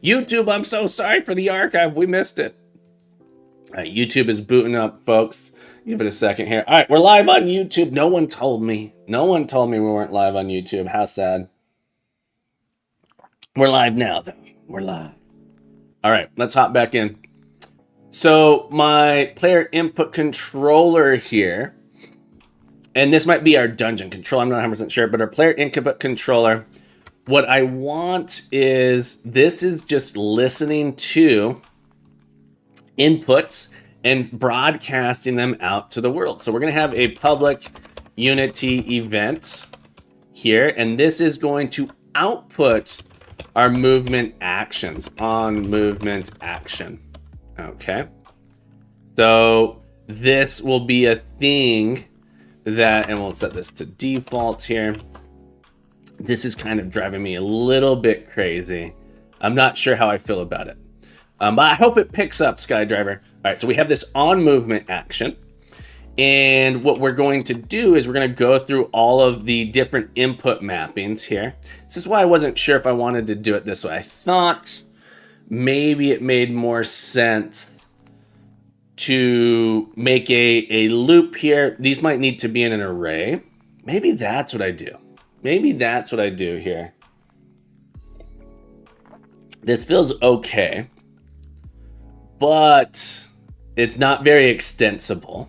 YouTube, I'm so sorry for the archive. We missed it. All right, YouTube is booting up, folks. Give it a second here. All right, we're live on YouTube. No one told me. No one told me we weren't live on YouTube. How sad. We're live now, though. We're live. All right, let's hop back in. So my player input controller here, and this might be our dungeon controller, I'm not 100% sure, but our player input controller, what I want is, this is just listening to inputs and broadcasting them out to the world. So we're going to have a public Unity event here, and this is going to output our movement actions on movement action. Okay. So this will be a thing that, and we'll set this to default here. This is kind of driving me a little bit crazy. I'm not sure how I feel about it. But I hope it picks up, SkyDriver. All right, so we have this on movement action. And what we're going to do is we're going to go through all of the different input mappings here. This is why I wasn't sure if I wanted to do it this way. I thought maybe it made more sense to make a loop here. These might need to be in an array. Maybe that's what I do. Maybe that's what I do here. This feels okay, but it's not very extensible,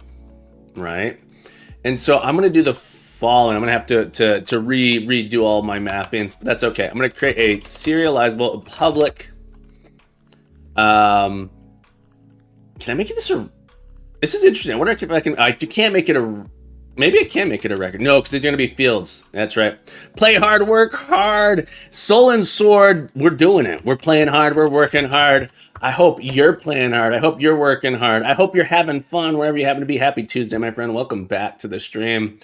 right? And so I'm going to do the following. I'm going to have to redo all my mappings, but that's okay. I'm going to create a serializable public. Can I make this a? This is interesting. I wonder if I can. I can't make it a. Maybe I can make it a record. No, because there's going to be fields. That's right. Play hard, work hard. Soul and Sword, we're doing it. We're playing hard. We're working hard. I hope you're playing hard. I hope you're working hard. I hope you're having fun wherever you happen to be. Happy Tuesday, my friend. Welcome back to the stream.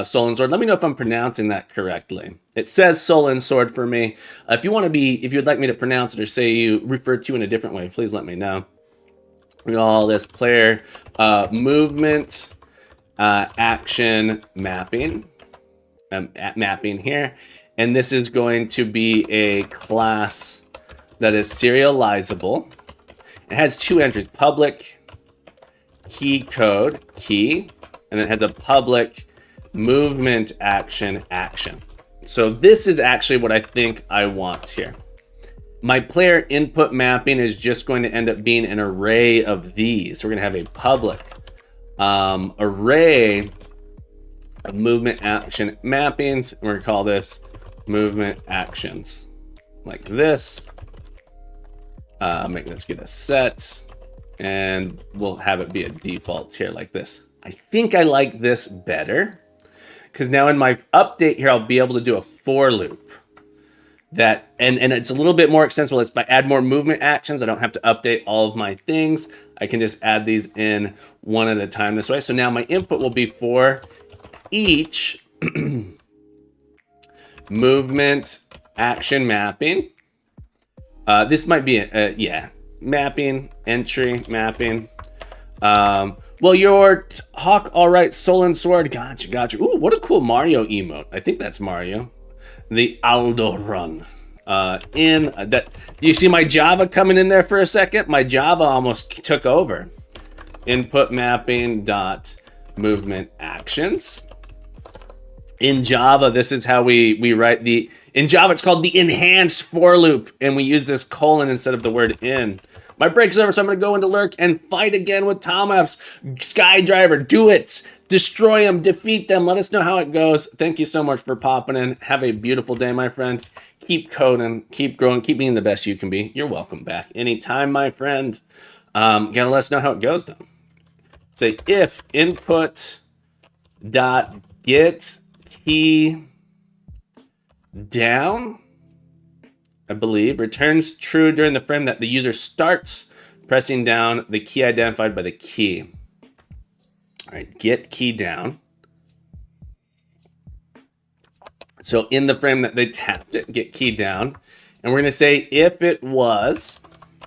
Soul and Sword. Let me know if I'm pronouncing that correctly. It says Soul and Sword for me. If you would like me to pronounce it or say you refer to in a different way, please let me know. We got all this player movement. Action mapping here, and this is going to be a class that is serializable. It has two entries: public key code key, and it has a public movement action. So this is actually what I think I want here. My player input mapping is just going to end up being an array of these. So we're going to have a public array of movement action mappings. We're gonna call this movement actions, like this. Let's get a set, and we'll have it be a default here like this. I think I like this better, because now in my update here, I'll be able to do a for loop. That and it's a little bit more extensible. If I add more movement actions, I don't have to update all of my things. I can just add these in one at a time this way. So now my input will be for each movement action mapping. This might be mapping entry mapping. Well, your Hawk, all right, Soul and Sword, gotcha. Ooh, what a cool Mario emote. I think that's Mario. The Aldo run. You see my Java coming in there for a second? My Java almost took over. Input mapping dot movement actions. In Java, this is how we write in Java, it's called the enhanced for loop, and we use this colon instead of the word in. My break's over, so I'm going to go into lurk and fight again with Tomaps. SkyDriver, do it. Destroy them, defeat them. Let us know how it goes. Thank you so much for popping in. Have a beautiful day, my friend. Keep coding, keep growing, keep being the best you can be. You're welcome back anytime, my friend. Gotta let us know how it goes, though. Say if input dot get key down, I believe, returns true during the frame that the user starts pressing down the key identified by the key. All right, get key down. So in the frame that they tapped it, get key down. And we're going to say if it was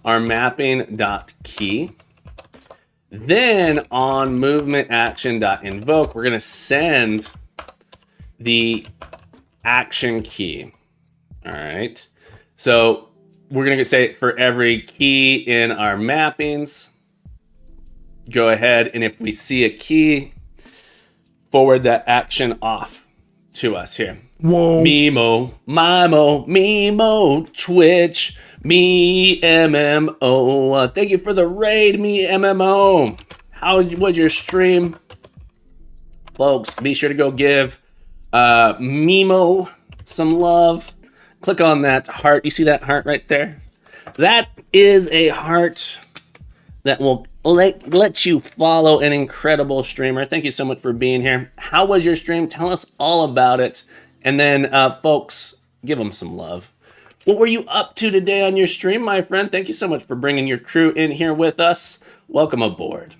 our mapping dot key, then on movement action dot invoke, we're going to send the action key. All right. So we're going to say for every key in our mappings, go ahead, and if we see a key, forward that action off to us here. Whoa. Mimo, Mimo, Mimo, Twitch, me, MMO. Thank you for the raid, me, MMO. How was your stream? Folks, be sure to go give Mimo some love. Click on that heart. You see that heart right there? That is a heart that will let you follow an incredible streamer. Thank you so much for being here. How was your stream? Tell us all about it. And then, folks, give them some love. What were you up to today on your stream, my friend? Thank you so much for bringing your crew in here with us. Welcome aboard.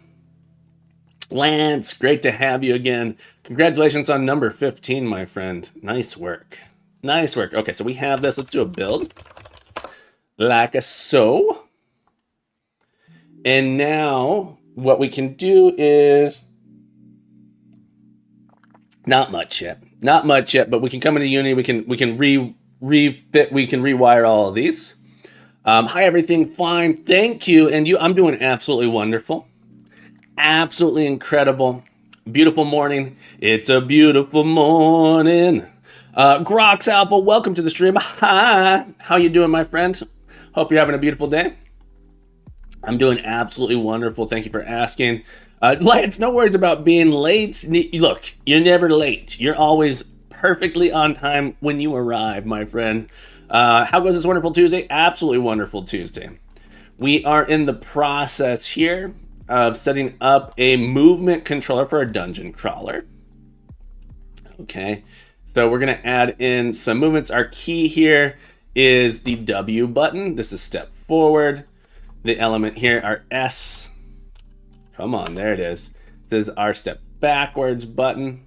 Lance, great to have you again. Congratulations on number 15, my friend. Nice work. Nice work. Okay, so we have this. Let's do a build. Like a so. And now what we can do is not much yet, but we can come into Unity. We can refit. We can rewire all of these. Hi, everything fine. Thank you. And you, I'm doing absolutely wonderful. Absolutely incredible. Beautiful morning. It's a beautiful morning. Grox Alpha, welcome to the stream. Hi. How you doing, my friend? Hope you're having a beautiful day. I'm doing absolutely wonderful. Thank you for asking. Lance, no worries about being late. Look, you're never late. You're always perfectly on time when you arrive, my friend. How goes this wonderful Tuesday? Absolutely wonderful Tuesday. We are in the process here of setting up a movement controller for a dungeon crawler. Okay, so we're going to add in some movements. Our key here is the W button. This is step forward. The element here, our S. Come on, there it is. This is our step backwards button.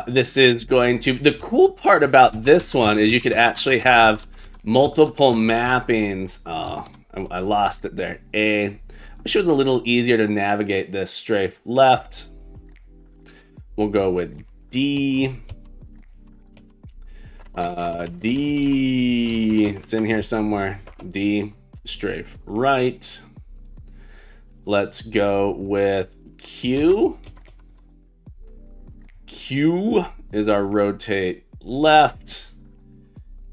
This is going to, the cool part about this one is you could actually have multiple mappings. Oh, I lost it there. I wish it was a little easier to navigate this. Strafe left. We'll go with D. D. It's in here somewhere. D. Strafe right. Let's go with Q. Q is our rotate left.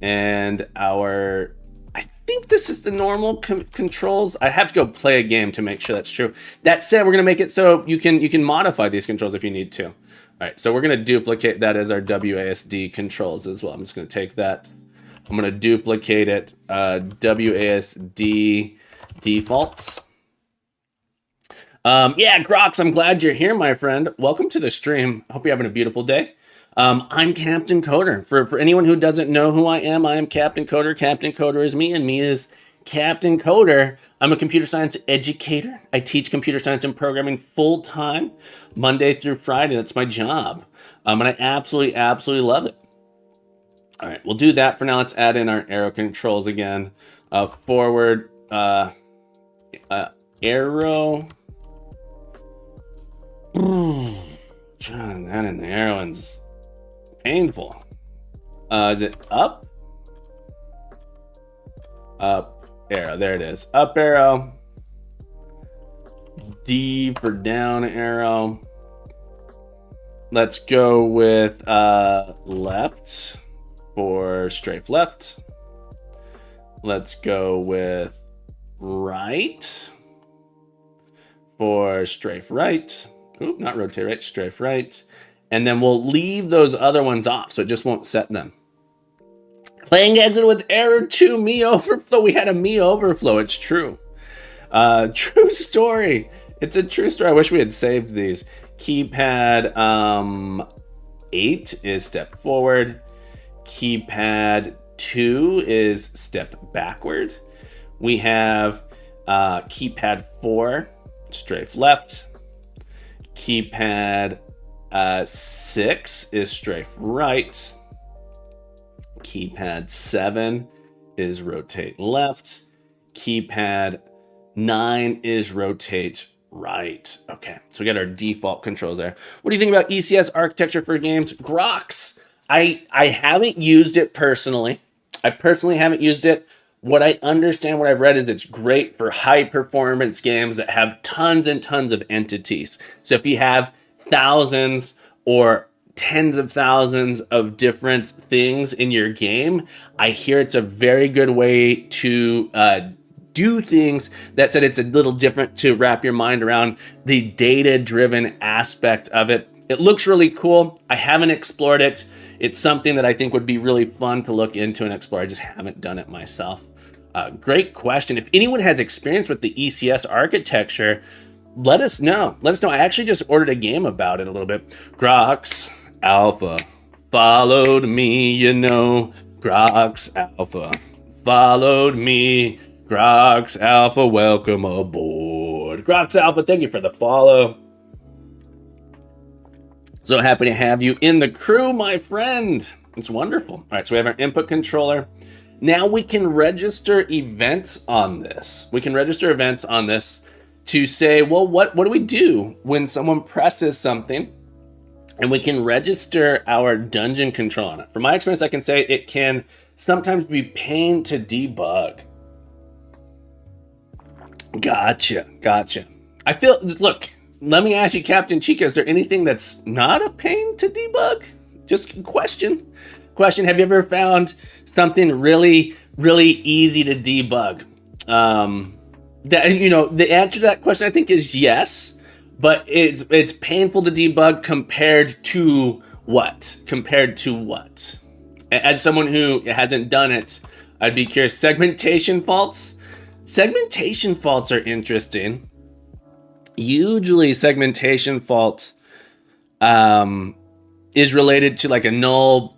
And our, I think this is the normal controls. I have to go play a game to make sure that's true. That said, we're gonna make it so you can modify these controls if you need to. All right, so we're gonna duplicate that as our WASD controls as well. I'm just gonna take that. I'm gonna duplicate it, WASD defaults. Yeah, Grox, I'm glad you're here, my friend. Welcome to the stream. Hope you're having a beautiful day. I'm Captain Coder. For anyone who doesn't know who I am Captain Coder. Captain Coder is me, and me is Captain Coder. I'm a computer science educator. I teach computer science and programming full-time, Monday through Friday. That's my job. And I absolutely love it. All right, we'll do that for now. Let's add in our arrow controls again. Forward, arrow. Trying that in the arrow is painful. Is it up? Up arrow. There it is. Up arrow. D for down arrow. Let's go with left for strafe left. Let's go with right for strafe right. Oop, not rotate right, strafe right. And then we'll leave those other ones off so it just won't set them. Playing exit with error 2, me overflow. We had a me overflow, it's true. True story. It's a true story. I wish we had saved these. Keypad 8 is step forward. Keypad 2 is step backward. We have keypad 4, strafe left. Keypad 6 is strafe right. Keypad 7 is rotate left. Keypad 9 is rotate right. Okay, so we got our default controls there. What do you think about ECS architecture for games? Grox, I haven't used it personally. I personally haven't used it, What I understand, what I've read, is it's great for high performance games that have tons and tons of entities. So if you have thousands or tens of thousands of different things in your game, I hear it's a very good way to do things. That said, it's a little different to wrap your mind around the data-driven aspect of it. It looks really cool. I haven't explored it. It's something that I think would be really fun to look into and explore. I just haven't done it myself. Great question. If anyone has experience with the ECS architecture, let us know. Let us know. I actually just ordered a game about it a little bit. Grox Alpha followed me, you know. Grox Alpha followed me. Grox Alpha, welcome aboard. Grox Alpha, thank you for the follow. So happy to have you in the crew, my friend. It's wonderful. All right, so we have our input controller. Now we can register events on this. We can register events on this to say, well, what do we do when someone presses something? And we can register our dungeon control on it. From my experience, I can say it can sometimes be pain to debug. Gotcha. I feel, look, let me ask you, Captain Chica, is there anything that's not a pain to debug? Just a question. Have you ever found something really, really easy to debug? The answer to that question, I think, is yes, but it's painful to debug compared to what? As someone who hasn't done it, I'd be curious. Segmentation faults are interesting. Usually segmentation fault is related to like a null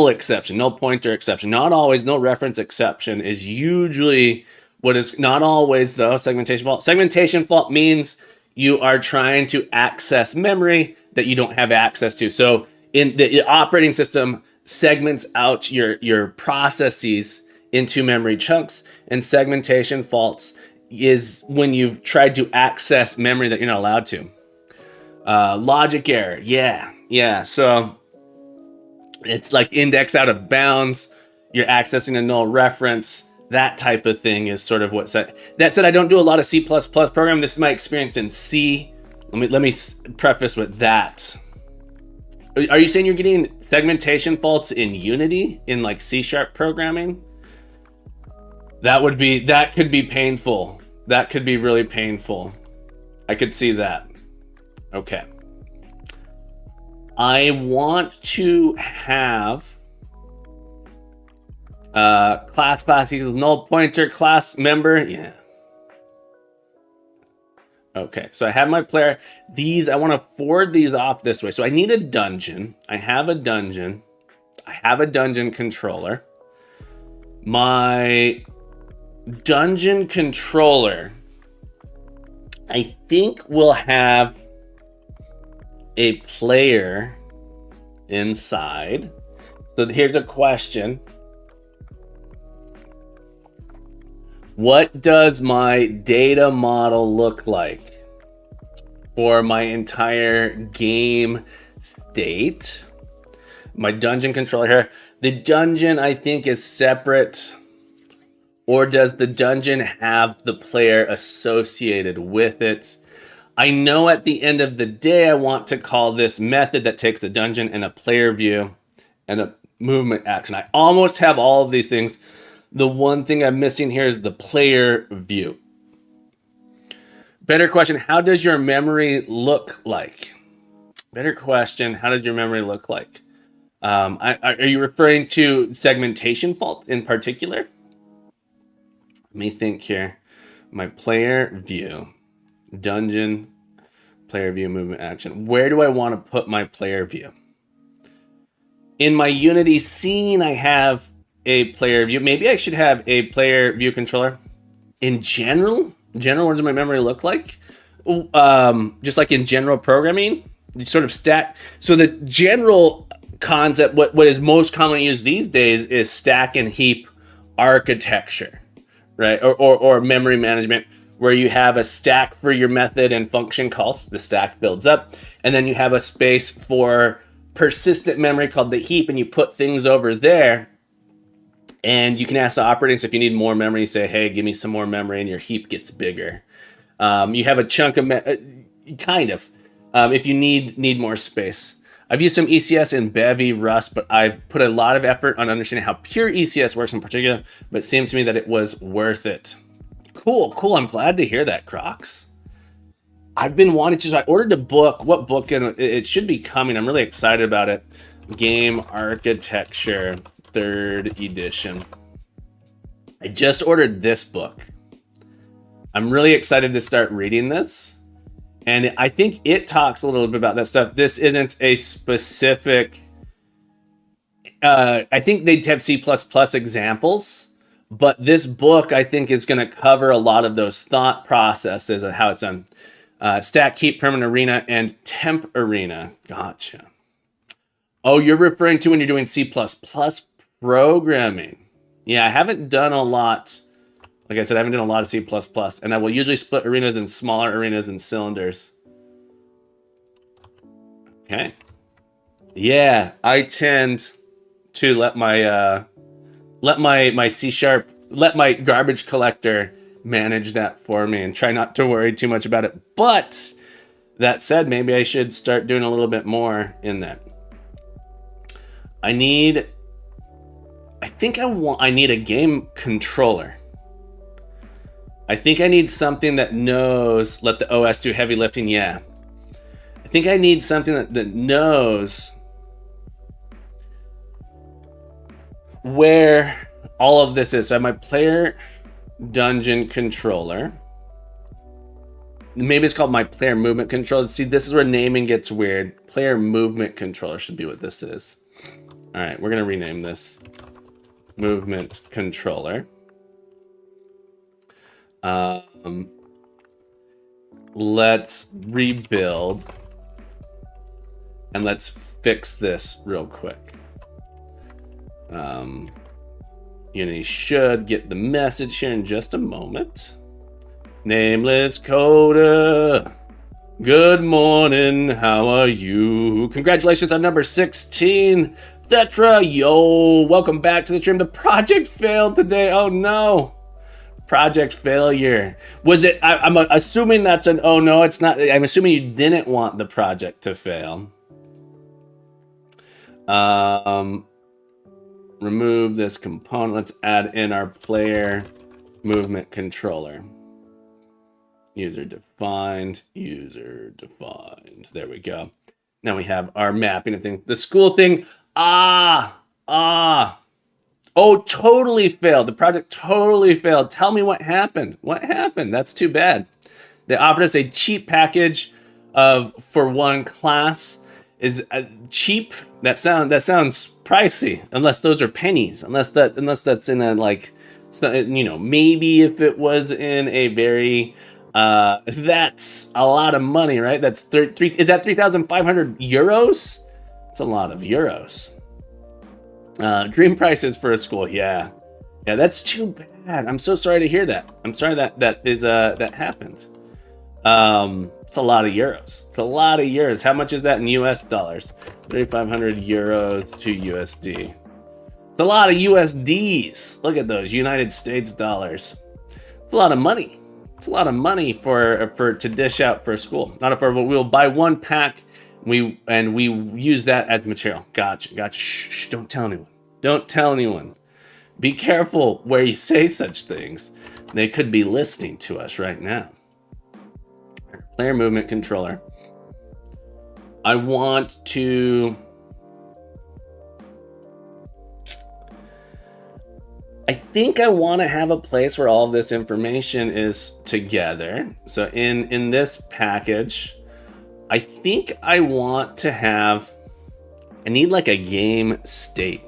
exception, null pointer exception. Not always. Null reference exception is usually what is, not always though, segmentation fault. Segmentation fault means you are trying to access memory that you don't have access to. So in the operating system segments out your processes into memory chunks, and segmentation faults is when you've tried to access memory that you're not allowed to. Logic error, yeah. So it's like index out of bounds. You're accessing a null reference. That type of thing is sort of what said. That said, I don't do a lot of C++ programming. This is my experience in C. Let me preface with that. Are you saying you're getting segmentation faults in Unity, in like C# programming? That could be painful. That could be really painful. I could see that. Okay. I want to have class equals null pointer class member. Yeah. Okay, so I have my player. These, I want to forward these off this way. So I need a dungeon. I have a dungeon controller. My dungeon controller, I think, will have a player inside. So here's a question. What does my data model look like for my entire game state? My dungeon controller here. The dungeon, I think, is separate. Or does the dungeon have the player associated with it? I know at the end of the day, I want to call this method that takes a dungeon and a player view and a movement action. I almost have all of these things. The one thing I'm missing here is the player view. Better question, how does your memory look like? Better question, how does your memory look like? Are you referring to segmentation fault in particular? Let me think here. My player view, dungeon, player view, movement action. Where do I want to put my player view? In my Unity scene, I have a player view. Maybe I should have a player view controller. In general, what does my memory look like? Just like in general programming, you sort of stack. So the general concept, what is most commonly used these days, is stack and heap architecture, right? Or memory management, where you have a stack for your method and function calls. The stack builds up, and then you have a space for persistent memory called the heap, and you put things over there. And you can ask the operators if you need more memory. Say, hey, give me some more memory, and your heap gets bigger. You have a chunk of kind of if you need more space. I've used some ECS in Bevy, Rust, but I've put a lot of effort on understanding how pure ECS works in particular, but it seemed to me that it was worth it. Cool. I'm glad to hear that, Crocs. I've been wanting to, so I ordered the book. What book? And it should be coming. I'm really excited about it. Game Architecture, 3rd edition. I just ordered this book. I'm really excited to start reading this. And I think it talks a little bit about that stuff. This isn't a specific... I think they have C++ examples, but this book, I think, is going to cover a lot of those thought processes of how it's done. Stack, Keep, Permanent Arena, and Temp Arena. Gotcha. Oh, you're referring to when you're doing C++ programming. Yeah, I haven't done a lot. Like I said, I haven't done a lot of C++, and I will usually split arenas in smaller arenas and cylinders. Okay. Yeah, I tend to let my C#, let my garbage collector manage that for me and try not to worry too much about it. But that said, maybe I should start doing a little bit more in that. I need a game controller. I think I need something that knows, let the OS do heavy lifting. Yeah. I think I need something that knows where all of this is. So I have my player dungeon controller. Maybe it's called my player movement controller. See, this is where naming gets weird. Player movement controller should be what this is. All right, we're going to rename this movement controller. Let's rebuild and let's fix this real quick. Unity should get the message here in just a moment. Nameless Coda, good morning, how are you? Congratulations on number 16. Thetra, yo, welcome back to the stream. The project failed today. Oh no. Project failure. Was it, I'm assuming that's an, oh no, it's not. I'm assuming you didn't want the project to fail. Remove this component. Let's add in our player movement controller. User defined. There we go. Now we have our mapping of things. The school thing. Oh, totally failed. The project totally failed. Tell me what happened. What happened? That's too bad. They offered us a cheap package for one class. Is cheap? That sounds pricey. Unless those are pennies. Unless that's in a like, maybe if it was in a very that's a lot of money, right? That's is that 3,500 euros? That's a lot of euros. Dream prices for a school. Yeah, that's too bad. I'm so sorry to hear that. I'm sorry that happened. It's a lot of euros. How much is that in US dollars? 3,500 euros to USD. It's a lot of USDs. Look at those United States dollars. It's a lot of money. It's a lot of money to dish out for a school. Not but we'll buy one pack. We use that as material. Gotcha. Shh, don't tell anyone. Don't tell anyone. Be careful where you say such things. They could be listening to us right now. Player movement controller. I think I want to have a place where all of this information is together. So in this package, I think I want to have, I need like a game state.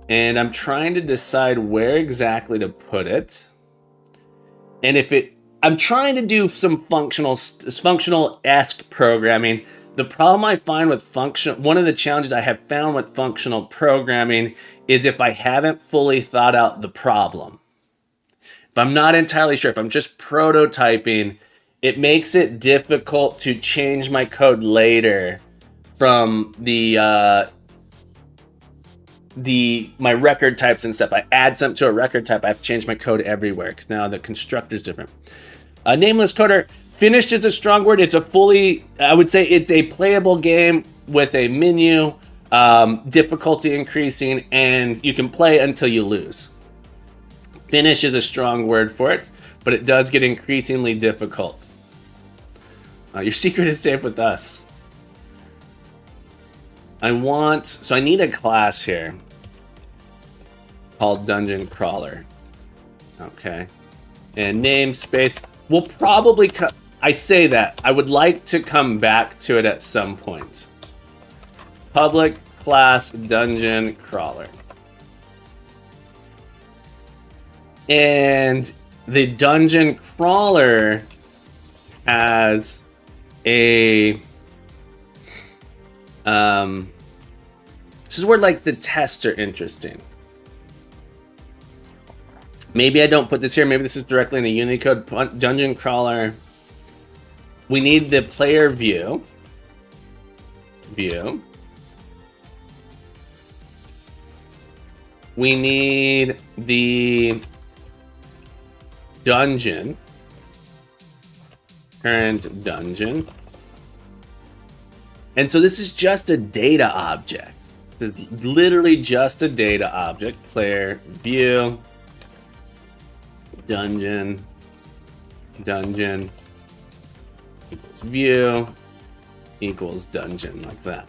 And I'm trying to decide where exactly to put it. And I'm trying to do some functional-esque programming. The problem I find with one of the challenges I have found with functional programming is if I haven't fully thought out the problem. If I'm not entirely sure, if I'm just prototyping, it makes it difficult to change my code later from the my record types and stuff. I add something to a record type, I have to change my code everywhere because now the constructor is different. Nameless coder. Finished is a strong word. It's I would say it's a playable game with a menu, difficulty increasing, and you can play until you lose. Finish is a strong word for it, but it does get increasingly difficult. Your secret is safe with us. I need a class here called Dungeon Crawler. Okay. And namespace. We'll probably I say that. I would like to come back to it at some point. Public class Dungeon Crawler. And the Dungeon Crawler has a... this is where like the tests are interesting. Maybe I don't put this here. Maybe this is directly in the Unicode. Dungeon Crawler. We need the player view. We need the dungeon. Current dungeon. And so this is just a data object. This is literally just a data object. Player view. Dungeon equals view equals dungeon, like that.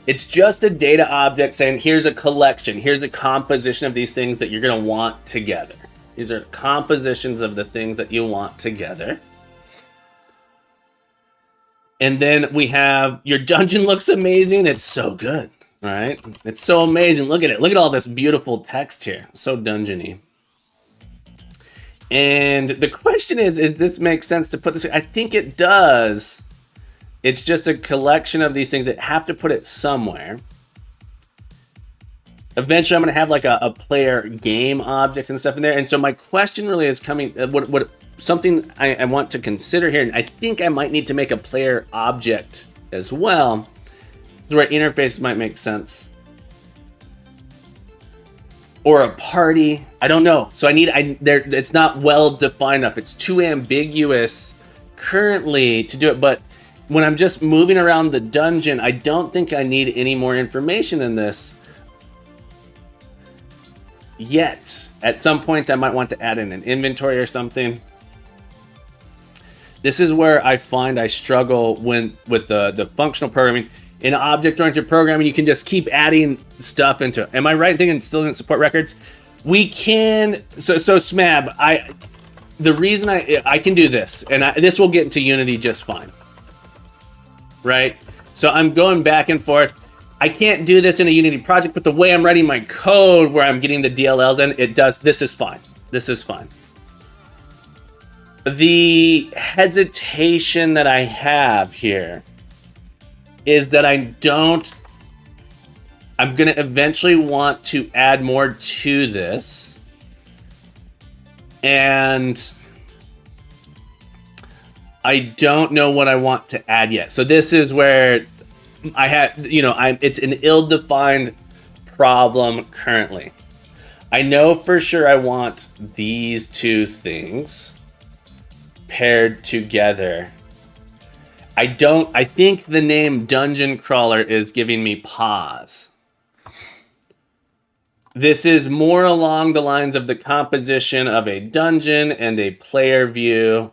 It's just a data object saying here's a collection, here's a composition of these things that you're going to want together. These are compositions of the things that you want together. And then we have your dungeon looks amazing. It's so good, right? It's so amazing. Look at it. Look at all this beautiful text here. So dungeony. And the question is this make sense to put this? I think it does. It's just a collection of these things that have to put it somewhere. Eventually, I'm going to have like a player game object and stuff in there. And so my question really is coming, something I want to consider here. And I think I might need to make a player object as well. This is where interfaces might make sense. Or a party. I don't know. So it's not well defined enough. It's too ambiguous currently to do it. But when I'm just moving around the dungeon, I don't think I need any more information than this yet. At some point, I might want to add in an inventory or something. This is where I find I struggle with the functional programming. In object-oriented programming, you can just keep adding stuff into it. Am I right in thinking it still doesn't support records? We can, so Smab, the reason I can do this, and this will get into Unity just fine, right? So I'm going back and forth. I can't do this in a Unity project, but the way I'm writing my code where I'm getting the DLLs in, this is fine. This is fine. The hesitation that I have here is that I'm going to eventually want to add more to this. And I don't know what I want to add yet. So this is where I have, it's an ill-defined problem currently. I know for sure I want these two things paired together. I think the name Dungeon Crawler is giving me pause. This is more along the lines of the composition of a dungeon and a player view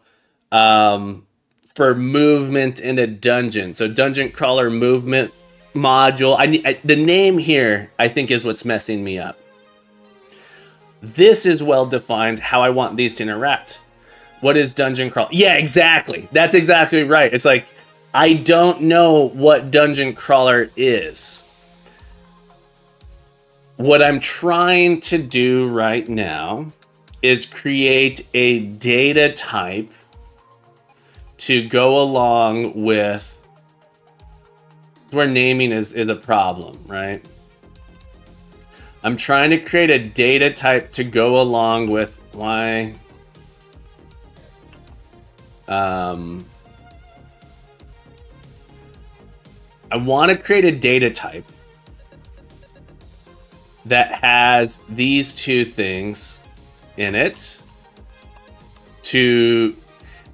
for movement in a dungeon. So Dungeon Crawler movement module. The name here, I think, is what's messing me up. This is well defined how I want these to interact. What is Dungeon Crawler? Yeah, exactly. That's exactly right. It's like, I don't know what Dungeon Crawler is. What I'm trying to do right now is create a data type to go along with where naming is a problem, right? I'm trying to create a data type to go along with why I want to create a data type that has these two things in it. To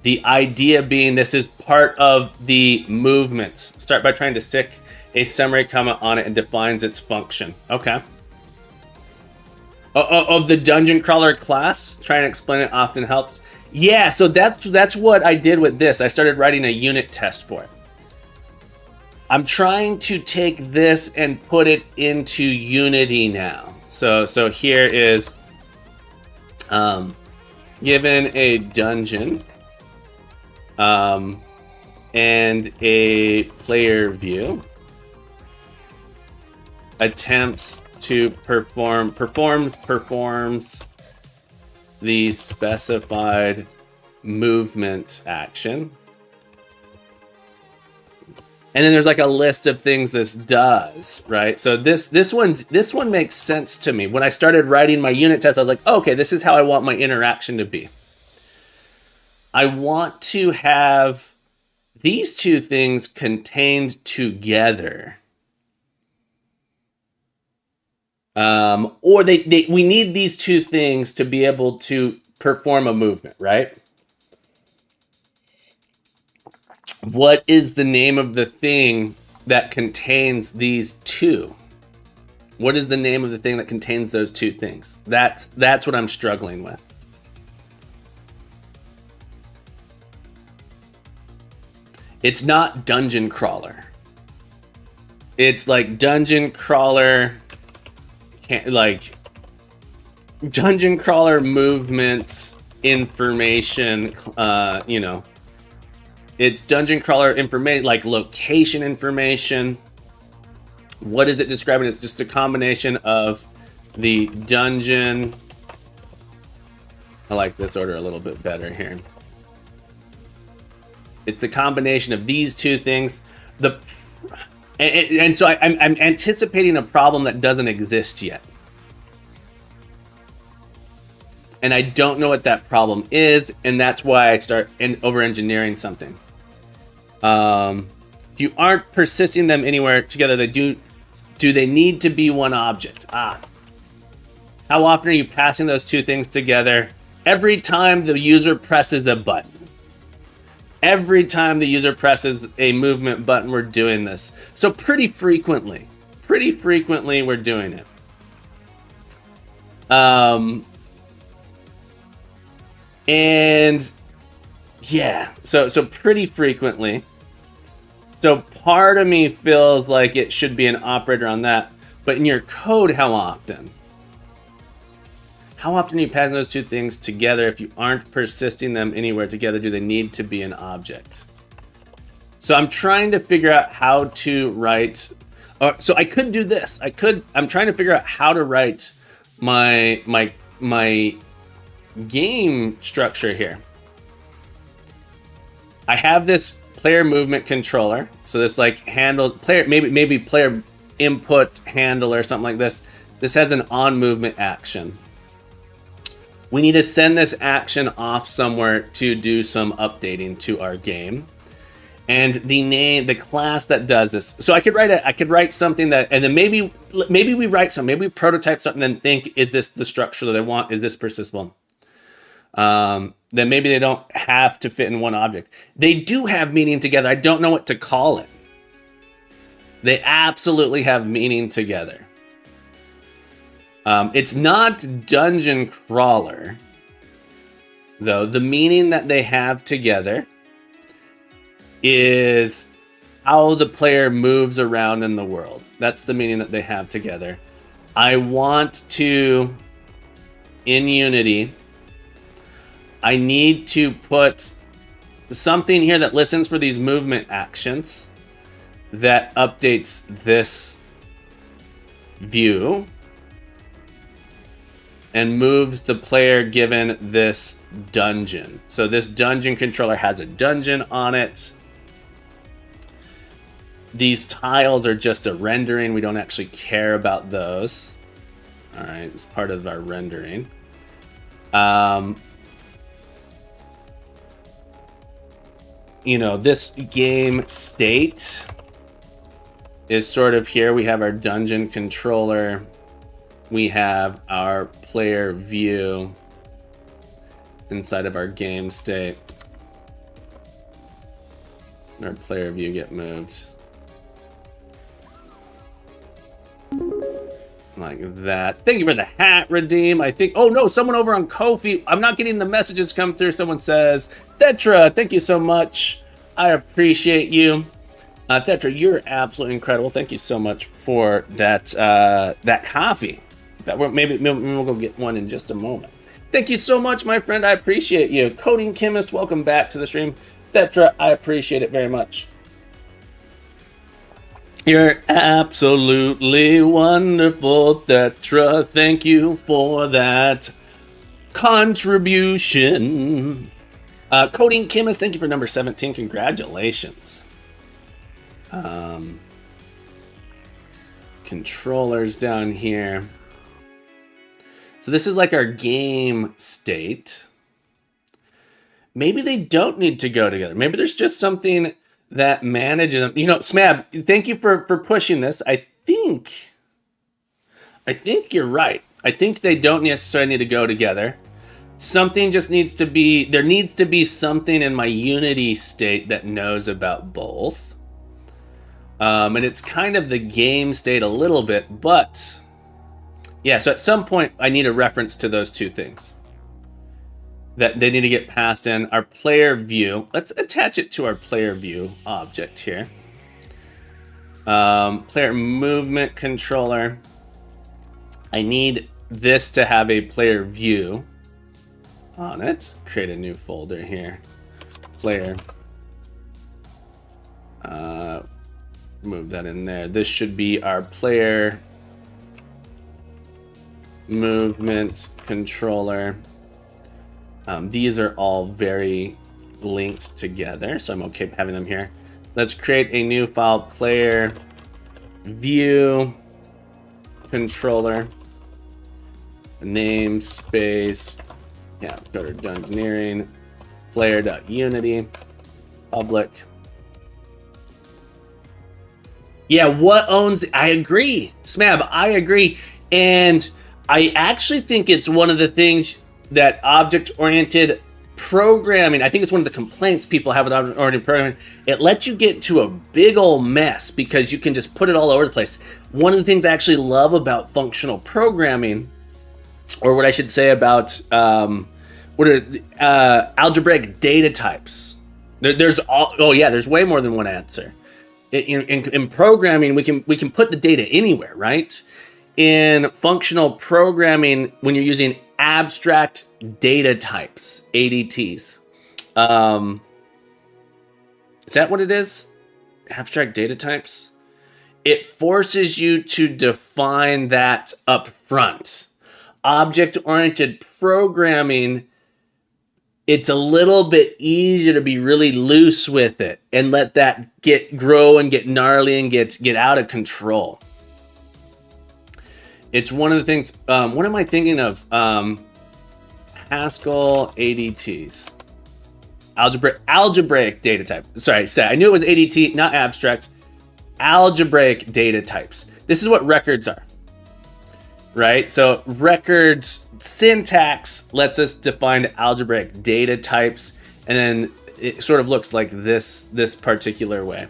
the idea being this is part of the movement. Start by trying to stick a summary comment on it and defines its function. Okay. Of the dungeon crawler class, trying to explain it often helps. Yeah, so that's what I did with this. I started writing a unit test for it. I'm trying to take this and put it into Unity now. So here is given a dungeon and a player view attempts to performs the specified movement action. And then there's like a list of things this does, right? So this one makes sense to me. When I started writing my unit test, I was like, okay, this is how I want my interaction to be. I want to have these two things contained together. Or we need these two things to be able to perform a movement, right? What is the name of the thing that contains these two? What is the name of the thing that contains those two things? That's what I'm struggling with. It's not dungeon crawler. It's like dungeon crawler, dungeon crawler movements information, it's dungeon crawler information, like location information. What is it describing? It's just a combination of the dungeon. I like this order a little bit better here. It's the combination of these two things. And so I'm anticipating a problem that doesn't exist yet. And I don't know what that problem is, and that's why I start over-engineering something. If you aren't persisting them anywhere together, do they need to be one object? How often are you passing those two things together? Every time the user presses a button. Every time the user presses a movement button, we're doing this. So pretty frequently we're doing it. And yeah, so pretty frequently. So part of me feels like it should be an operator on that. But in your code, how often? How often are you passing those two things together? If you aren't persisting them anywhere together, do they need to be an object? So I'm trying to figure out how to write. So I could do this. I'm trying to figure out how to write my game structure here. I have this player movement controller. So this like handle player, maybe player input handle or something like this. This has an on movement action. We need to send this action off somewhere to do some updating to our game. And the class that does this. So I could write something that, and then maybe we write something, maybe we prototype something and think, is this the structure that I want? Is this persistable? Then maybe they don't have to fit in one object. They do have meaning together. I don't know what to call it. They absolutely have meaning together. It's not dungeon crawler, though. The meaning that they have together is how the player moves around in the world. That's the meaning that they have together. I want to, in Unity, I need to put something here that listens for these movement actions, that updates this view, and moves the player given this dungeon. So this dungeon controller has a dungeon on it. These tiles are just a rendering. We don't actually care about those. All right, it's part of our rendering. This game state is sort of here. We have our dungeon controller we have our player view inside of our game state. Our player view get moved. Like that. Thank you for the hat, Redeem. I think, oh no, someone over on Ko-fi. I'm not getting the messages come through. Someone says, Thetra, thank you so much. I appreciate you. Thetra, you're absolutely incredible. Thank you so much for that that coffee. Maybe we'll go get one in just a moment. Thank you so much, my friend. I appreciate you. Coding Chemist, welcome back to the stream. Thetra, I appreciate it very much. You're absolutely wonderful, Thetra. Thank you for that contribution. Coding Chemist, thank you for number 17. Congratulations. Controllers down here. So this is like our game state. Maybe they don't need to go together. Maybe there's just something that manages them. You know, Smab, thank you for pushing this. I think you're right. I think they don't necessarily need to go together. Something just needs to be, there needs to be something in my Unity state that knows about both. And it's kind of the game state a little bit, but yeah, so at some point I need a reference to those two things that they need to get passed in. Our player view, let's attach it to our player view object here. Player movement controller. I need this to have a player view on it. Create a new folder here. Player. Move that in there. This should be our player movement controller. These are all very linked together, so I'm okay having them here. Let's create a new file, player view controller, namespace, yeah, go to Dungeoneering, player.unity, public. Yeah, what owns, I agree, Smab, I agree. And I actually think it's one of the things that object-oriented programming, I think it's one of the complaints people have with object-oriented programming, it lets you get into a big old mess because you can just put it all over the place. One of the things I actually love about functional programming, or what I should say about algebraic data types. There's way more than one answer. In programming, we can put the data anywhere, right? In functional programming, when you're using abstract data types, ADTs, is that what it is? Abstract data types? It forces you to define that up front. Object-oriented programming, it's a little bit easier to be really loose with it and let that grow and get gnarly and get out of control. It's one of the things, what am I thinking of? Haskell ADTs. Algebraic data type. Sorry, I knew it was ADT, not abstract. Algebraic data types. This is what records are, right? So records syntax lets us define algebraic data types, and then it sort of looks like this particular way.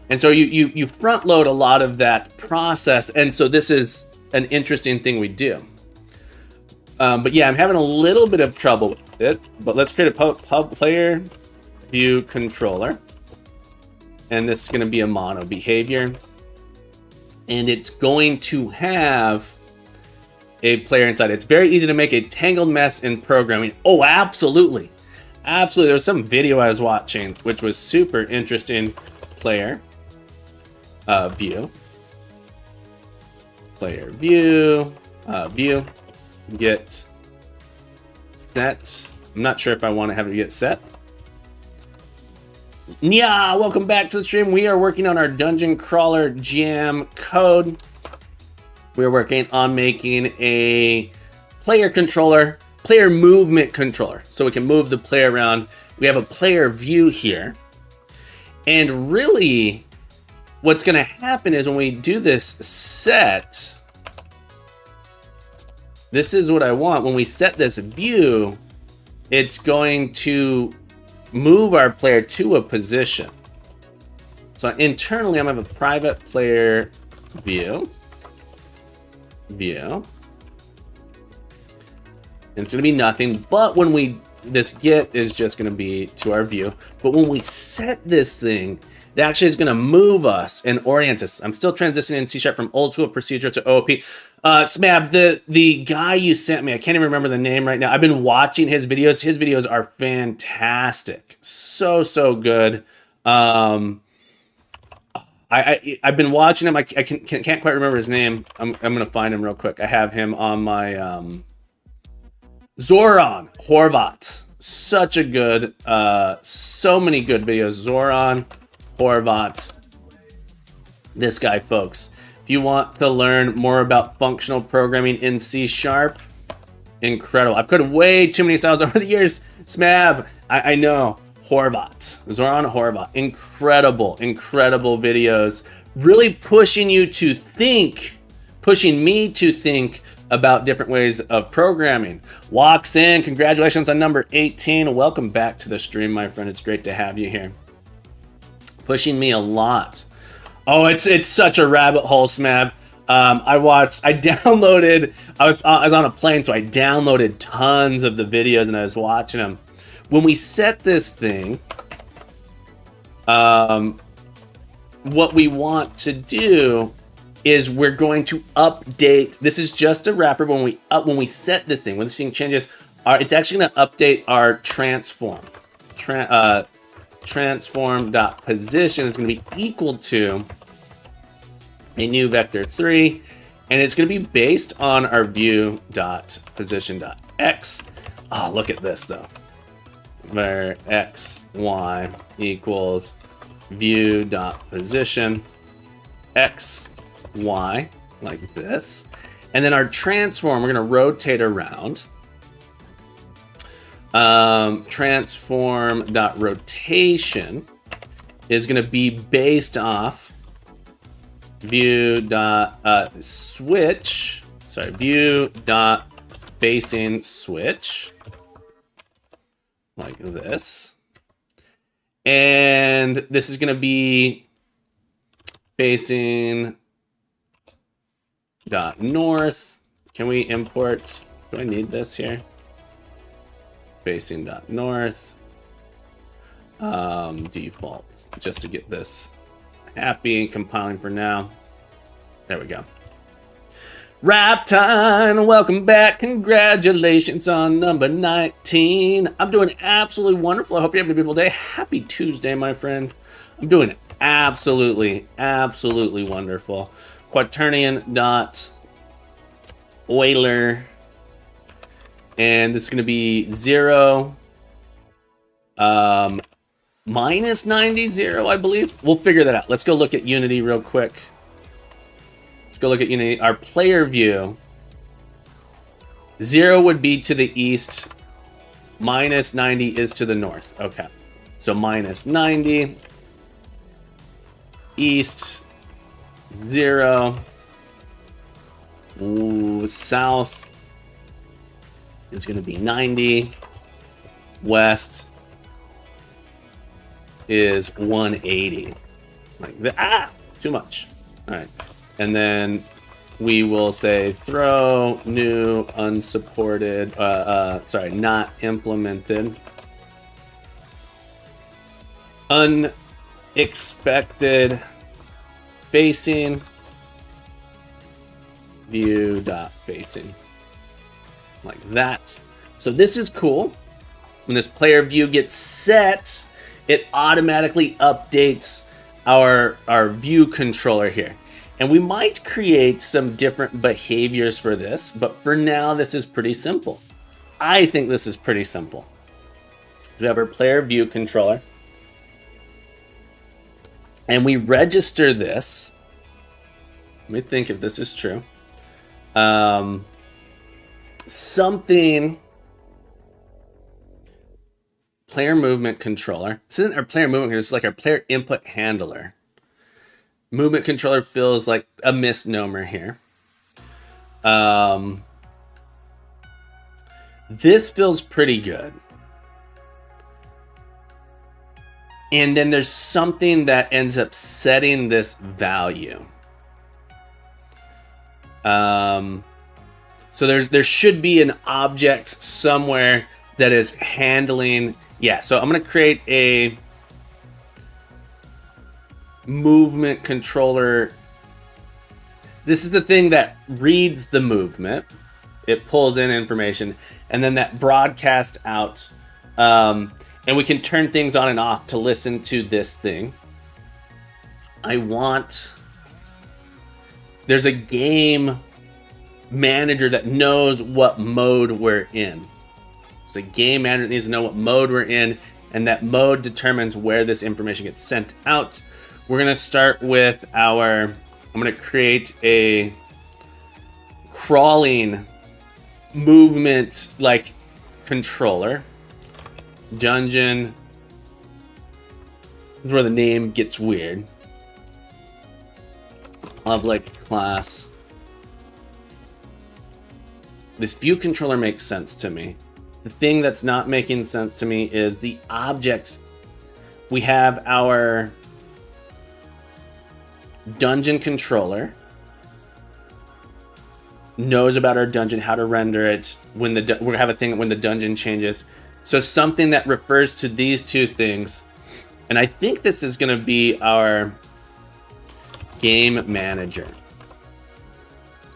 And so you front load a lot of that process, and so this is an interesting thing we do. But yeah, I'm having a little bit of trouble with it, but let's create a player view controller. And this is going to be a mono behavior. And it's going to have a player inside. It's very easy to make a tangled mess in programming. Oh, absolutely. Absolutely. There was some video I was watching, which was super interesting. Player view. Player view. View. Get set. I'm not sure if I want to have it get set. Yeah, welcome back to the stream. We are working on our Dungeon Crawler Jam code. We're working on making a player controller, player movement controller, so we can move the player around. We have a player view here. And really, what's going to happen is when we do this set, this is what I want. When we set this view, it's going to move our player to a position. So internally, I'm gonna have a private player view. And it's gonna be nothing, but when this get is just gonna be to our view. But when we set this thing, it actually is gonna move us and orient us. I'm still transitioning in C# from old school procedure to OOP. Smab, the guy you sent me, I can't even remember the name right now. I've been watching his videos. His videos are fantastic. So good. I've been watching him. I can't quite remember his name. I'm gonna find him real quick. I have him on my Zoran Horvat. Such a good, so many good videos. Zoran Horvat. This guy, folks. If you want to learn more about functional programming in C#, incredible. I've coded way too many styles over the years. Smab, I know. Horvat, Zoran Horvat, incredible videos, really pushing you to think, pushing me to think about different ways of programming. Walks in, congratulations on number 18. Welcome back to the stream, my friend. It's great to have you here. Pushing me a lot. Oh, it's such a rabbit hole, Smab. I was on a plane, so I downloaded tons of the videos and I was watching them. When we set this thing, what we want to do is we're going to update. This is just a wrapper. When we set this thing, when this thing changes, it's actually going to update our transform. Transform.position is going to be equal to a new vector 3, and it's going to be based on our view.position.x. Oh, look at this though. Where x, y equals view.position x, y, like this. And then our transform, we're going to rotate around. Transform.rotation is going to be based off view.facing switch. Like this. And this is going to be facing dot north. Can we import? Do I need this here? Facing dot north. Default. Just to get this happy and compiling for now. There we go. Rap time, welcome back. Congratulations on number 19. I'm doing absolutely wonderful. I hope you're having a beautiful day. Happy Tuesday, my friend. I'm doing absolutely wonderful. Quaternion dot Euler, and this is going to be 0 minus 90, 0, I believe. We'll figure that out. Let's go look at Unity real quick. Let's go look at Unity. Our player view, 0 would be to the east, minus 90 is to the north. Okay, so minus 90, east, 0, south is going to be 90, west is 180. Like that. Too much. All right. And then we will say throw new unsupported, not implemented, unexpected facing view.facing, like that. So this is cool. When this player view gets set, it automatically updates our view controller here. And we might create some different behaviors for this, but for now, this is pretty simple. I think this is pretty simple. We have our player view controller, and we register this. Let me think if this is true. Something player movement controller. This isn't our player movement controller, it's like our player input handler. Movement controller feels like a misnomer here. This feels pretty good. And then there's something that ends up setting this value. So there should be an object somewhere that is handling. Yeah, so I'm going to create a movement controller. This is the thing that reads the movement. It pulls in information, and then that broadcasts out. And we can turn things on and off to listen to this thing. There's a game manager that knows what mode we're in. So a game manager needs to know what mode we're in, and that mode determines where this information gets sent out. We're gonna start with I'm gonna create a crawling movement like controller. Dungeon. This is where the name gets weird. Public class. This view controller makes sense to me. The thing that's not making sense to me is the objects. We have our dungeon controller. Knows about our dungeon, how to render it. We're gonna have a thing when the dungeon changes. So something that refers to these two things. And I think this is going to be our game manager.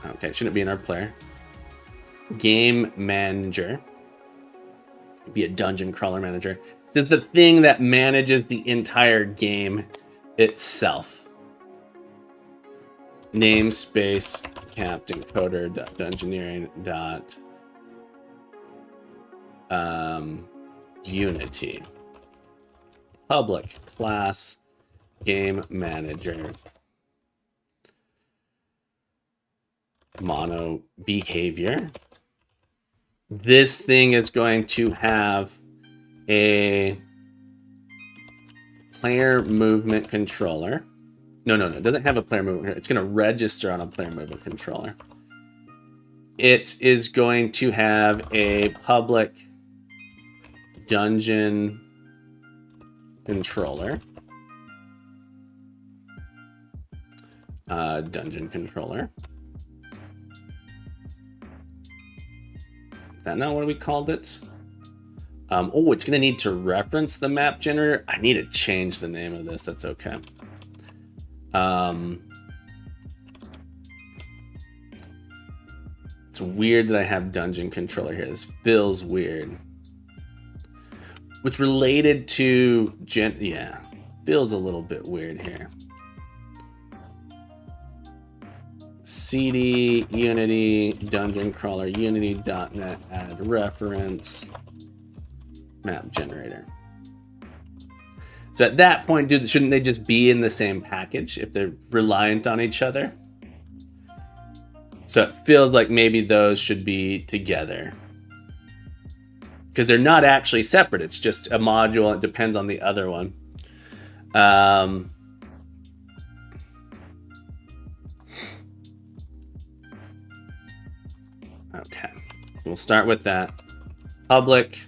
Okay, shouldn't be in our player. Game manager. Be a dungeon crawler manager. This is the thing that manages the entire game itself. Namespace captain coder dungeoneering Unity. Public class game manager. Mono behavior. This thing is going to have a player movement controller. No, it doesn't have a player movement. It's going to register on a player movement controller. It is going to have a public dungeon controller. Dungeon controller. Is that not what we called it? Oh, it's going to need to reference the map generator. I need to change the name of this. That's okay. It's weird that I have dungeon controller here. This feels weird. What's related to yeah, feels a little bit weird here. CD Unity dungeon crawler Unity.net add reference map generator. So at that point, shouldn't they just be in the same package if they're reliant on each other? So it feels like maybe those should be together. Because they're not actually separate. It's just a module. It depends on the other one. Okay. We'll start with that. Public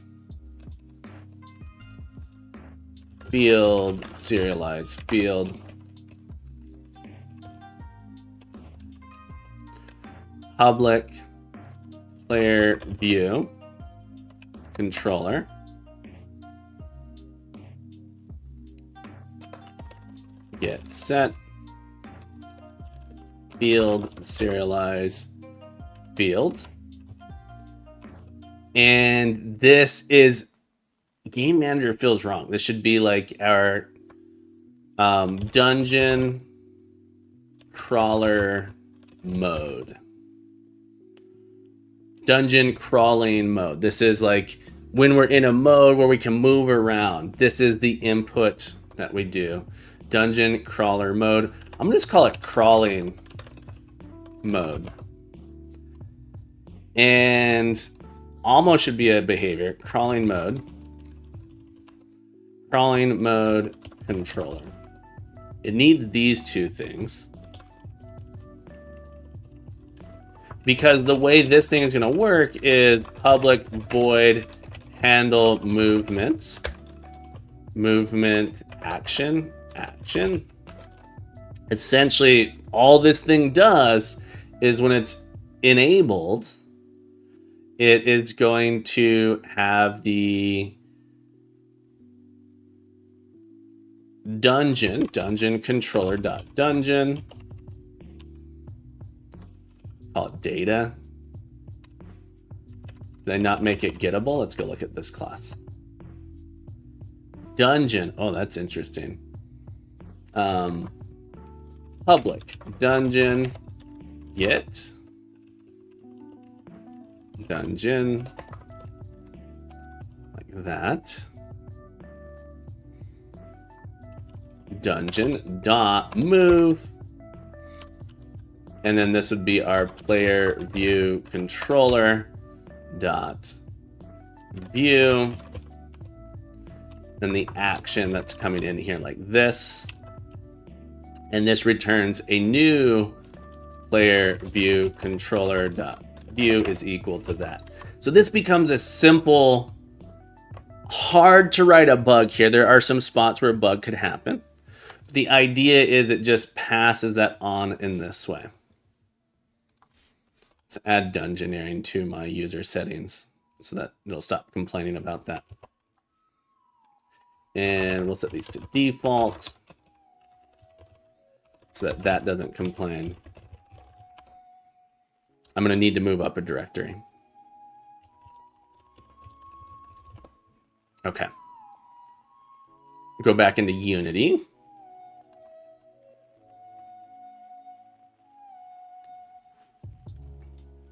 field serialize field. Public player view controller. Get set field serialize field. And this is game manager feels wrong. This should be like our dungeon crawler mode. Dungeon crawling mode. This is like when we're in a mode where we can move around. This is the input that we do. Dungeon crawler mode. I'm gonna just call it crawling mode. And almost should be a behavior. Crawling mode. Crawling mode controller. It needs these two things. because the way this thing is going to work is public void handle movement action. Essentially, all this thing does is when it's enabled, it is going to have the dungeon controller dot dungeon, call it data. Did I not make it gettable? Let's go look at this class. Dungeon. Oh, that's interesting. Public dungeon get dungeon like that. Dungeon dot move, and then this would be our player view controller dot view, and the action that's coming in here like this, and this returns a new player view controller dot view is equal to that. So this becomes a simple, hard to write a bug here. There are some spots where a bug could happen. The idea is it just passes that on in this way. Let's add dungeoneering to my user settings so that it'll stop complaining about that. And we'll set these to default so that that doesn't complain. I'm going to need to move up a directory. Okay. Go back into Unity.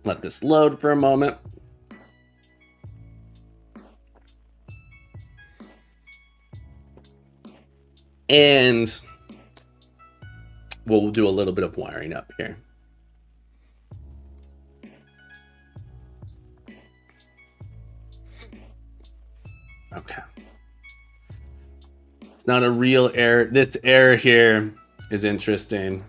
Let this load for a moment. And we'll do a little bit of wiring up here. Okay. It's not a real error. This error here is interesting.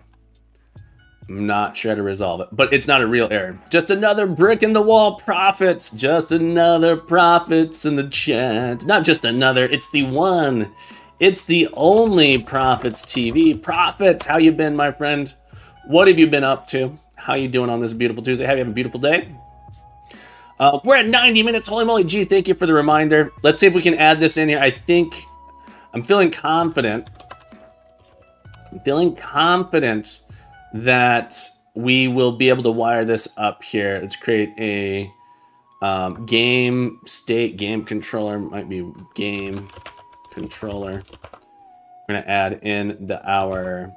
I'm not sure how to resolve it, but it's not a real error. Just another brick in the wall, Prophets. Just another Prophets in the chat. Not just another, it's the one. It's the only Prophets TV. Prophets, how you been, my friend? What have you been up to? How you doing on this beautiful Tuesday? Have you have a beautiful day? We're at 90 minutes. Holy moly, G, thank you for the reminder. Let's see if we can add this in here. I think I'm feeling confident. That we will be able to wire this up here. Let's create a game controller. Might be game controller. We're gonna add in our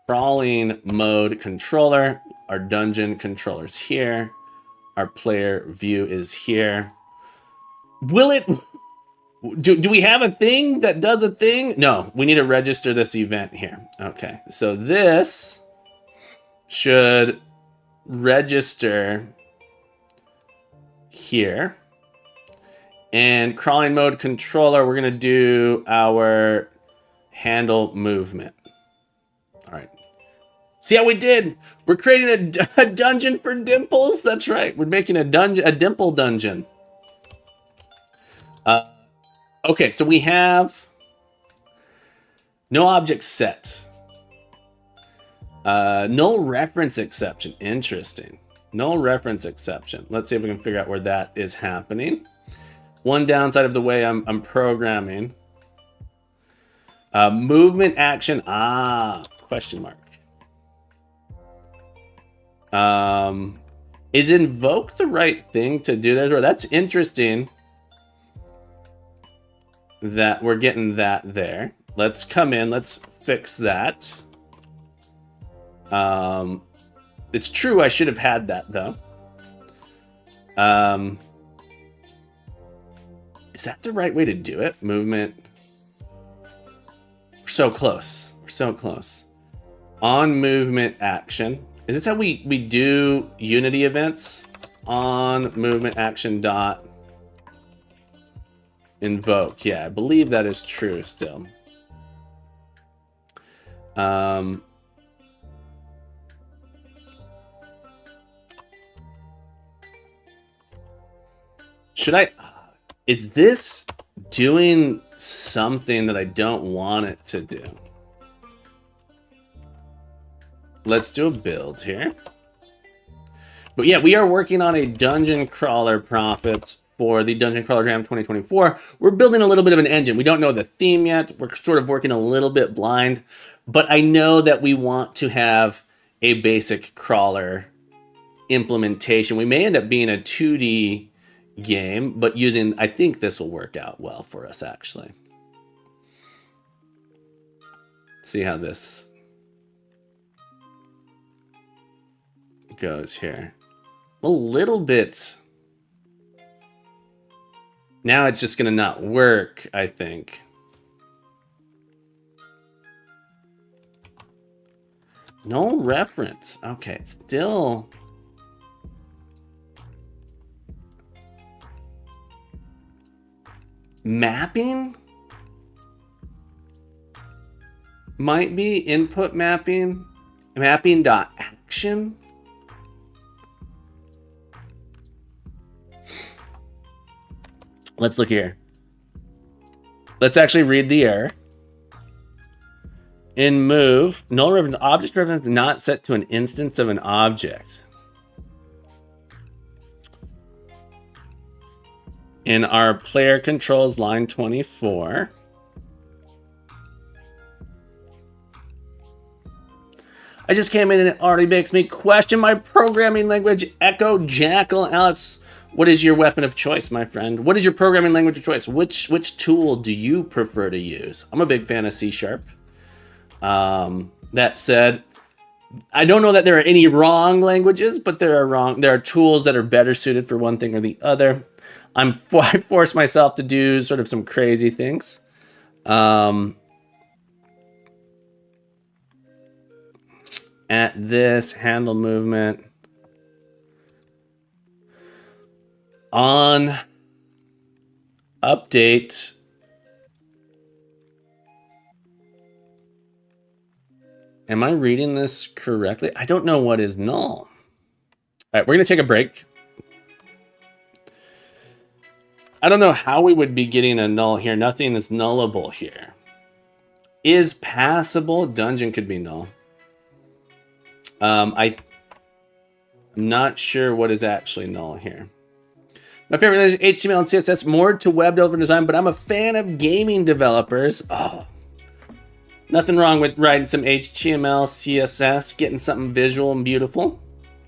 crawling mode controller. Our dungeon controller's here. Our player view is here. Will it... Do we have a thing that does a thing? No, we need to register this event here. Okay, so this should register here. And crawling mode controller, we're gonna do our handle movement. All right. See how we did? We're creating a dungeon for dimples. That's right. We're making a dimple dungeon. Okay, so we have no object set. Null reference exception. Interesting. Null reference exception. Let's see if we can figure out where that is happening. One downside of the way I'm programming. Movement action. Question mark. Is invoke the right thing to do this? That's interesting that we're getting that there. Let's come in. Let's fix that. It's true I should have had that, though. Is that the right way to do it? Movement. We're so close. We're so close. On movement action. Is this how we do Unity events? On movement action dot invoke. Yeah, I believe that is true still. Should I... Is this doing something that I don't want it to do? Let's do a build here. But yeah, we are working on a Dungeon Crawler Prophet for the Dungeon Crawler Jam 2024. We're building a little bit of an engine. We don't know the theme yet. We're sort of working a little bit blind. But I know that we want to have a basic crawler implementation. We may end up being a 2D game, but using... I think this will work out well for us, actually. See how this goes here. A little bit. Now it's just gonna not work, I think. No reference. Okay, it's still... Mapping? Might be input mapping. Mapping.action. Let's look here. Let's actually read the error. In move, null reference object reference not set to an instance of an object. In our player controls line 24. I just came in and it already makes me question my programming language. Echo Jackal. Alex, what is your weapon of choice, my friend? What is your programming language of choice? Which tool do you prefer to use? I'm a big fan of C#. That said, I don't know that there are any wrong languages, but there are tools that are better suited for one thing or the other. I force myself to do sort of some crazy things. At this handle movement on update. Am I reading this correctly? I don't know what is null. All right, we're going to take a break. I don't know how we would be getting a null here. Nothing is nullable here. Is passable. Dungeon could be null. I'm not sure what is actually null here. My favorite is HTML and CSS, more to web developer design, but I'm a fan of gaming developers. Oh, nothing wrong with writing some HTML, CSS, getting something visual and beautiful.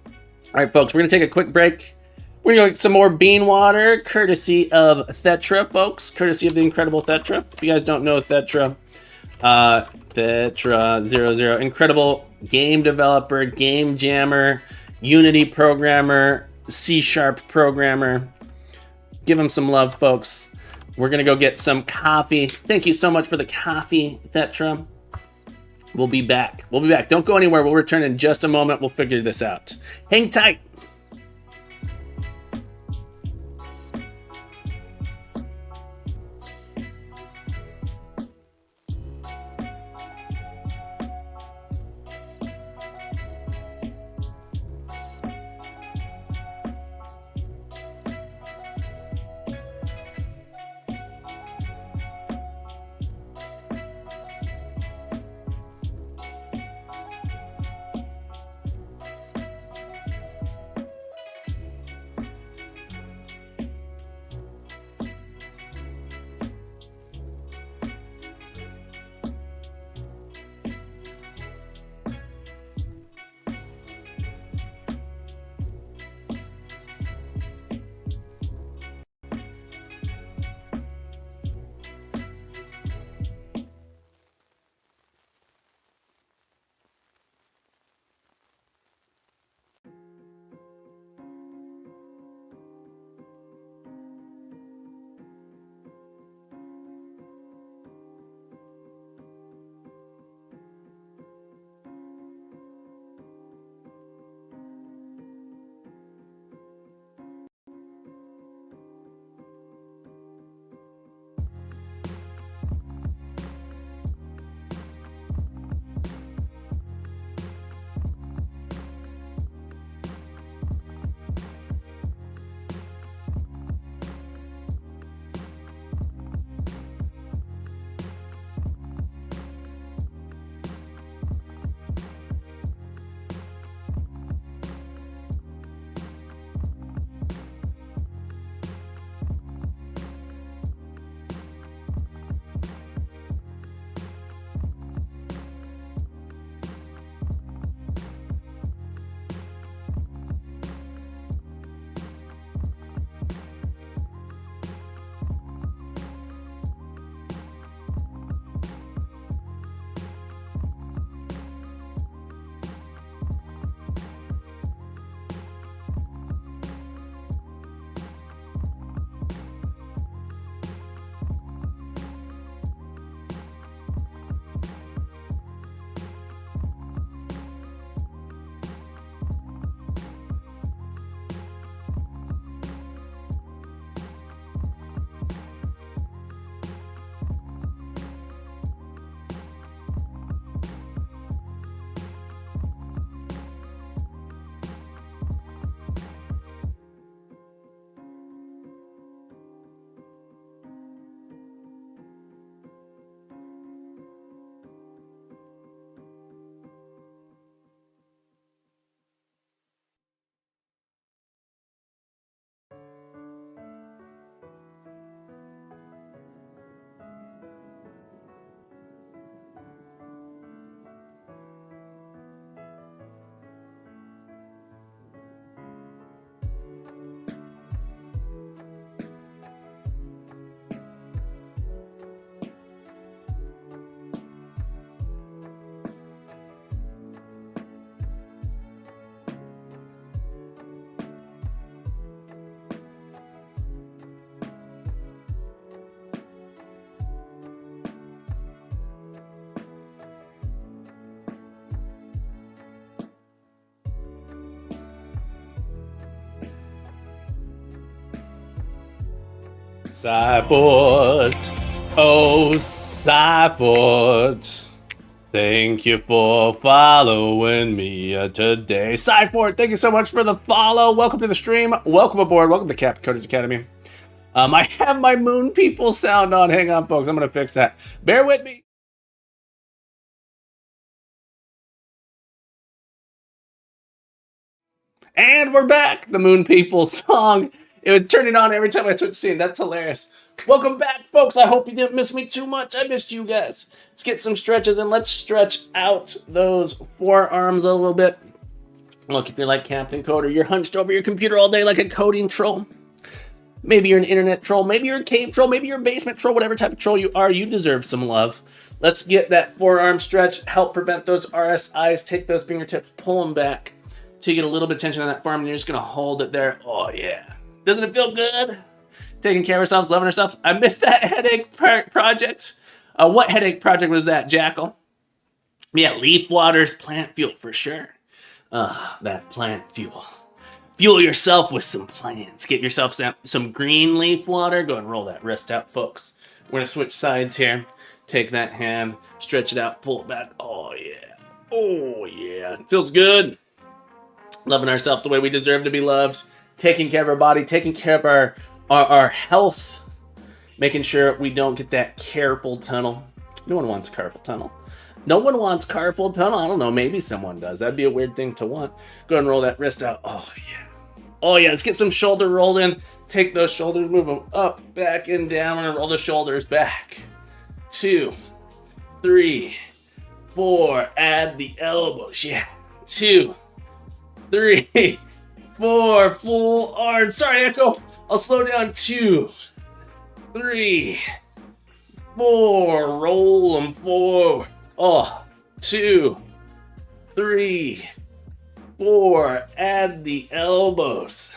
All right, folks, we're going to take a quick break. We're going to get some more bean water, courtesy of Thetra, folks. Courtesy of the incredible Thetra. If you guys don't know Thetra, Thetra00, incredible game developer, game jammer, Unity programmer, C# programmer. Give him some love, folks. We're going to go get some coffee. Thank you so much for the coffee, Thetra. We'll be back. We'll be back. Don't go anywhere. We'll return in just a moment. We'll figure this out. Hang tight. Cyport. Oh, Cyport. Thank you for following me today. Cyport, thank you so much for the follow. Welcome to the stream. Welcome aboard. Welcome to Captain Cody's Academy. I have my Moon People sound on. Hang on, folks. I'm going to fix that. Bear with me. And we're back. The Moon People song. It was turning on every time I switched scene. That's hilarious. Welcome back, folks. I hope you didn't miss me too much. I missed you guys. Let's get some stretches and let's stretch out those forearms a little bit. Look, if you're like Captain Coder, you're hunched over your computer all day like a coding troll. Maybe you're an internet troll. Maybe you're a cave troll. Maybe you're a basement troll. Whatever type of troll you are, you deserve some love. Let's get that forearm stretch. Help prevent those RSIs. Take those fingertips, pull them back till you get a little bit of tension on that forearm, and you're just going to hold it there. Oh, yeah. Doesn't it feel good? Taking care of ourselves, loving ourselves. I missed that headache project. What headache project was that, Jackal? Yeah, leaf waters, plant fuel for sure. That plant fuel. Fuel yourself with some plants. Get yourself some green leaf water. Go and roll that wrist out, folks. We're going to switch sides here. Take that hand, stretch it out, pull it back. Oh, yeah. Oh, yeah. Feels good. Loving ourselves the way we deserve to be loved. Taking care of our body, taking care of our health. Making sure we don't get that carpal tunnel. No one wants carpal tunnel. No one wants carpal tunnel. I don't know. Maybe someone does. That'd be a weird thing to want. Go ahead and roll that wrist out. Oh, yeah. Oh, yeah. Let's get some shoulder rolled in. Take those shoulders, move them up, back, and down, and roll the shoulders back. 2, 3, 4. Add the elbows. Yeah. 2, 3, 4. Full arms. Sorry, Echo. I'll slow down. 2, 3, 4. Roll them forward. Oh, 2, 3, 4. Add the elbows.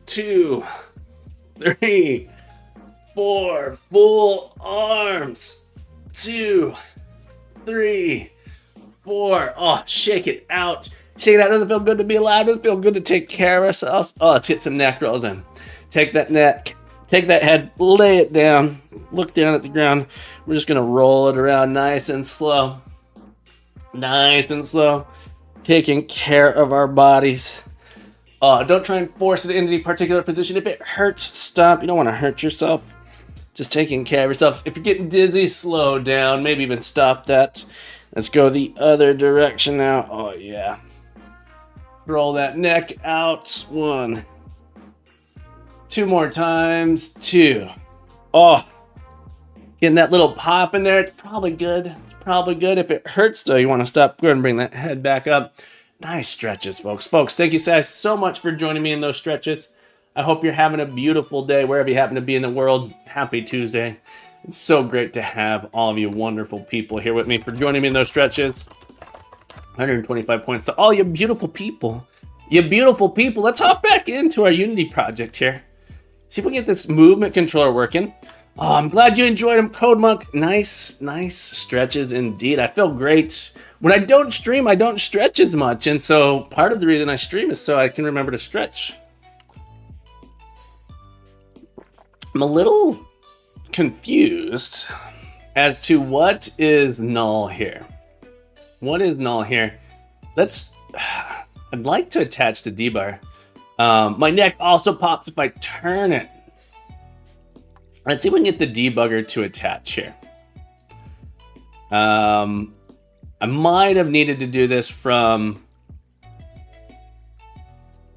2, 3, 4. Full arms. 2, 3, 4. Oh, shake it out. Shake it out. Doesn't feel good to be alive. Doesn't feel good to take care of ourselves. Oh, let's get some neck rolls in. Take that neck. Take that head. Lay it down. Look down at the ground. We're just going to roll it around nice and slow. Nice and slow. Taking care of our bodies. Don't try and force it into any particular position. If it hurts, stop. You don't want to hurt yourself. Just taking care of yourself. If you're getting dizzy, slow down. Maybe even stop that. Let's go the other direction now. Oh, yeah. Roll that neck out. 1. 2 more times. 2. Oh. Getting that little pop in there. It's probably good. Probably good. If it hurts though, you want to stop. Go ahead and bring that head back up. Nice stretches, folks. Thank you guys so much for joining me in those stretches. I hope you're having a beautiful day wherever you happen to be in the world. Happy Tuesday. It's so great to have all of you wonderful people here with me for joining me in those stretches. 125 points to all you beautiful people. You beautiful people. Let's hop back into our Unity project here. See if we can get this movement controller working. Oh, I'm glad you enjoyed them, Code Monk. Nice stretches indeed. I feel great. When I don't stream, I don't stretch as much. And so part of the reason I stream is so I can remember to stretch. I'm a little confused as to what is null here. What is null here? I'd like to attach the debugger. My neck also pops if I turn it. Let's see if we can get the debugger to attach here. I might have needed to do this from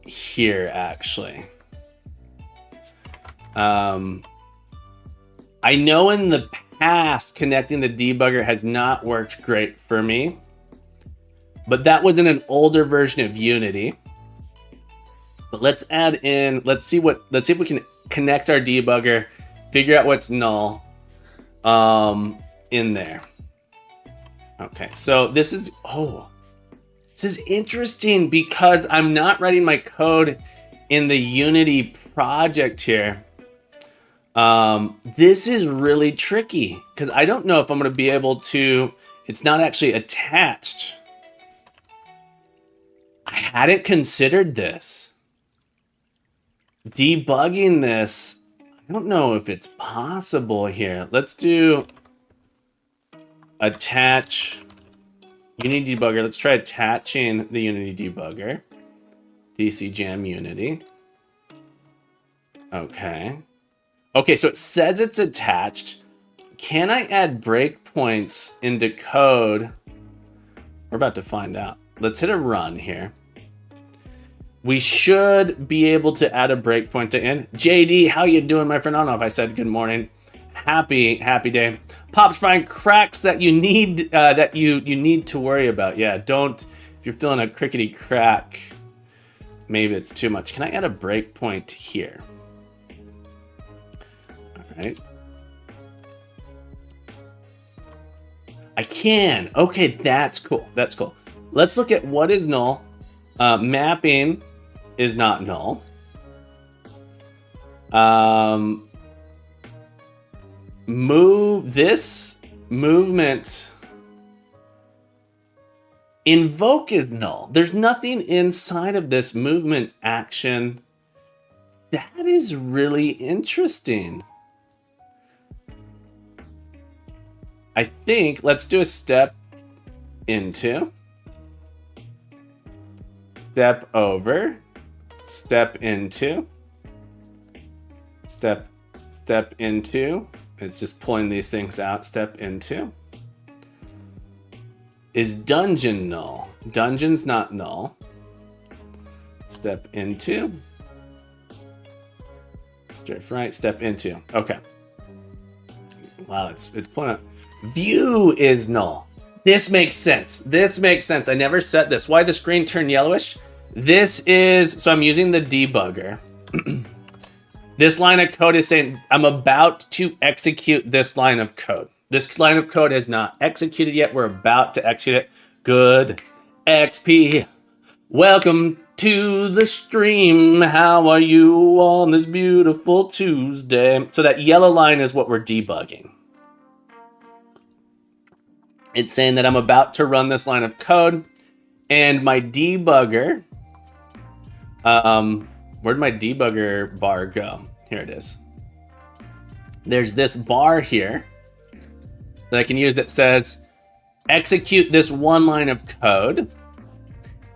here, actually. I know in the past, connecting the debugger has not worked great for me. But that was in an older version of Unity. But let's add in, let's see if we can connect our debugger, figure out what's null in there. Okay, so this is interesting because I'm not writing my code in the Unity project here. This is really tricky because I don't know if I'm going to be able to, it's not actually attached. I hadn't considered this. Debugging this, I don't know if it's possible here. Let's do attach Unity debugger. Let's try attaching the Unity debugger. DC Jam Unity. Okay. Okay, so it says it's attached. Can I add breakpoints into code? We're about to find out. Let's hit a run here. We should be able to add a breakpoint to end. JD, how you doing, my friend? I don't know if I said good morning. Happy day. Pops find cracks that you need you need to worry about. Yeah, don't, if you're feeling a crickety crack, maybe it's too much. Can I add a breakpoint here? All right. I can. Okay, that's cool. That's cool. Let's look at what is null. Mapping is not null. Move this movement. Invoke is null. There's nothing inside of this movement action. That is really interesting. I think let's do a step into, step over, step into, step into. It's just pulling these things out. Step into. Is dungeon null? Dungeon's not null. Step into. Strafe right. Step into. Okay. Wow, it's pulling out. View is null. This makes sense. This makes sense. I never set this. Why the screen turn yellowish? This is, so I'm using the debugger. This line of code is saying I'm about to execute this line of code. This line of code is not executed yet. We're about to execute it. Good XP. Welcome to the stream. How are you on this beautiful Tuesday? So that yellow line is what we're debugging. It's saying that I'm about to run this line of code, and my debugger, where'd my debugger bar go? Here it is. There's this bar here that I can use that says, execute this one line of code.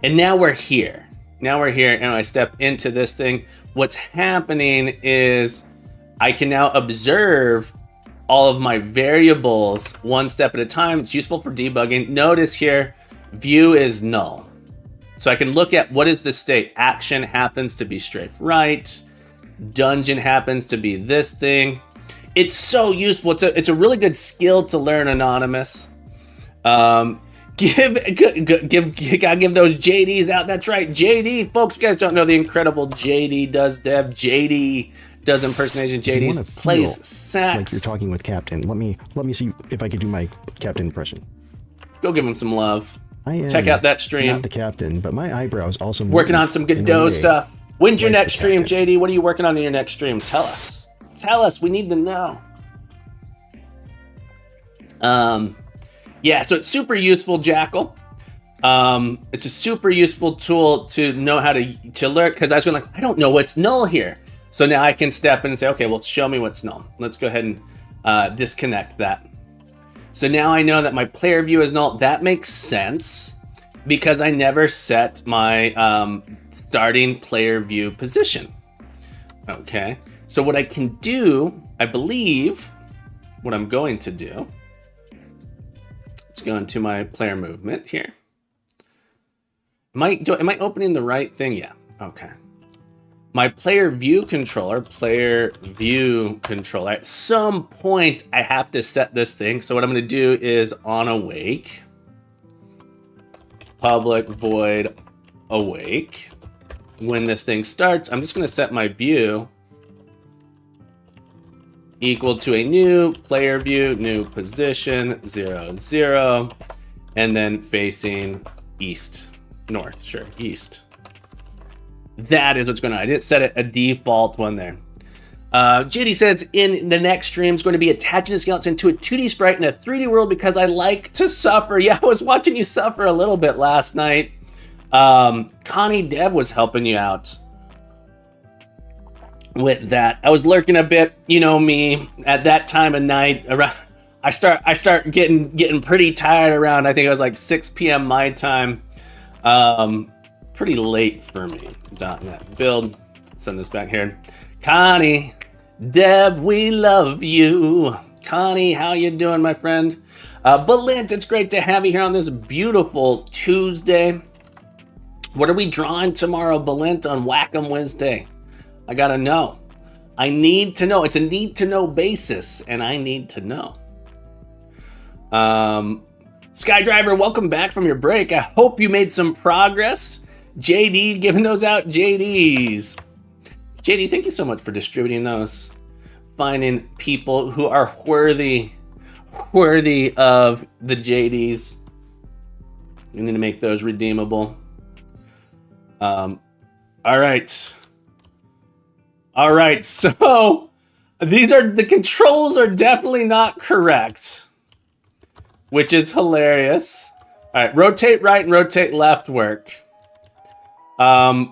And now we're here. Now we're here, and I step into this thing. What's happening is I can now observe all of my variables one step at a time. It's useful for debugging. Notice here, view is null. So I can look at what is the state. Action happens to be strafe right. Dungeon happens to be this thing. It's so useful. It's a really good skill to learn, Anonymous. Gotta give those JDs out. That's right, JD. Folks, if you guys don't know, the incredible JD does dev. JD does impersonation. JD plays sax. Like you're talking with Captain. Let me see if I can do my Captain impression. Go give him some love. I am check out that stream. Not the Captain, but my eyebrows also working on some Godot stuff. When's your next stream, JD? What are you working on in your next stream? Tell us. Tell us. We need to know. Yeah, so it's super useful, Jackal. It's a super useful tool to know how to learn, because I was going like, I don't know what's null here. So now I can step in and say, okay, well, show me what's null. Let's go ahead and disconnect that. So now I know that my player view is null. That makes sense because I never set my starting player view position. Okay, so what I can do, I believe, what I'm going to do, let's go into my player movement here. Am I opening the right thing? Yeah, okay. My player view controller, at some point I have to set this thing. So what I'm gonna do is on awake, public void awake. When this thing starts, I'm just gonna set my view equal to a new player view, new position, 0, 0, and then facing east, north, sure, east. That is what's going on. I didn't set it a default one there. JD says, in the next stream is going to be attaching a skeleton to a 2D sprite in a 3D world because I like to suffer. Yeah, I was watching you suffer a little bit last night. Connie Dev was helping you out. with that. I was lurking a bit, you know me, at that time of night. Around, I start getting pretty tired around. I think it was like 6 p.m. my time. Pretty late for me. .NET build. Send this back here. Connie, Dev, we love you. Connie, how you doing, my friend? Balint, it's great to have you here on this beautiful Tuesday. What are we drawing tomorrow, Balint, on Whack'em Wednesday? I gotta know. I need to know. It's a need to know basis, and I need to know. Skydriver, welcome back from your break. I hope you made some progress. JD, giving those out, JDs. JD, thank you so much for distributing those. Finding people who are worthy of the JDs. We need to make those redeemable. All right, so the controls are definitely not correct, which is hilarious. All right, rotate right and rotate left work. I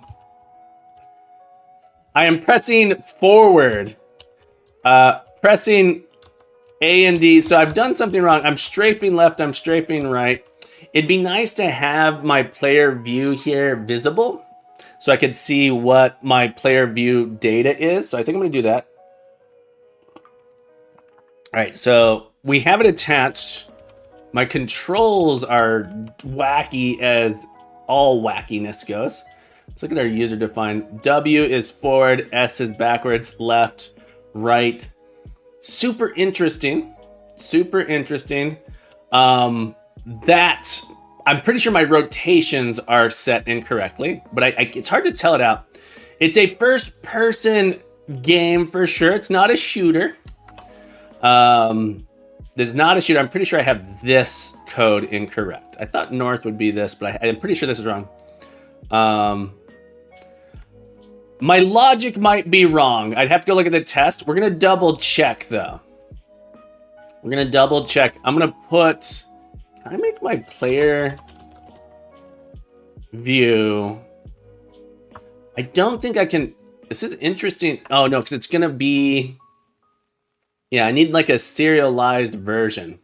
am pressing forward, pressing A and D. So I've done something wrong. I'm strafing left, I'm strafing right. It'd be nice to have my player view here visible so I could see what my player view data is. So I think I'm gonna do that. All right, so we have it attached. My controls are wacky as all wackiness goes. Let's look at our user defined. W is forward, S is backwards, left, right. Super interesting. Super interesting. That I'm pretty sure my rotations are set incorrectly, but it's hard to tell it out. It's a first person game for sure. It's not a shooter. There's not a shooter. I'm pretty sure I have this code incorrect. I thought north would be this, but I'm pretty sure this is wrong. My logic might be wrong. I'd have to go look at the test. We're gonna double check though. We're gonna double check. I'm gonna put, can I make my player view? I don't think I can. This is interesting. Oh no, because it's gonna be, yeah, I need like a serialized version.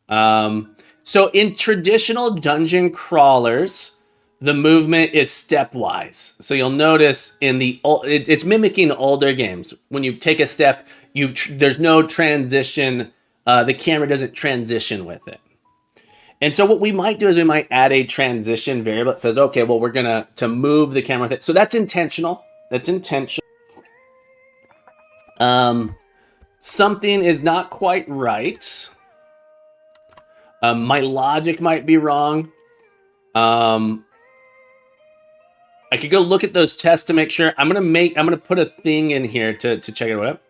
So in traditional dungeon crawlers, the movement is stepwise. So you'll notice in it's mimicking older games. When you take a step, there's no transition. The camera doesn't transition with it. And so what we might do is we might add a transition variable that says, okay, well, we're gonna move the camera with it. So that's intentional. That's intentional. Something is not quite right. My logic might be wrong. I could go look at those tests to make sure. I'm gonna put a thing in here to check it out.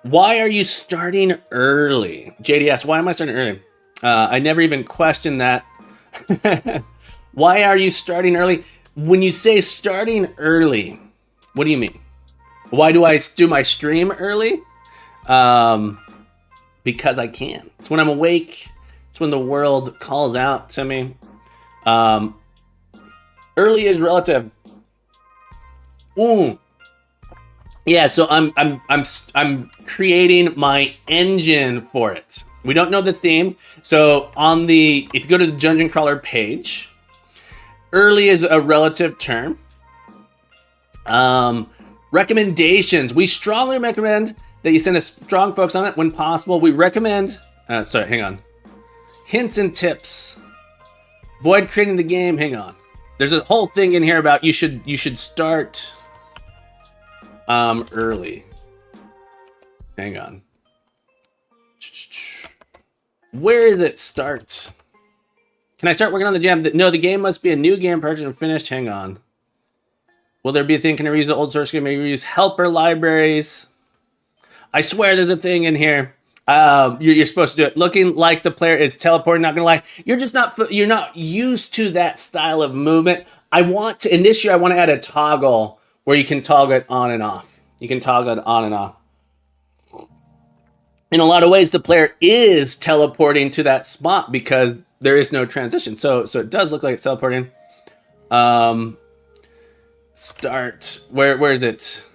Why are you starting early? JDS, why am I starting early? I never even questioned that. Why are you starting early? When you say starting early, what do you mean? Why do I do my stream early? Because I can. It's when I'm awake. It's when the world calls out to me. Early is relative. Yeah, so I'm creating my engine for it. We don't know the theme. So if you go to the Dungeon Crawler page, early is a relative term. Recommendations. We strongly recommend that you send a strong focus on it when possible. We recommend, hang on. Hints and tips. Avoid creating the game, hang on. There's a whole thing in here about you should start early. Hang on. Where is it start? Can I start working on the jam? No, the game must be a new game purchased and finished. Hang on. Will there be a thing? Can I reuse the old source code? Maybe reuse helper libraries? I swear there's a thing in here. You're supposed to do it. Looking like the player is teleporting, not gonna lie. You're not used to that style of movement. In this year, I want to add a toggle where you can toggle it on and off. You can toggle it on and off. In a lot of ways, the player is teleporting to that spot because there is no transition. So it does look like it's teleporting. Start. Where is it?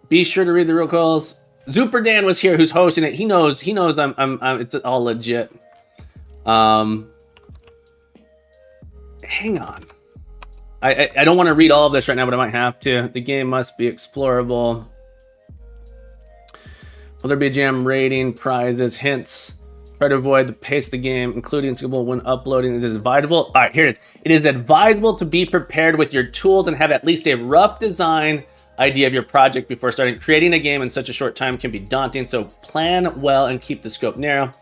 Be sure to read the real calls. Zuper Dan was here, who's hosting it. He knows I'm it's all legit. Hang on. I don't want to read all of this right now, but I might have to. The game must be explorable. Will there be a jam rating, prizes, hints? Try to avoid the pace of the game, including skippable when uploading. It is advisable. All right, here it is. It is advisable to be prepared with your tools and have at least a rough design idea of your project before starting. Creating a game in such a short time can be daunting, so plan well and keep the scope narrow.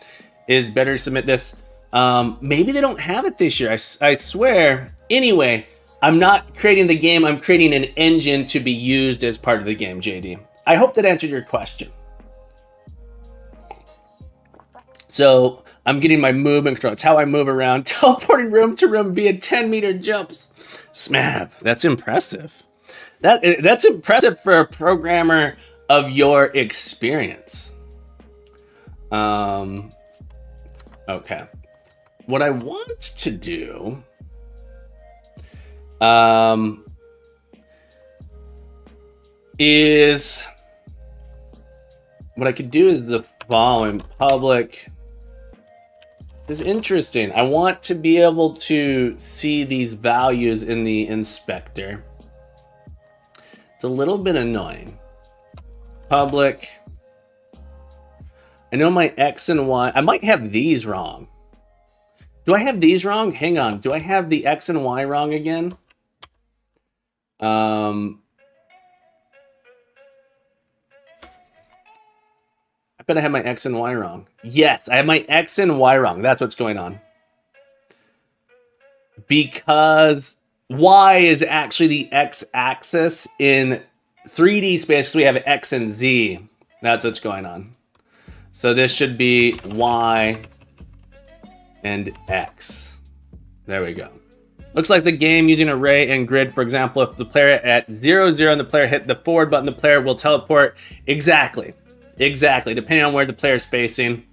It is better to submit this. Maybe they don't have it this year. I swear. Anyway, I'm not creating the game. I'm creating an engine to be used as part of the game, JD. I hope that answered your question. So I'm getting my movement control. It's how I move around, teleporting room to room via 10-meter jumps. Smab, that's impressive. That's impressive for a programmer of your experience. Okay. What I want to do is what I could do is the following. Public. This is interesting. I want to be able to see these values in the inspector. It's a little bit annoying. Public. I know my X and Y. I might have these wrong. Do I have these wrong? Hang on. Do I have the X and Y wrong again? I bet I have my X and Y wrong. Yes, I have my X and Y wrong. That's what's going on. Because Y is actually the X-axis in 3D space because we have X and Z. That's what's going on. So this should be Y and X. There we go. Looks like the game using array and grid. For example, if the player at 0, 0 and the player hit the forward button, the player will teleport. Exactly. Exactly. Depending on where the player is facing.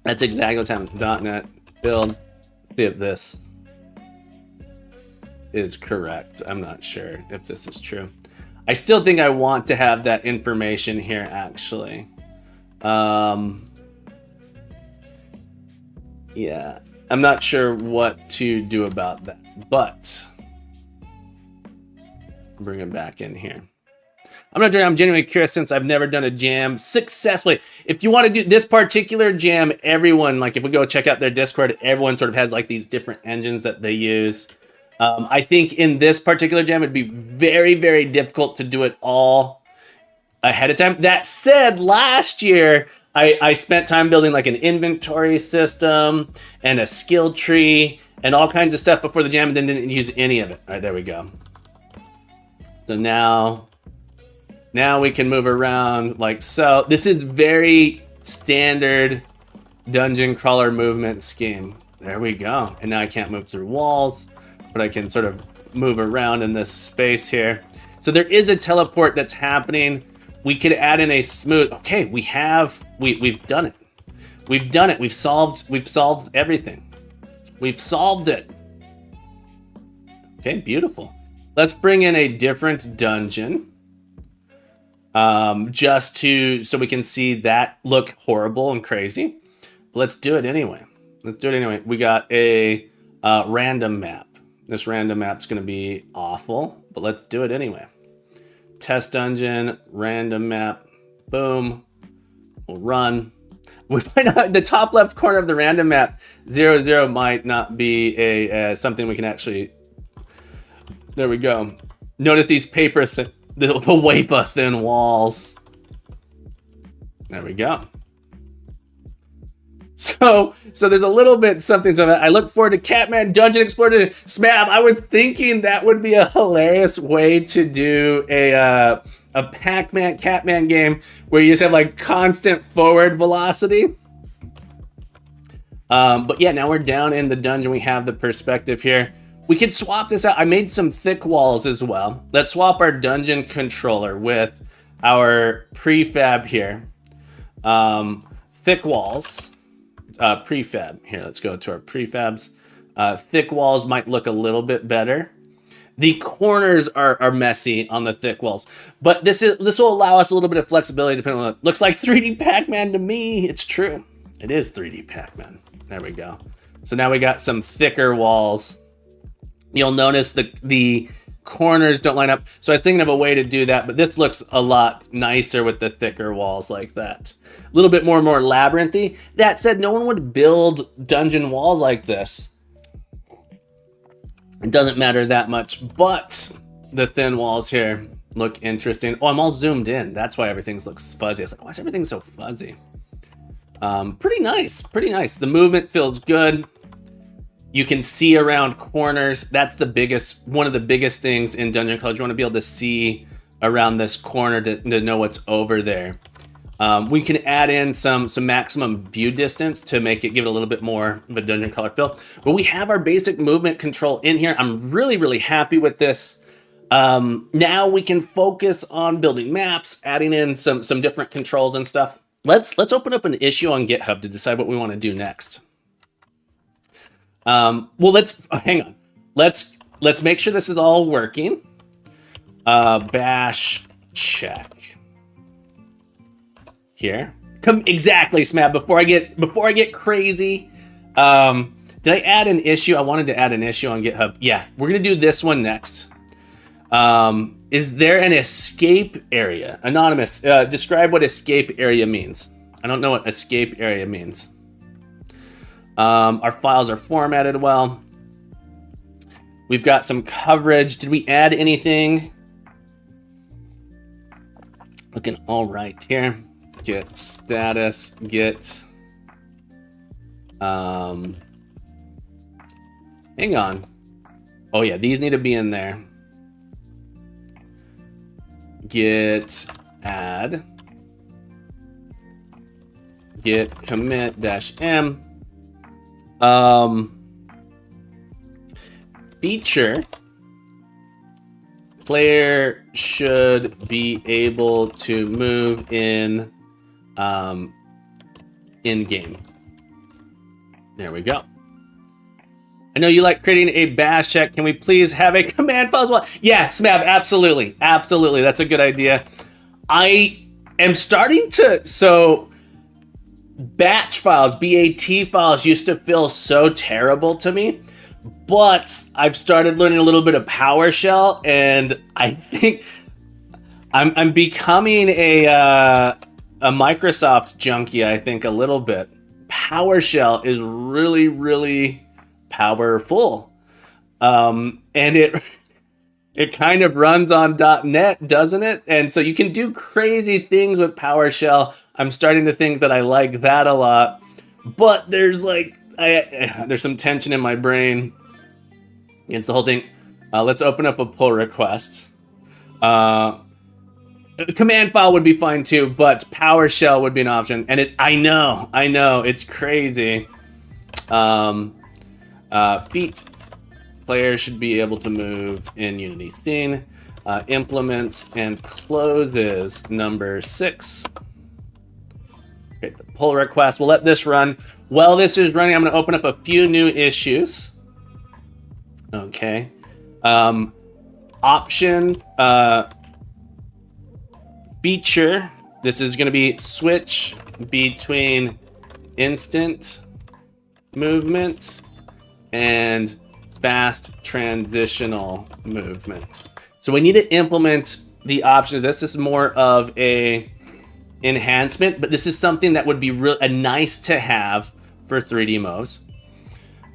That's exactly what's happening. .NET build. See if this is correct. I'm not sure if this is true. I still think I want to have that information here, actually. Yeah, I'm not sure what to do about that, but bring it back in here. I'm genuinely curious since I've never done a jam successfully. If you want to do this particular jam, everyone, like if we go check out their Discord, everyone sort of has like these different engines that they use. I think in this particular jam, it'd be very, very difficult to do it all ahead of time. That said, last year, I spent time building like an inventory system and a skill tree and all kinds of stuff before the jam and then didn't use any of it. All right, there we go. So now we can move around like so. This is very standard dungeon crawler movement scheme. There we go. And now I can't move through walls, but I can sort of move around in this space here. So there is a teleport that's happening. We could add in a smooth. Okay, we've done it. We've done it. We've solved everything. We've solved it. Okay, beautiful. Let's bring in a different dungeon. Just so we can see that look horrible and crazy. But let's do it anyway. We got a random map. This random map's going to be awful, but let's do it anyway. Test dungeon, random map, boom. We'll run. We might not, the top left corner of the random map, 0, 0 might not be a something we can actually. There we go. Notice these paper, the wafer thin walls. There we go. So there's a little bit something. So I look forward to Catman Dungeon Explorer Smab. I was thinking that would be a hilarious way to do a Pac-Man Catman game where you just have like constant forward velocity. But yeah, now we're down in the dungeon. We have the perspective here. We could swap this out. I made some thick walls as well. Let's swap our dungeon controller with our prefab here. Thick walls. Prefab. Here, let's go to our prefabs. Thick walls might look a little bit better. The corners are messy on the thick walls, but this will allow us a little bit of flexibility depending on. It looks like 3D Pac-Man to me. It's true. It is 3D Pac-Man. There we go. So now we got some thicker walls. You'll notice the corners don't line up. So I was thinking of a way to do that, but this looks a lot nicer with the thicker walls like that. A little bit more labyrinthy. That said, no one would build dungeon walls like this. It doesn't matter that much, but the thin walls here look interesting. Oh, I'm all zoomed in. That's why everything looks fuzzy. I was like, why is everything so fuzzy? Pretty nice, pretty nice. The movement feels good. You can see around corners. That's one of the biggest things in Dungeon Crawlers. You want to be able to see around this corner to know what's over there. We can add in some maximum view distance to give it a little bit more of a Dungeon Crawler feel. But we have our basic movement control in here. I'm really, really happy with this. Now we can focus on building maps, adding in some different controls and stuff. Let's open up an issue on GitHub to decide what we want to do next. Well, hang on. Let's make sure this is all working. Bash check. Here. Exactly, Smab. Before I get crazy, did I add an issue? I wanted to add an issue on GitHub. Yeah, we're gonna do this one next. Is there an escape area? Anonymous, describe what escape area means. I don't know what escape area means. Our files are formatted well. We've got some coverage. Did we add anything? Looking all right here. Get status, get, hang on. Oh yeah, these need to be in there. Get add, get commit -m. Feature. Player should be able to move in game. There we go. I know you like creating a bash check. Can we please have a command file as well? Yeah, Smab, absolutely. Absolutely. That's a good idea. I am starting to, so batch files, BAT files used to feel so terrible to me, but I've started learning a little bit of PowerShell, and I think I'm becoming a Microsoft junkie, I think, a little bit. PowerShell is really, really powerful. And it kind of runs on .NET, doesn't it? And so you can do crazy things with PowerShell. I'm starting to think that I like that a lot. But there's there's some tension in my brain against the whole thing. Let's open up a pull request. A command file would be fine too, but PowerShell would be an option. And I know, it's crazy. Feet. Players should be able to move in Unity scene. Implements and closes number 6. Okay, the pull request. We'll let this run. While this is running, I'm going to open up a few new issues. Okay. Option. Feature. This is going to be switch between instant movement and fast transitional movement. So we need to implement the option. This is more of a enhancement, but this is something that would be a nice to have for 3D Mo's.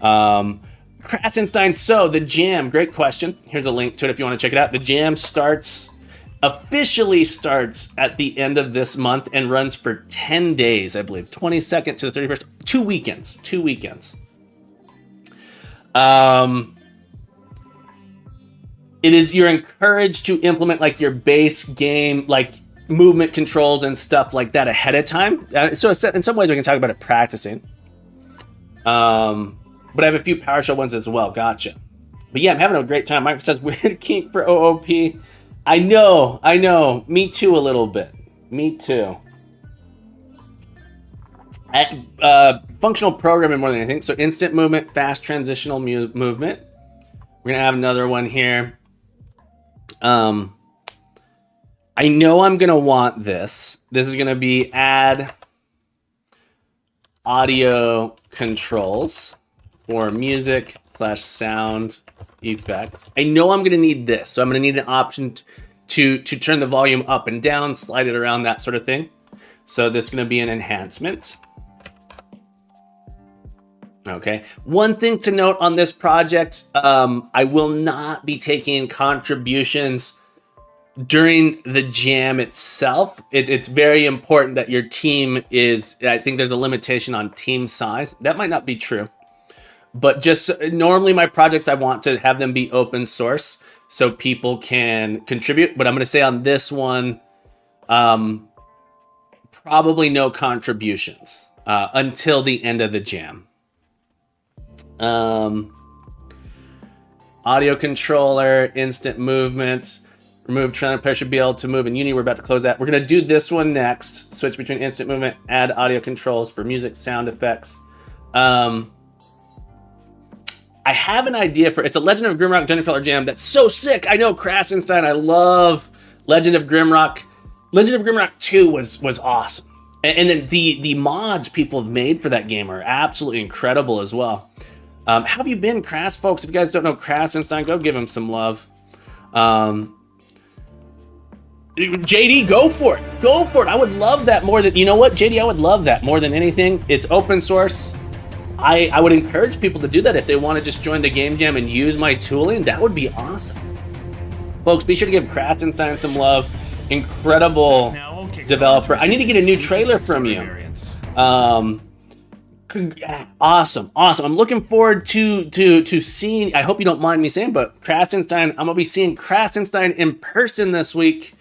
Krasenstein, so the jam, great question. Here's a link to it if you want to check it out. The jam officially starts at the end of this month and runs for 10 days, I believe, 22nd to the 31st, 2 weekends. You're encouraged to implement like your base game, like movement controls and stuff like that ahead of time. So in some ways we can talk about it practicing. But I have a few PowerShell ones as well. Gotcha. But yeah, I'm having a great time. Microsoft says weird kink for OOP. I know. Me too, a little bit. Me too. Functional programming more than anything. So instant movement, fast transitional movement. We're gonna have another one here. I know I'm gonna want this. This is gonna be add audio controls for music / sound effects. I know I'm gonna need this, so I'm gonna need an option to turn the volume up and down, slide it around, that sort of thing. So this is gonna be an enhancement. Okay. One thing to note on this project, I will not be taking contributions during the jam itself. It's very important that your team is, I think there's a limitation on team size. That might not be true, but just normally my projects, I want to have them be open source so people can contribute. But I'm going to say on this one, probably no contributions until the end of the jam. Audio controller, instant movement, remove trailer pressure, be able to move in Unity. We're about to close that. We're going to do this one next. Switch between instant movement, add audio controls for music, sound effects. I have an idea for, it's a Legend of Grimrock Dungeon Crawler jam that's so sick. I know Krasenstein, I love Legend of Grimrock. Legend of Grimrock 2 was awesome. And then the mods people have made for that game are absolutely incredible as well. How have you been, Kras, folks? If you guys don't know Krasenstein, go give him some love. JD, go for it. Go for it. I would love that more than, you know what, JD, I would love that more than anything. It's open source. I would encourage people to do that if they want to just join the game jam and use my tooling. That would be awesome. Folks, be sure to give Krasenstein some love. Incredible developer. I need to get a new trailer from you. Awesome. I'm looking forward to seeing, I hope you don't mind me saying, but Krasenstein, I'm gonna be seeing Krasenstein in person this week.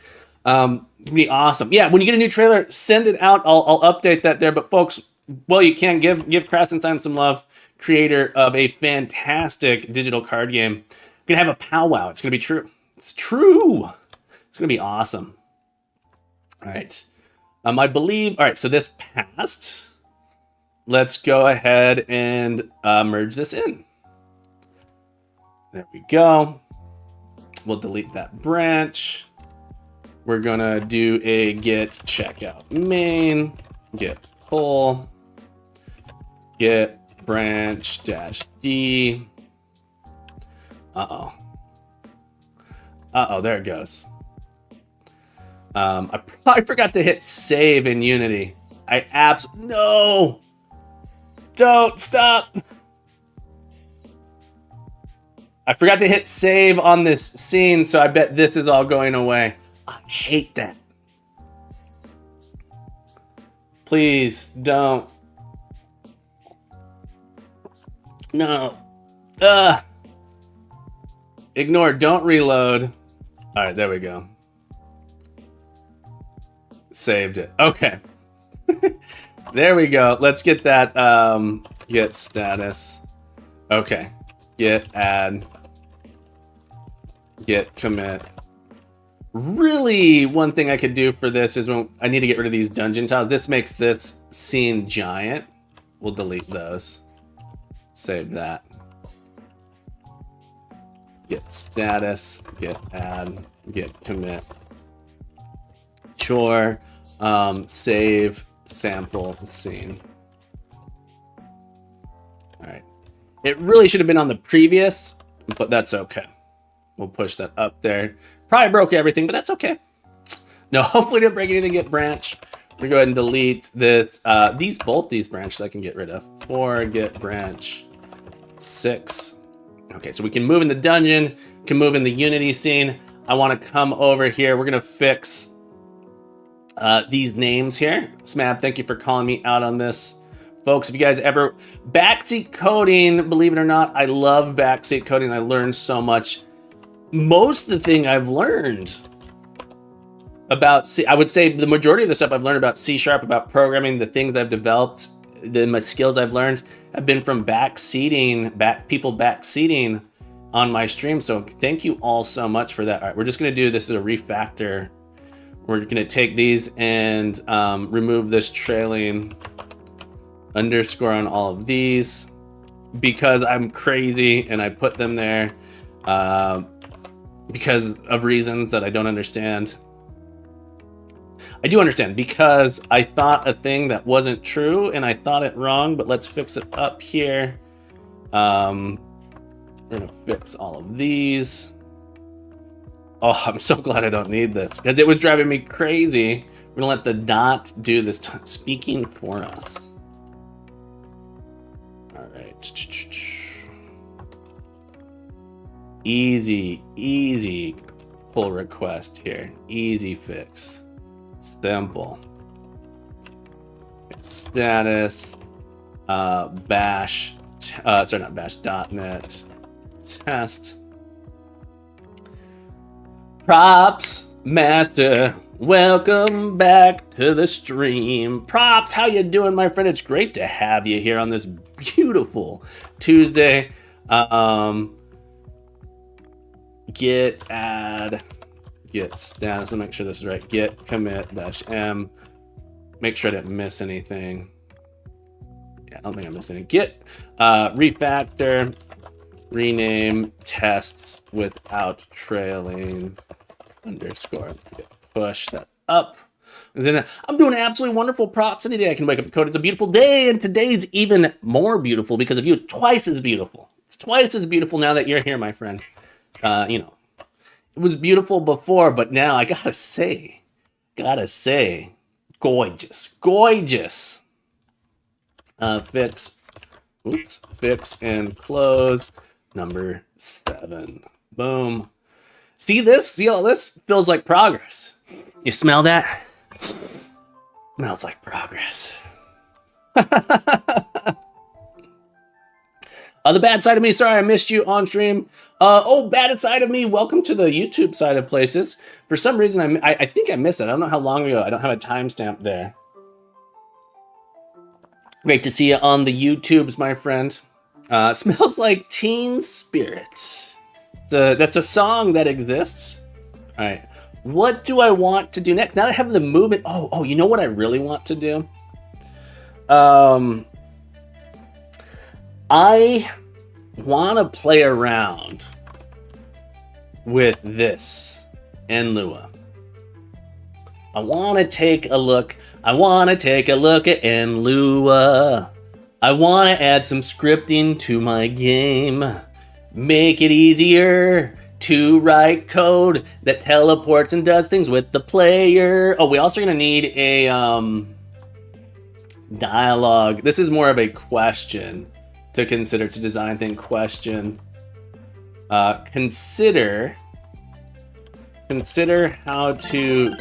It'd be awesome. Yeah, when you get a new trailer, send it out. I'll update that there. But folks, well, you can give Krasenstein some love. Creator of a fantastic digital card game. Gonna have a powwow. It's gonna be true. It's true. It's gonna be awesome. All right. I believe. All right. So this passed. Let's go ahead and merge this in. There we go. We'll delete that branch. We're gonna do a git checkout main, git pull, git branch -d. There it goes. I probably forgot to hit save in Unity. No! Don't stop! I forgot to hit save on this scene, so I bet this is all going away. I hate that. Please don't. No. Ignore, don't reload. All right, there we go. Saved it. Okay. There we go. Let's get that get status. Okay. Git add. Git commit. Really, one thing I could do for this is when I need to get rid of these dungeon tiles. This makes this scene giant. We'll delete those. Save that. Git status. Git add. Git commit. Sure. Save sample scene. All right. It really should have been on the previous, but that's okay. We'll push that up there. Probably broke everything, but that's okay. No, hopefully didn't break anything. Get branch. We're gonna go ahead and delete this. Both these branches I can get rid of. 4 get branch 6. Okay, so we can move in the dungeon, can move in the Unity scene. I want to come over here. We're gonna fix these names here. Smab, thank you for calling me out on this. Folks, if you guys ever backseat coding, believe it or not, I love backseat coding. I learned so much. Most of the thing I've learned about C, I would say the majority of the stuff I've learned about C#, about programming, the things I've developed, my skills I've learned have been from people backseating on my stream. So thank you all so much for that. All right, we're just gonna do this as a refactor. We're gonna take these and remove this trailing underscore on all of these because I'm crazy and I put them there. because of reasons that I don't understand. I do understand, because I thought a thing that wasn't true and I thought it wrong, but let's fix it up here. We're gonna fix all of these. Oh, I'm so glad I don't need this, because it was driving me crazy. We're gonna let the dot do this speaking for us. All right. Easy pull request here. Easy fix. Simple. Status. Bash. Sorry, not bash. .NET. Test. Props master. Welcome back to the stream. Props, how you doing, my friend? It's great to have you here on this beautiful Tuesday. Git add, git status. I'll make sure this is right. Git commit -m. Make sure I didn't miss anything. Yeah, I don't think I missed anything. Git refactor, rename tests without trailing underscore. Push that up. And then I'm doing absolutely wonderful. Props any day I can wake up and code. It's a beautiful day, and today's even more beautiful because of you. Twice as beautiful. It's twice as beautiful now that you're here, my friend. You know, it was beautiful before, but now I gotta say, gorgeous. Fix and close. Number 7. Boom. See this? See all this? Feels like progress. You smell that? Smells like progress. The bad side of me, sorry I missed you on stream. Bad side of me, welcome to the YouTube side of places. For some reason, I think I missed it. I don't know how long ago. I don't have a timestamp there. Great to see you on the YouTubes, my friend. Smells like Teen Spirit. That's a song that exists. All right. What do I want to do next? Now that I have the movement. Oh, you know what I really want to do? I want to play around with this in Lua. I want to take a look at Enlua. I want to add some scripting to my game. Make it easier to write code that teleports and does things with the player. Oh, we also going to need a dialogue. This is more of a question to consider. It's a design thing. Question. Consider how to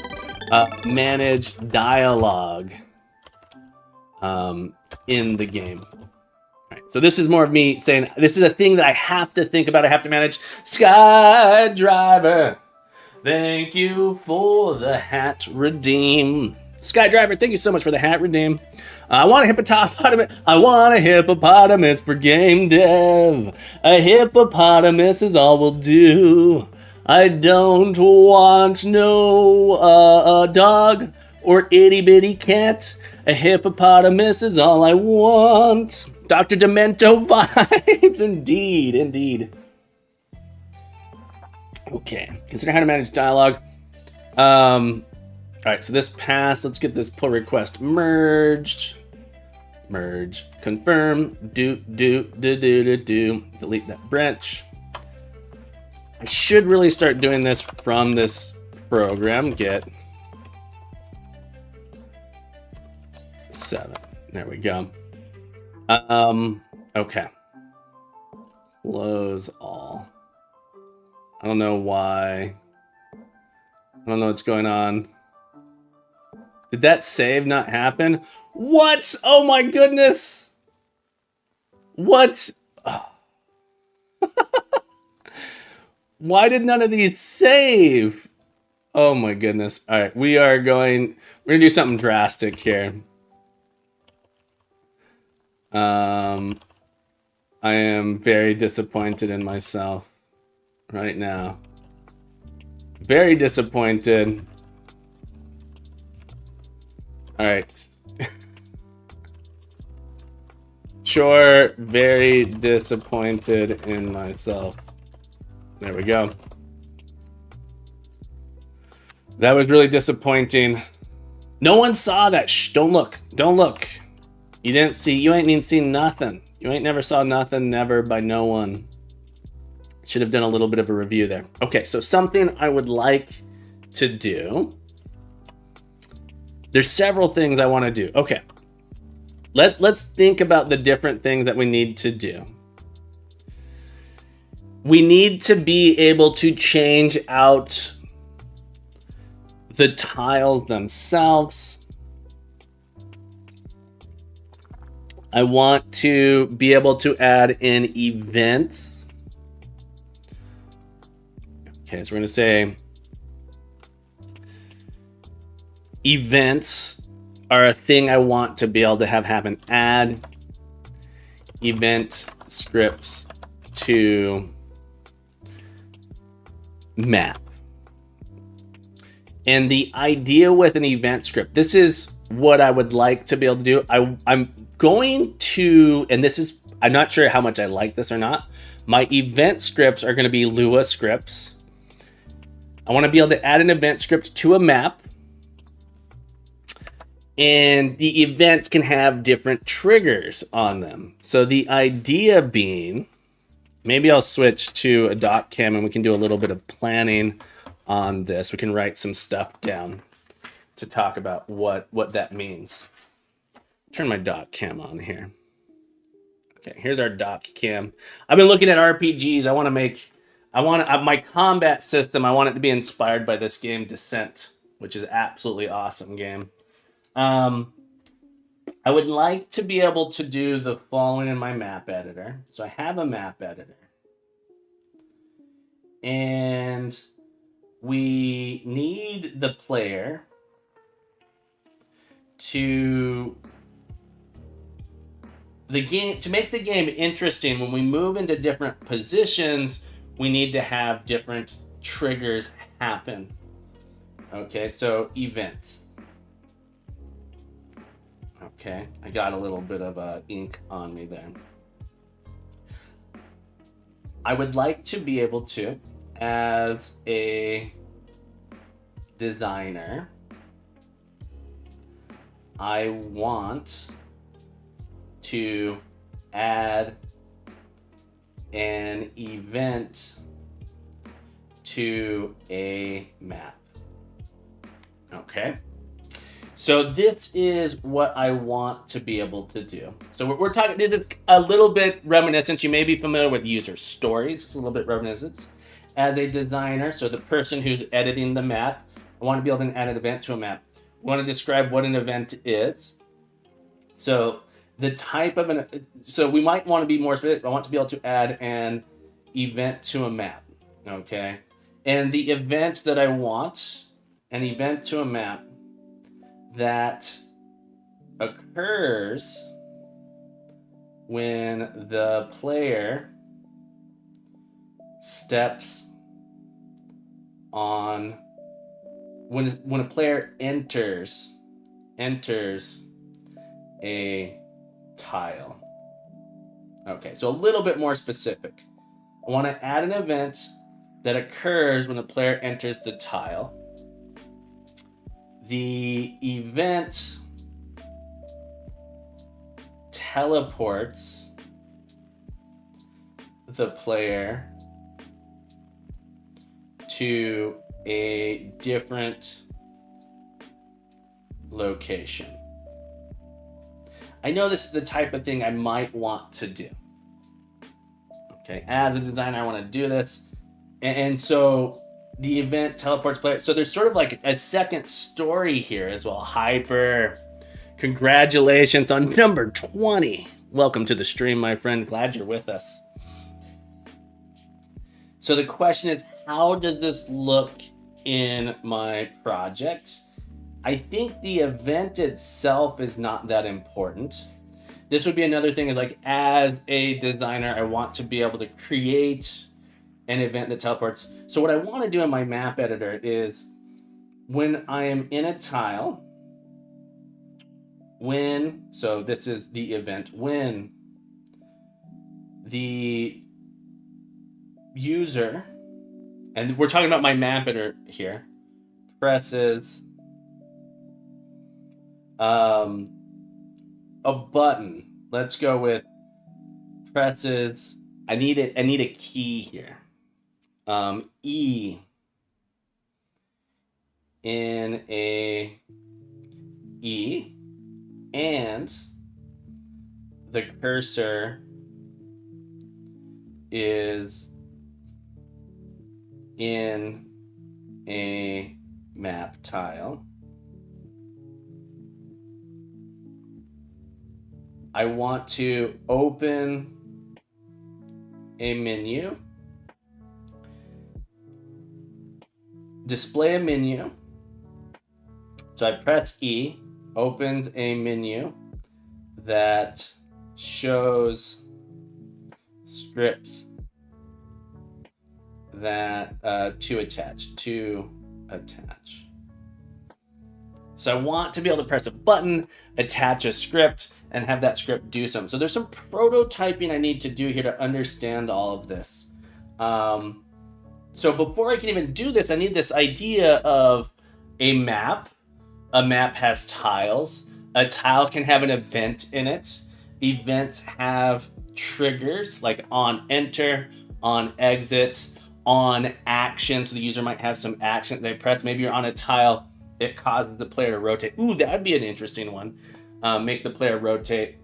manage dialogue in the game. All right, so this is more of me saying this is a thing that I have to think about. I have to manage. Skydriver, thank you for the hat redeem. Skydriver, thank you so much for the hat redeem. I want a hippopotamus for game dev. A hippopotamus is all we'll do. I don't want no dog or itty bitty cat. A hippopotamus is all I want. Dr. Demento vibes, indeed. Okay, consider how to manage dialogue. All right, so this passed. Let's get this pull request merged. Merge, confirm, do. Delete that branch. I should really start doing this from this program. Get 7. There we go. Okay. Close all. I don't know why. I don't know what's going on. Did that save not happen? What? Oh my goodness. What? Oh. Why did none of these save? Oh my goodness. All right, we're gonna do something drastic here. I am very disappointed in myself right now. Very disappointed. All right. Sure, very disappointed in myself. There we go. That was really disappointing. No one saw that. Shh, don't look. Don't look. You didn't see, you ain't even seen nothing. You ain't never saw nothing, never by no one. Should have done a little bit of a review there. Okay, so something I would like to do. There's several things I want to do. Okay. Let's think about the different things that we need to do. We need to be able to change out the tiles themselves. I want to be able to add in events. Okay, so we're going to say events are a thing I want to be able to have happen. Add event scripts to map. And the idea with an event script, this is what I would like to be able to do. I'm going to, and this is, I'm not sure how much I like this or not. My event scripts are going to be Lua scripts. I want to be able to add an event script to a map. And the events can have different triggers on them. So the idea being, maybe I'll switch to a dot cam and we can do a little bit of planning on this. We can write some stuff down to talk about what that means. Turn my dot cam on here. Okay, here's our dot cam. I've been looking at RPGs. I want to make, my combat system, I want it to be inspired by this game, Descent, which is absolutely awesome game. I would like to be able to do the following in my map editor. So I have a map editor. And we need the player to make the game interesting. When we move into different positions, we need to have different triggers happen. Okay, so events. Okay, I got a little bit of ink on me there. I would like to be able to, as a designer, I want to add an event to a map. Okay. So this is what I want to be able to do. So we're talking, this is a little bit reminiscent. You may be familiar with user stories. It's a little bit reminiscent. As a designer, so the person who's editing the map, I want to be able to add an event to a map. I want to describe what an event is. So the type of so we might want to be more specific. I want to be able to add an event to a map. Okay. And the event that I want, an event to a map, that occurs when the player steps on, when a player enters a tile. Okay, so a little bit more specific. I want to add an event that occurs when the player enters the tile. The event teleports the player to a different location. I know this is the type of thing I might want to do. Okay, as a designer, I want to do this. And so the event teleports player. So there's sort of like a second story here as well. Hyper, congratulations on number 20. Welcome to the stream, my friend. Glad you're with us. So the question is, how does this look in my project? I think the event itself is not that important. This would be another thing, is like, as a designer, I want to be able to create an event that teleports. So what I want to do in my map editor is, when I am in a tile, so this is the event, when the user, and we're talking about my map editor here, presses a button. Let's go with presses. I need a key here. E in a E, and the cursor is in a map tile. I want to open a menu, display a menu. So I press E, opens a menu that shows scripts that to attach. So I want to be able to press a button, attach a script, and have that script do something. So there's some prototyping I need to do here to understand all of this. So before I can even do this, I need this idea of a map. A map has tiles. A tile can have an event in it. Events have triggers like on enter, on exits, on action. So the user might have some action they press. Maybe you're on a tile, it causes the player to rotate. Ooh, that'd be an interesting one. Make the player rotate.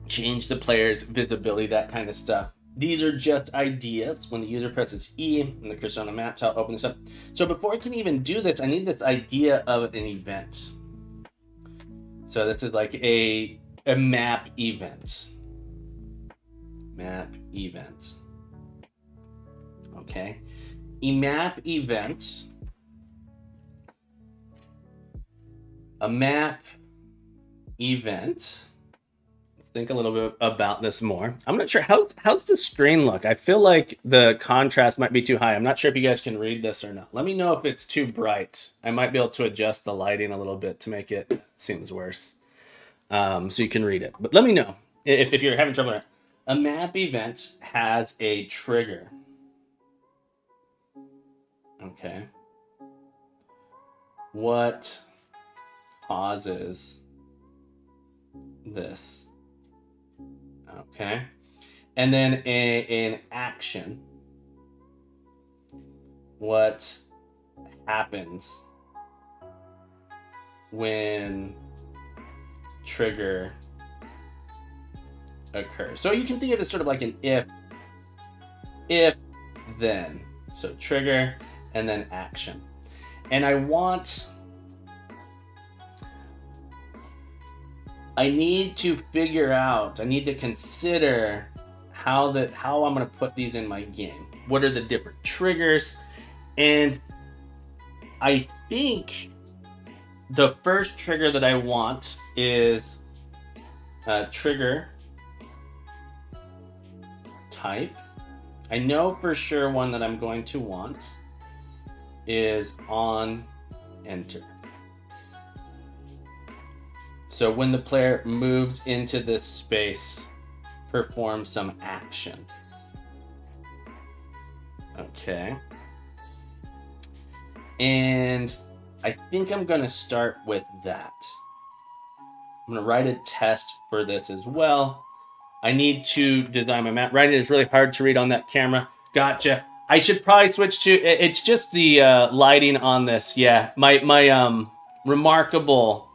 Change the player's visibility, that kind of stuff. These are just ideas. When the user presses E and the cursor on the map tile, open this up. So before I can even do this, I need this idea of an event. So this is like a map event. Map event. Okay. A map event. A map event. Let's think a little bit about this more. I'm not sure. How's the screen look? I feel like the contrast might be too high. I'm not sure if you guys can read this or not. Let me know if it's too bright. I might be able to adjust the lighting a little bit to make it seems worse. So you can read it. But let me know if you're having trouble. A map event has a trigger. Okay. What causes this? Okay. And then an action. What happens when trigger occurs? So you can think of it as sort of like an if, then. So trigger and then action. And I need to figure out, I need to consider how I'm going to put these in my game. What are the different triggers? And I think the first trigger that I want is trigger type. I know for sure one that I'm going to want is on enter. So when the player moves into this space, perform some action. Okay. And I think I'm going to start with that. I'm going to write a test for this as well. I need to design my map. Writing is really hard to read on that camera. Gotcha. I should probably switch to, it's just the lighting on this. Yeah, my remarkable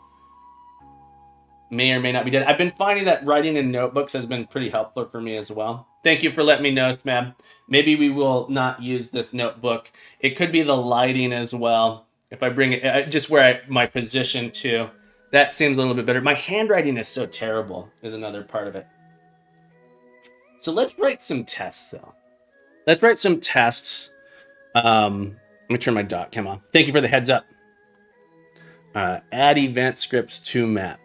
may or may not be dead. I've been finding that writing in notebooks has been pretty helpful for me as well. Thank you for letting me know, Smab. Maybe we will not use this notebook. It could be the lighting as well. If I bring it just where my position to, that seems a little bit better. My handwriting is so terrible is another part of it. So let's write some tests though. Let's write some tests. Let me turn my dot cam off. Thank you for the heads up. Add event scripts to map.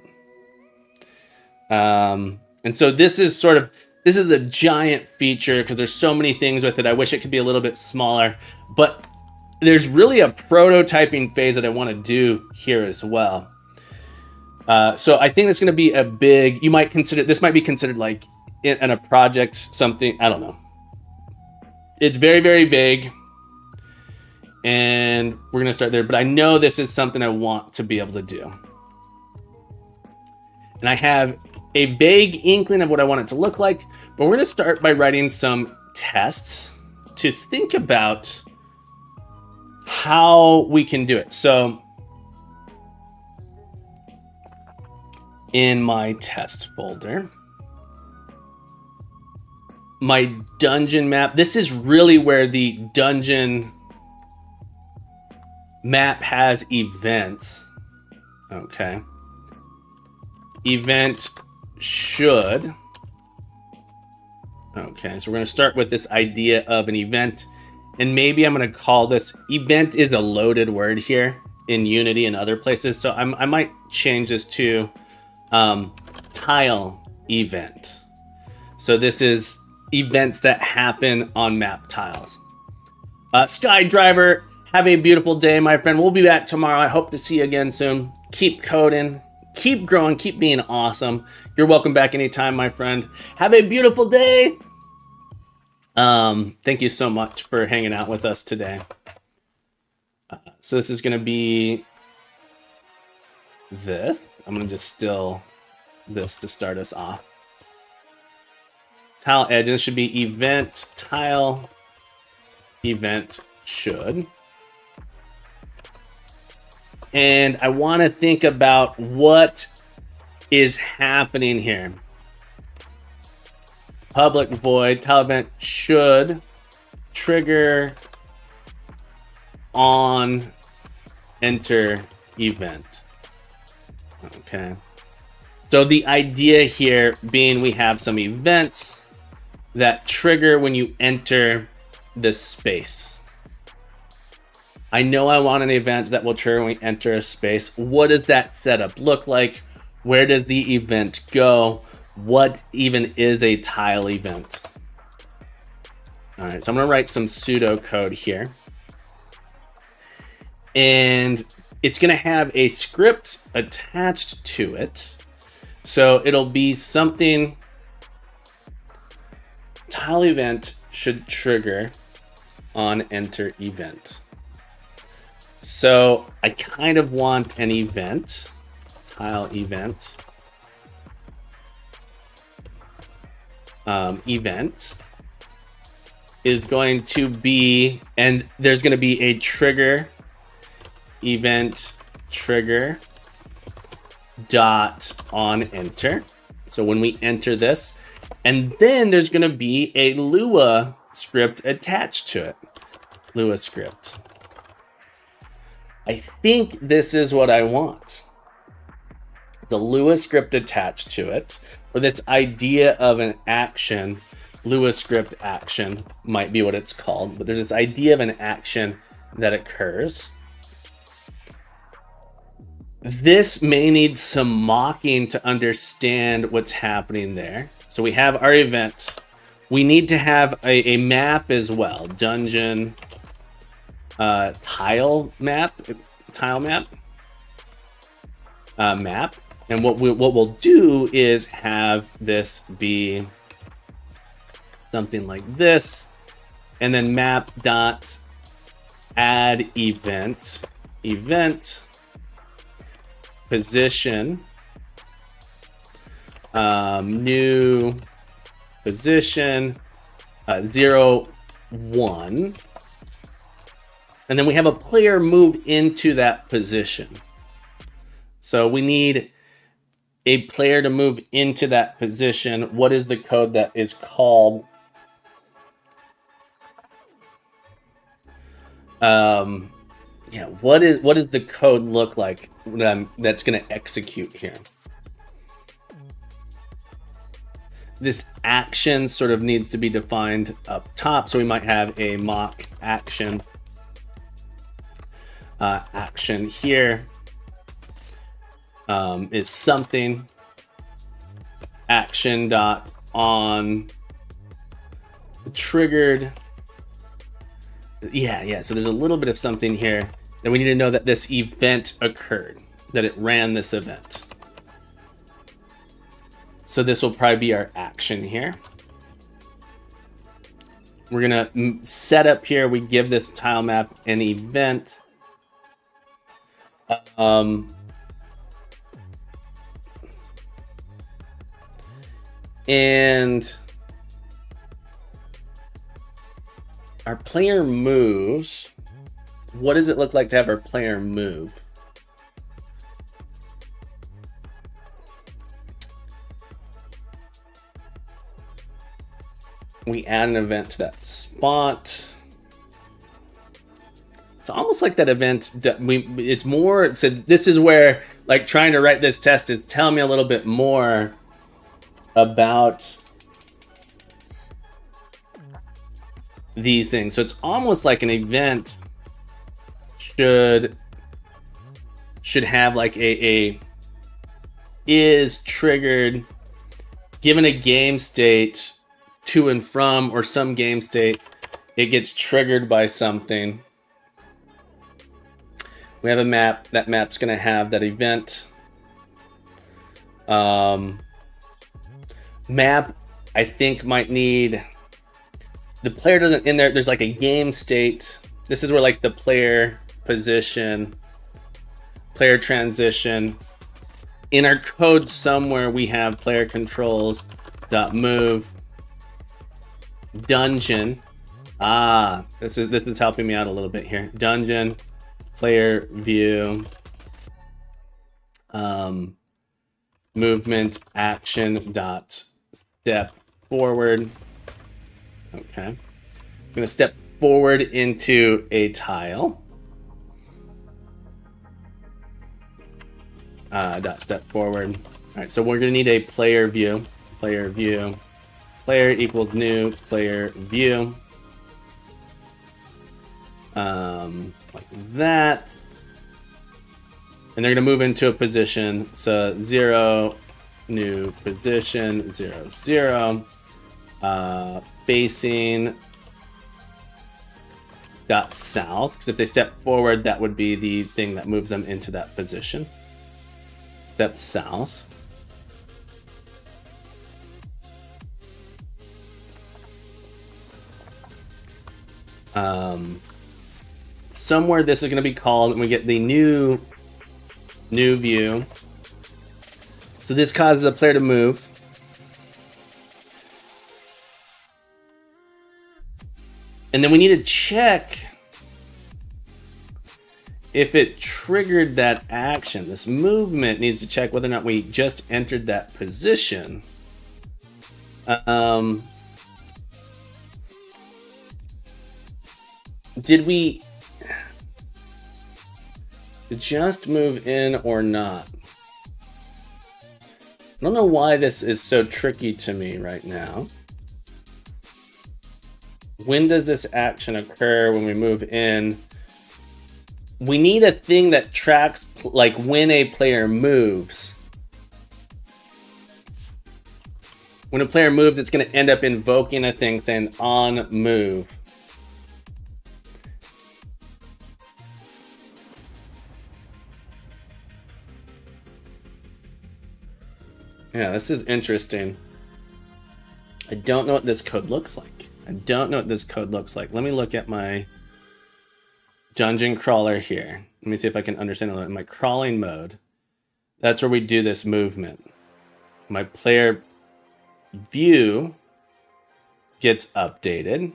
And so this is a giant feature because there's so many things with it. I wish it could be a little bit smaller, but there's really a prototyping phase that I want to do here as well. So I think it's going to be a big, this might be considered like in a project, something, I don't know. It's very, very vague. And we're going to start there. But I know this is something I want to be able to do. And I have a vague inkling of what I want it to look like. But we're going to start by writing some tests to think about how we can do it. So in my test folder, my dungeon map, this is really where the dungeon map has events. Okay. Event should. Okay, so we're going to start with this idea of an event. And maybe I'm going to call this event is a loaded word here in Unity and other places. So I might change this to tile event. So this is events that happen on map tiles. Skydriver, have a beautiful day, my friend. We'll be back tomorrow. I hope to see you again soon. Keep coding, keep growing, keep being awesome. You're welcome back anytime, my friend. Have a beautiful day. Thank you so much for hanging out with us today. So this is going to be this. I'm going to just still this to start us off. Tile edge, and this should be event tile event should. And I want to think about what is happening here. Public void tile event should trigger on enter event. Okay. So the idea here being we have some events that trigger when you enter this space. I know I want an event that will trigger when we enter a space. What does that setup look like? Where does the event go? What even is a tile event? All right, so I'm gonna write some pseudo code here. And it's gonna have a script attached to it. So it'll be something, tile event should trigger on enter event. So I kind of want an event, tile event, event is going to be, and there's going to be a trigger, event trigger dot on enter. So when we enter this, and then there's going to be a Lua script attached to it. Lua script. I think this is what I want. The Lua script attached to it, or this idea of an action, Lua script action might be what it's called, but there's this idea of an action that occurs. This may need some mocking to understand what's happening there. So we have our event. We need to have a map as well. Dungeon tile map. Map. And what we'll do is have this be something like this, and then map dot add event position new position 0 1, and then we have a player move into that position. So we need a player to move into that position. What is the code that is called? Yeah, what does the code look like that's going to execute here? This action sort of needs to be defined up top, so we might have a mock action action here. Is something action dot on triggered. Yeah. So there's a little bit of something here that we need to know that this event occurred, that it ran this event. So this will probably be our action here. We're gonna set up here. We give this tile map an event. And our player moves. What does it look like to have our player move? We add an event to that spot. It's almost like that event. It's more. So this is where, like, trying to write this test is tell me a little bit more about these things. So it's almost like an event should have like a is triggered given a game state to and from, or some game state, it gets triggered by something. We have a map. That map's going to have that event. Map, I think, might need... The player doesn't... In there, there's like a game state. This is where like the player position, player transition. In our code somewhere, we have player controls dot move dungeon. This is helping me out a little bit here. Dungeon, player view, movement action dot step forward. Okay, I'm gonna step forward into a tile. Dot step forward. All right, so we're gonna need a player view. Player view. Player equals new player view. Like that. And they're gonna move into a position. So 0, new position, 0, 0. Facing dot south, because if they step forward, that would be the thing that moves them into that position. Step south. Somewhere this is going to be called, and we get the new view. So this causes the player to move. And then we need to check if it triggered that action. This movement needs to check whether or not we just entered that position. Did we just move in or not? I don't know why this is so tricky to me right now. When does this action occur when we move in? We need a thing that tracks like when a player moves. When a player moves, it's going to end up invoking a thing saying on move. Yeah, this is interesting. I don't know what this code looks like. Let me look at my dungeon crawler here. Let me see if I can understand it. In my crawling mode, that's where we do this movement. My player view gets updated.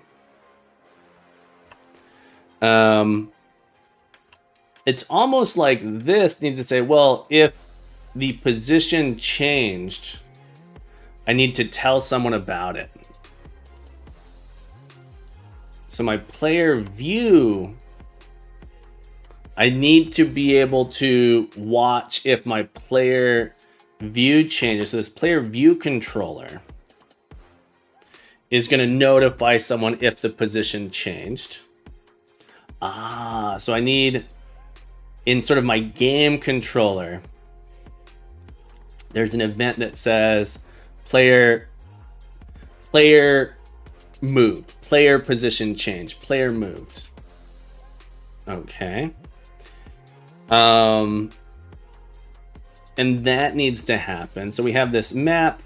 It's almost like this needs to say, well, if the position changed, I need to tell someone about it. So my player view, I need to be able to watch if my player view changes. So this player view controller is going to notify someone if the position changed. So I need, in sort of my game controller, there's an event that says player moved, player position change, player moved. Okay. And that needs to happen. So we have this map,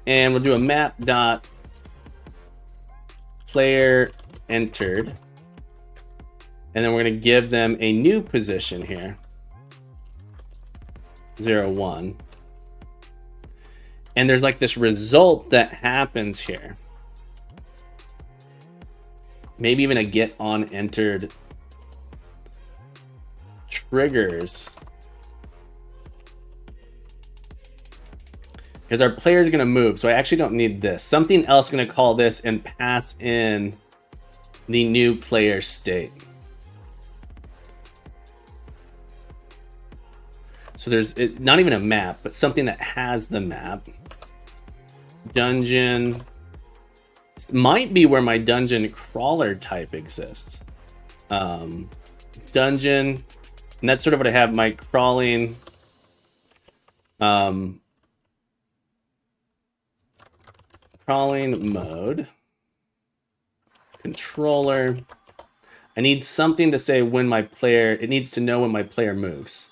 and we'll do a map dot player entered. And then we're going to give them a new position here. 0, 1. And there's like this result that happens here. Maybe even a get on entered triggers. Because our players are going to move. So I actually don't need this. Something else is going to call this and pass in the new player state. So there's not even a map, but something that has the map. Dungeon. This might be where my dungeon crawler type exists. Dungeon. And that's sort of what I have, my crawling. Crawling mode. Controller. I need something to say when my player, it needs to know when my player moves.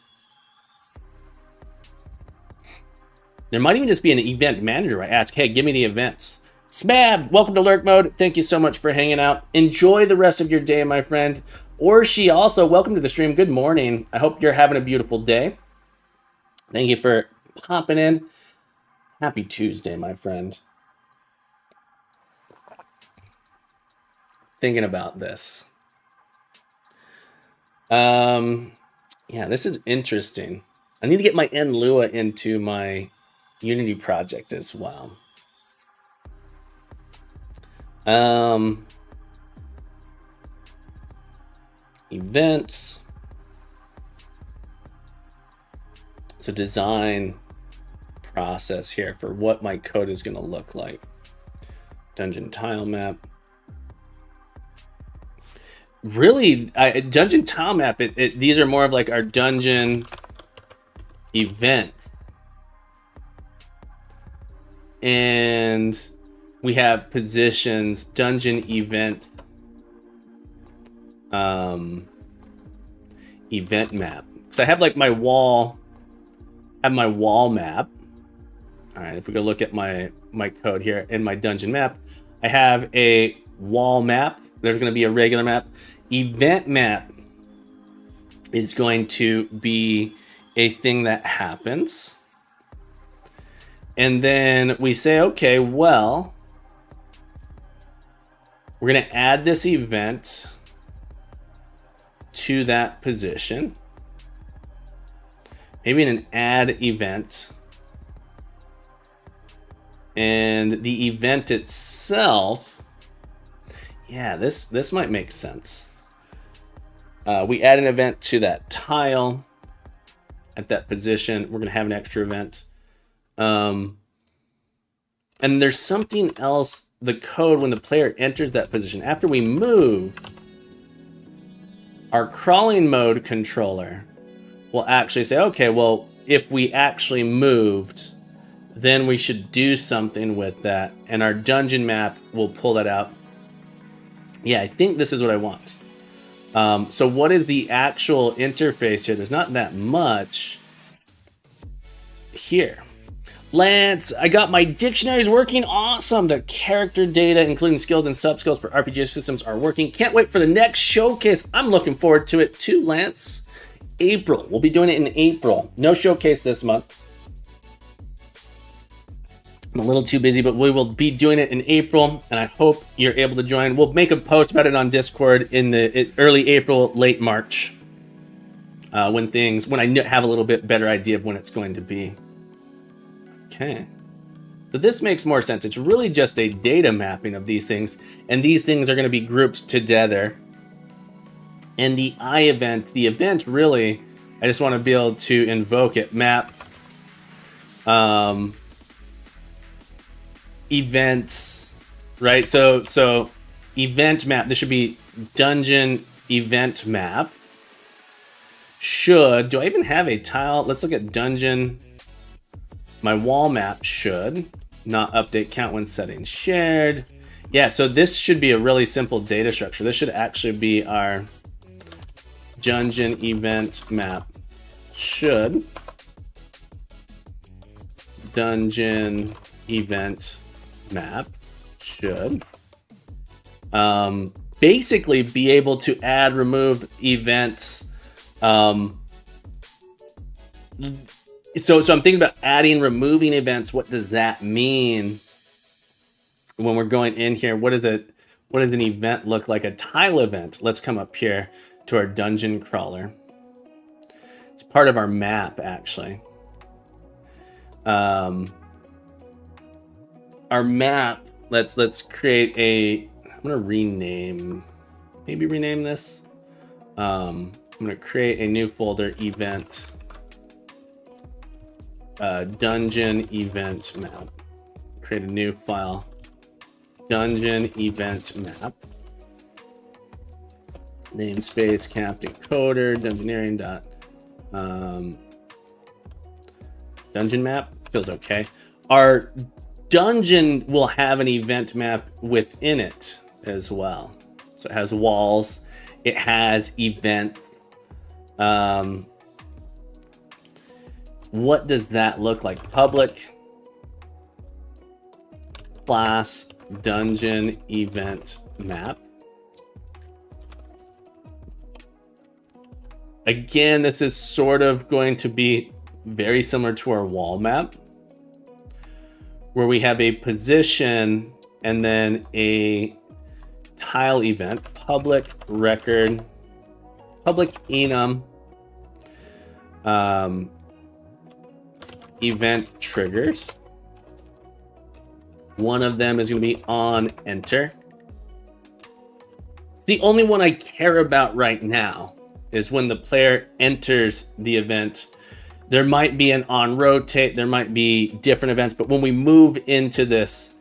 There might even just be an event manager. I ask, hey, give me the events. Smab, welcome to Lurk Mode. Thank you so much for hanging out. Enjoy the rest of your day, my friend. Or she also, welcome to the stream. Good morning. I hope you're having a beautiful day. Thank you for popping in. Happy Tuesday, my friend. Thinking about this. Yeah, this is interesting. I need to get my NLua into my Unity project as well. Events. It's a design process here for what my code is going to look like. Dungeon tile map. Really, dungeon tile map, these are more of like our dungeon events. And we have positions, dungeon event, event map. So I have like my wall, map. All right, if we go look at my code here in my dungeon map, I have a wall map. There's going to be a regular map. Event map is going to be a thing that happens. And then we say, okay, well, we're going to add this event to that position. Maybe in an add event. And the event itself, yeah, this might make sense. We add an event to that tile at that position. We're going to have an extra event. And there's something else, the code when the player enters that position. After we move, our crawling mode controller will actually say, okay, well, if we actually moved, then we should do something with that. And our dungeon map will pull that out. Yeah, I think this is what I want. So what is the actual interface here? There's not that much here. Lance, I got my dictionaries working. Awesome. The character data, including skills and sub-skills for RPG systems are working. Can't wait for the next showcase. I'm looking forward to it too, Lance. April. We'll be doing it in April. No showcase this month. I'm a little too busy, but we will be doing it in April, and I hope you're able to join. We'll make a post about it on Discord in the early April, late March, when I have a little bit better idea of when it's going to be. Okay. So this makes more sense. It's really just a data mapping of these things, and these things are going to be grouped together. And the the event really, I just want to be able to invoke it. Map. Events, right? So event map, this should be dungeon event map. Do I even have a tile? Let's look at dungeon. My wall map should not update count when settings shared. Yeah, so this should be a really simple data structure. This should actually be our dungeon event map. Should dungeon event map should basically be able to add, remove events. So I'm thinking about adding, removing events. What does that mean when we're going in here? What does an event look like? A tile event. Let's come up here to our dungeon crawler. It's part of our map, actually. Our map. Let's create a. I'm gonna rename this. I'm gonna create a new folder, event, dungeon event map. Create a new file, dungeon event map. Namespace Captain Coder Dungeoneering dot dungeon map feels okay. Our dungeon will have an event map within it as well. So it has walls, it has events. What does that look like? Public class dungeon event map. Again, this is sort of going to be very similar to our wall map, where we have a position and then a tile event, public record, public enum, event triggers. One of them is going to be on enter. The only one I care about right now is when the player enters the event. There might be an on rotate, there might be different events, but when we move into this,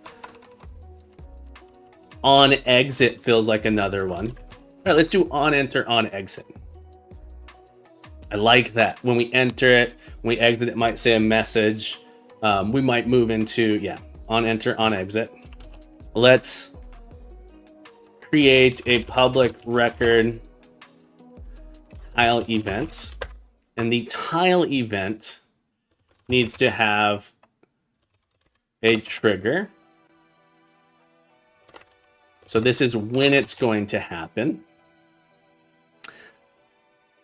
on exit feels like another one. All right, let's do on enter, on exit. I like that. When we enter it, when we exit, it might say a message. We might move into, on enter, on exit. Let's create a public record tile event. And the tile event needs to have a trigger. So this is when it's going to happen.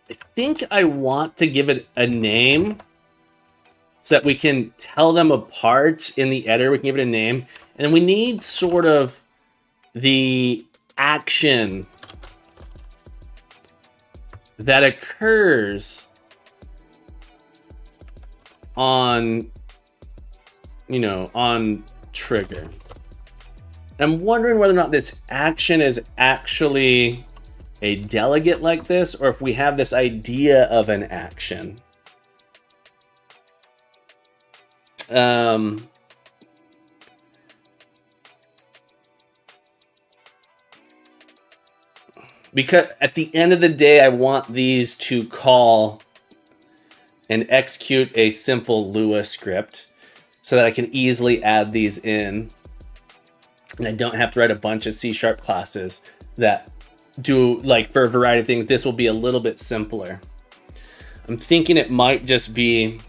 I think I want to give it a name so that we can tell them apart in the editor. We can give it a name. And then we need sort of the action that occurs on trigger. I'm wondering whether or not this action is actually a delegate like this, or if we have this idea of an action. Because at the end of the day, I want these to call and execute a simple Lua script so that I can easily add these in. And I don't have to write a bunch of C# classes that do, like, for a variety of things. This will be a little bit simpler. I'm thinking it might just be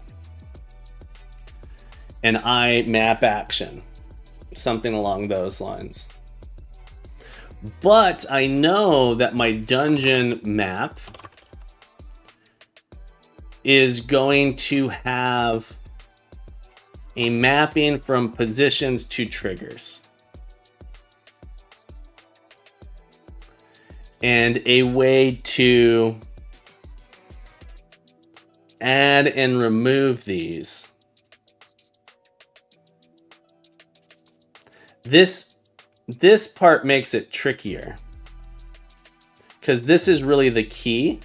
an IMap action, something along those lines. But I know that my dungeon map is going to have a mapping from positions to triggers. And a way to add and remove these. This part makes it trickier, because this is really the key.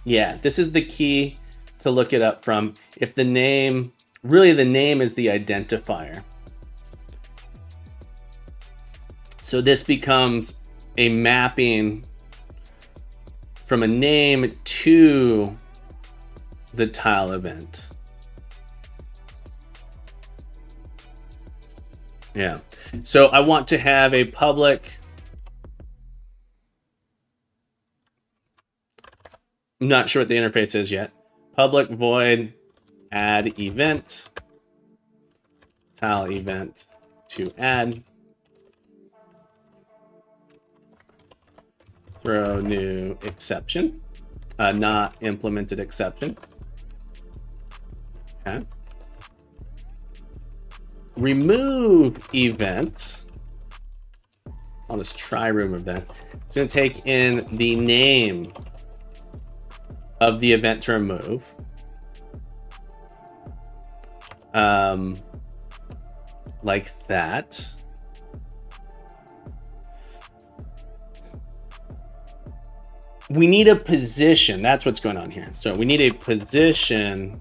Yeah, this is the key to look it up from. If the name, really the name is the identifier. So this becomes a mapping from a name to the tile event. Yeah. So I want to have a public, I'm not sure what the interface is yet. Public void add event, tile event to add. throw new exception, not implemented exception. Okay. Remove event. I'll just try remove event. It's going to take in the name of the event to remove. Like that. We need a position. That's what's going on here. So we need a position,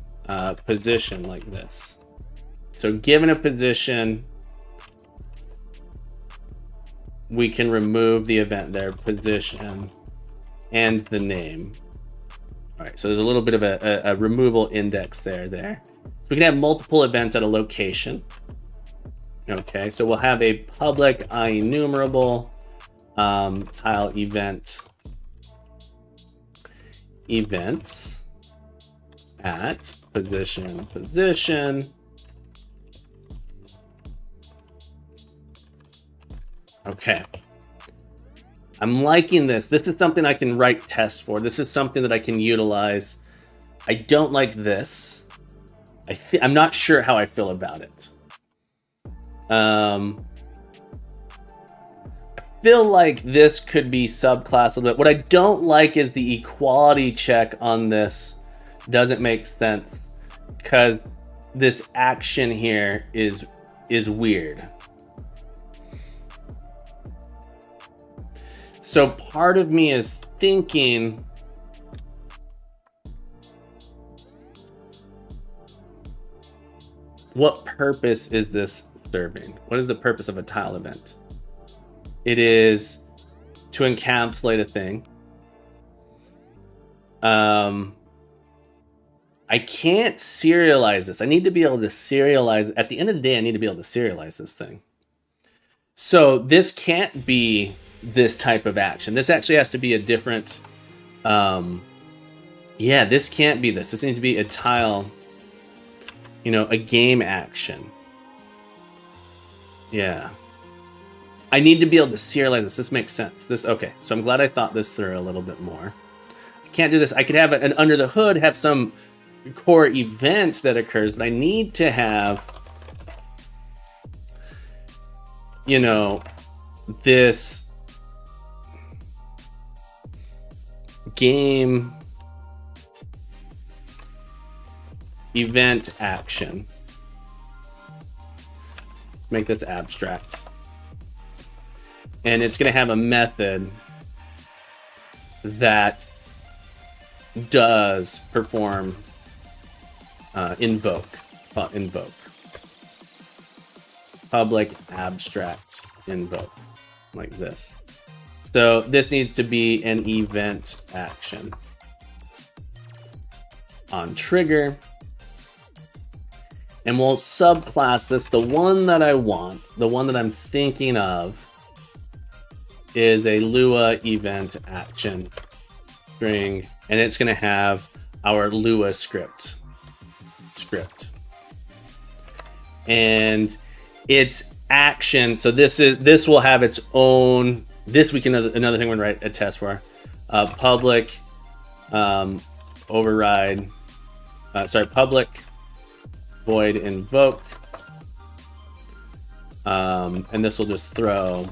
position like this. So given a position, we can remove the event there, position, and the name. All right, so there's a little bit of a removal index there. So we can have multiple events at a location. Okay, so we'll have a public IEnumerable tile events at position. Okay. I'm liking this. This is something I can write tests for. This is something that I can utilize. I don't like this. I'm not sure how I feel about it. I feel like this could be subclass a little bit. What I don't like is the equality check on this doesn't make sense because this action here is weird. So part of me is thinking what purpose is this serving? What is the purpose of a tile event? It is to encapsulate a thing. I can't serialize this. I need to be able to serialize. At the end of the day, I need to be able to serialize this thing. So this can't be this type of action. This actually has to be a different, yeah, this can't be this. This needs to be a tile, you know, a game action. Yeah. I need to be able to serialize this. This makes sense. Okay. So I'm glad I thought this through a little bit more. I can't do this. I could have an under the hood, have some core event that occurs, but I need to have, you know, this game event action. Make this abstract. And it's going to have a method that does perform invoke. Public abstract invoke, like this. So this needs to be an event action. On trigger. And we'll subclass this. The one that I want, the one that I'm thinking of, is a Lua event action string, and it's going to have our Lua script. And its action. So this will have its own. This we can another thing we're going to write a test for. Public override. Public void invoke. And this will just throw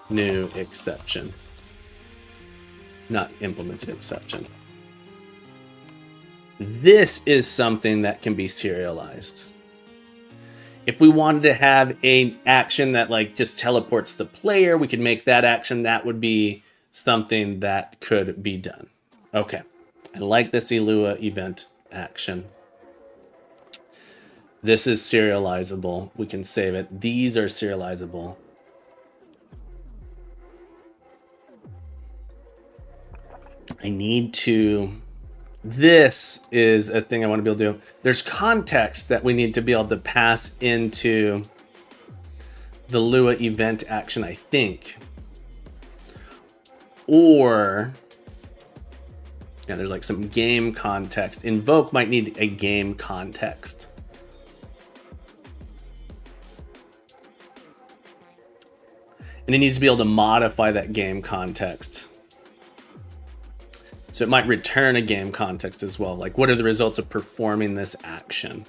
new exception, not implemented exception. This is something that can be serialized. If we wanted to have an action that like just teleports the player, we could make that action. That would be something that could be done. Okay, I like this Lua event action. This is serializable. We can save it. These are serializable. I need to, this is a thing I want to be able to do. There's context that we need to be able to pass into the Lua event action, I think. Or, yeah, there's like some game context. Invoke might need a game context. And it needs to be able to modify that game context. So it might return a game context as well. Like, what are the results of performing this action?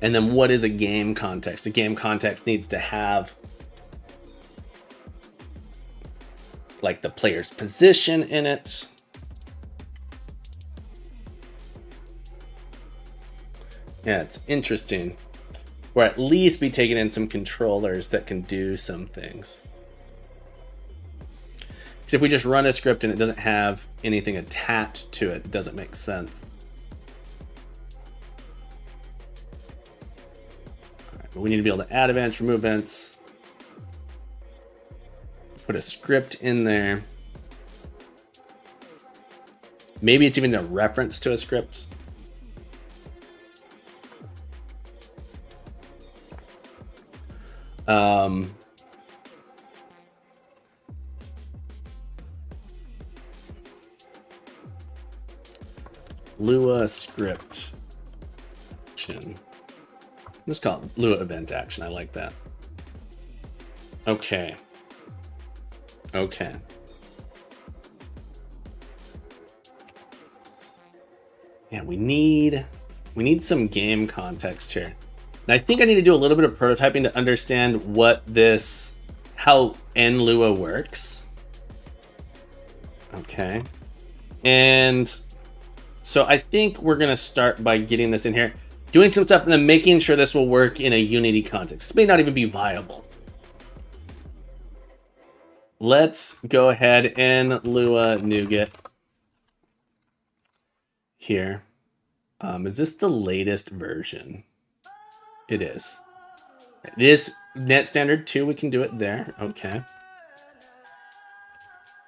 And then what is a game context? A game context needs to have like the player's position in it. Yeah, it's interesting. Or at least be taking in some controllers that can do some things. Because if we just run a script and it doesn't have anything attached to it, it doesn't make sense. All right, but we need to be able to add events, remove events, put a script in there. Maybe it's even a reference to a script. Lua script action. Let's call it Lua event action. I like that. Okay. Okay. Yeah, we need some game context here. And I think I need to do a little bit of prototyping to understand how NLua works. Okay. And so I think we're going to start by getting this in here, doing some stuff, and then making sure this will work in a Unity context. This may not even be viable. Let's go ahead and Lua NuGet here. Is this the latest version? It is. It is Net Standard 2. We can do it there. Okay.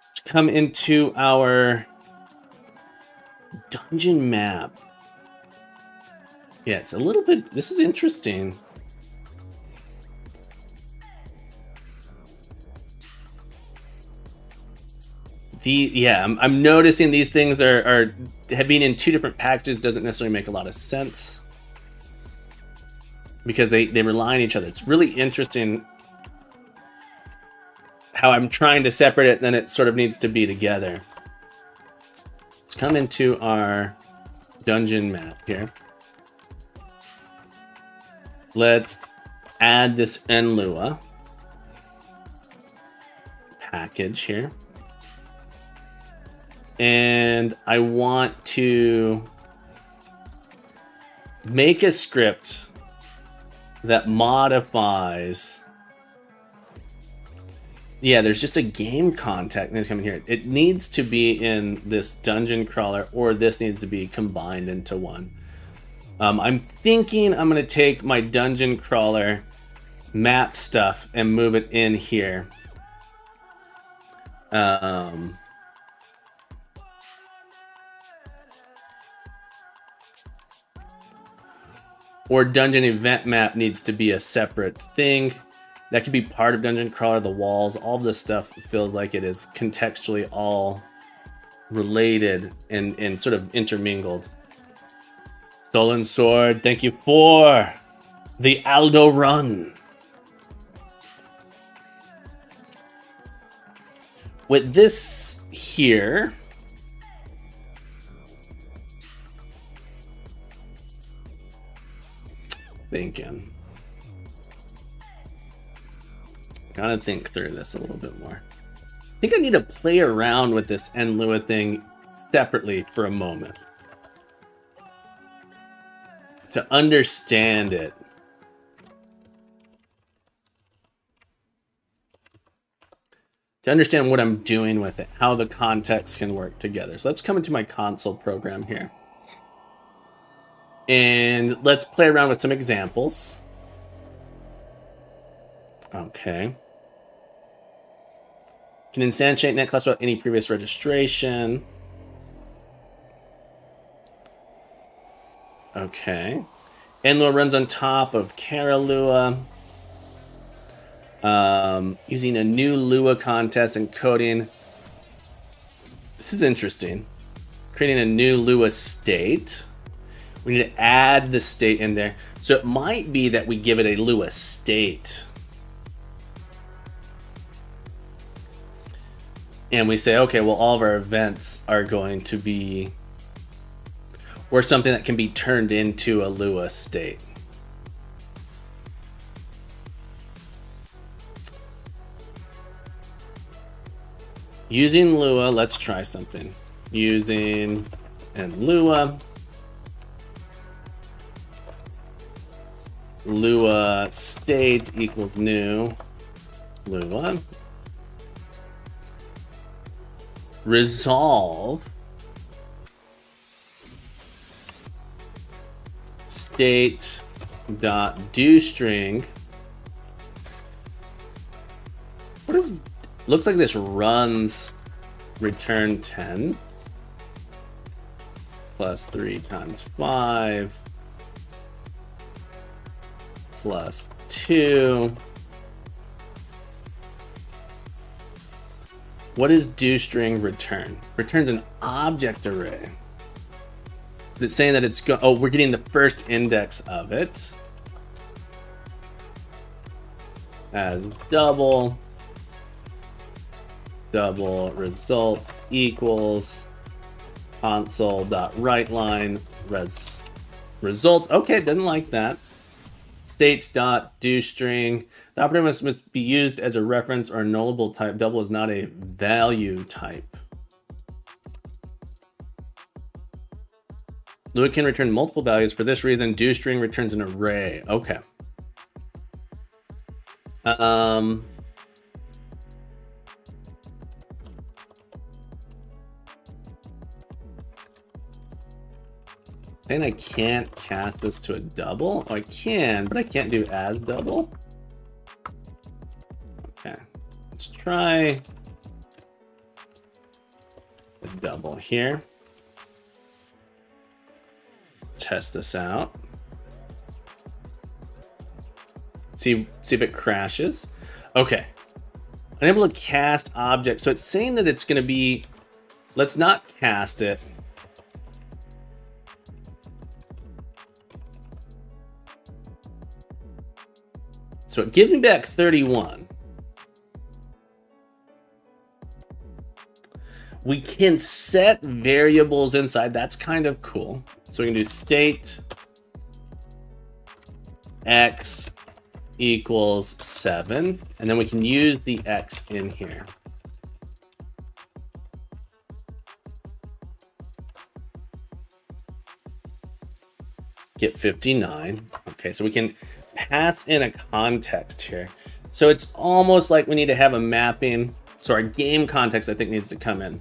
Let's come into our dungeon map. Yeah, it's a little bit. This is interesting. I'm noticing these things are being in two different packages doesn't necessarily make a lot of sense because they rely on each other. It's really interesting how I'm trying to separate it, and then it sort of needs to be together. Let's come into our dungeon map here. Let's add this NLua package here. And I want to make a script that modifies. Yeah, there's just a game context that's coming here. It needs to be in this dungeon crawler, or this needs to be combined into one. I'm thinking I'm going to take my dungeon crawler map stuff and move it in here. Or dungeon event map needs to be a separate thing. That could be part of dungeon crawler, the walls, all of this stuff feels like it is contextually all related and sort of intermingled. Stolen Sword, thank you for the Aldo run. With this here, thinking. Gotta think through this a little bit more. I think I need to play around with this NLua thing separately for a moment to understand it. To understand what I'm doing with it, how the context can work together. So let's come into my console program here. And let's play around with some examples. Okay. Can instantiate NetClass without any previous registration. Okay. NLua runs on top of Karalua. Using a new Lua contest and coding. This is interesting. Creating a new Lua state. We need to add the state in there. So it might be that we give it a Lua state. And we say, okay, well, all of our events are going to be, or something that can be turned into a Lua state. Using Lua, let's try something. Using and Lua state equals new Lua resolve state dot doString. What is, looks like this runs return 10 plus 3 times 5 plus 2. What is doString return? Returns an object array. It's saying that it's oh, we're getting the first index of it as double result equals console.writeLine result. Okay, didn't like that. State.doString. The operator must be used as a reference or a nullable type. Double is not a value type. Lua can return multiple values. For this reason, doString returns an array. Okay. And I can't cast this to a double. Oh, I can, but I can't do as double. Okay, let's try a double here. Test this out. See if it crashes. Okay, unable to cast objects. So it's saying that it's going to be. Let's not cast it. So it gives me back 31. We can set variables inside. That's kind of cool. So we can do state x equals 7. And then we can use the x in here. Get 59. Okay, so we can pass in a context here. So it's almost like we need to have a mapping. So our game context, I think, needs to come in.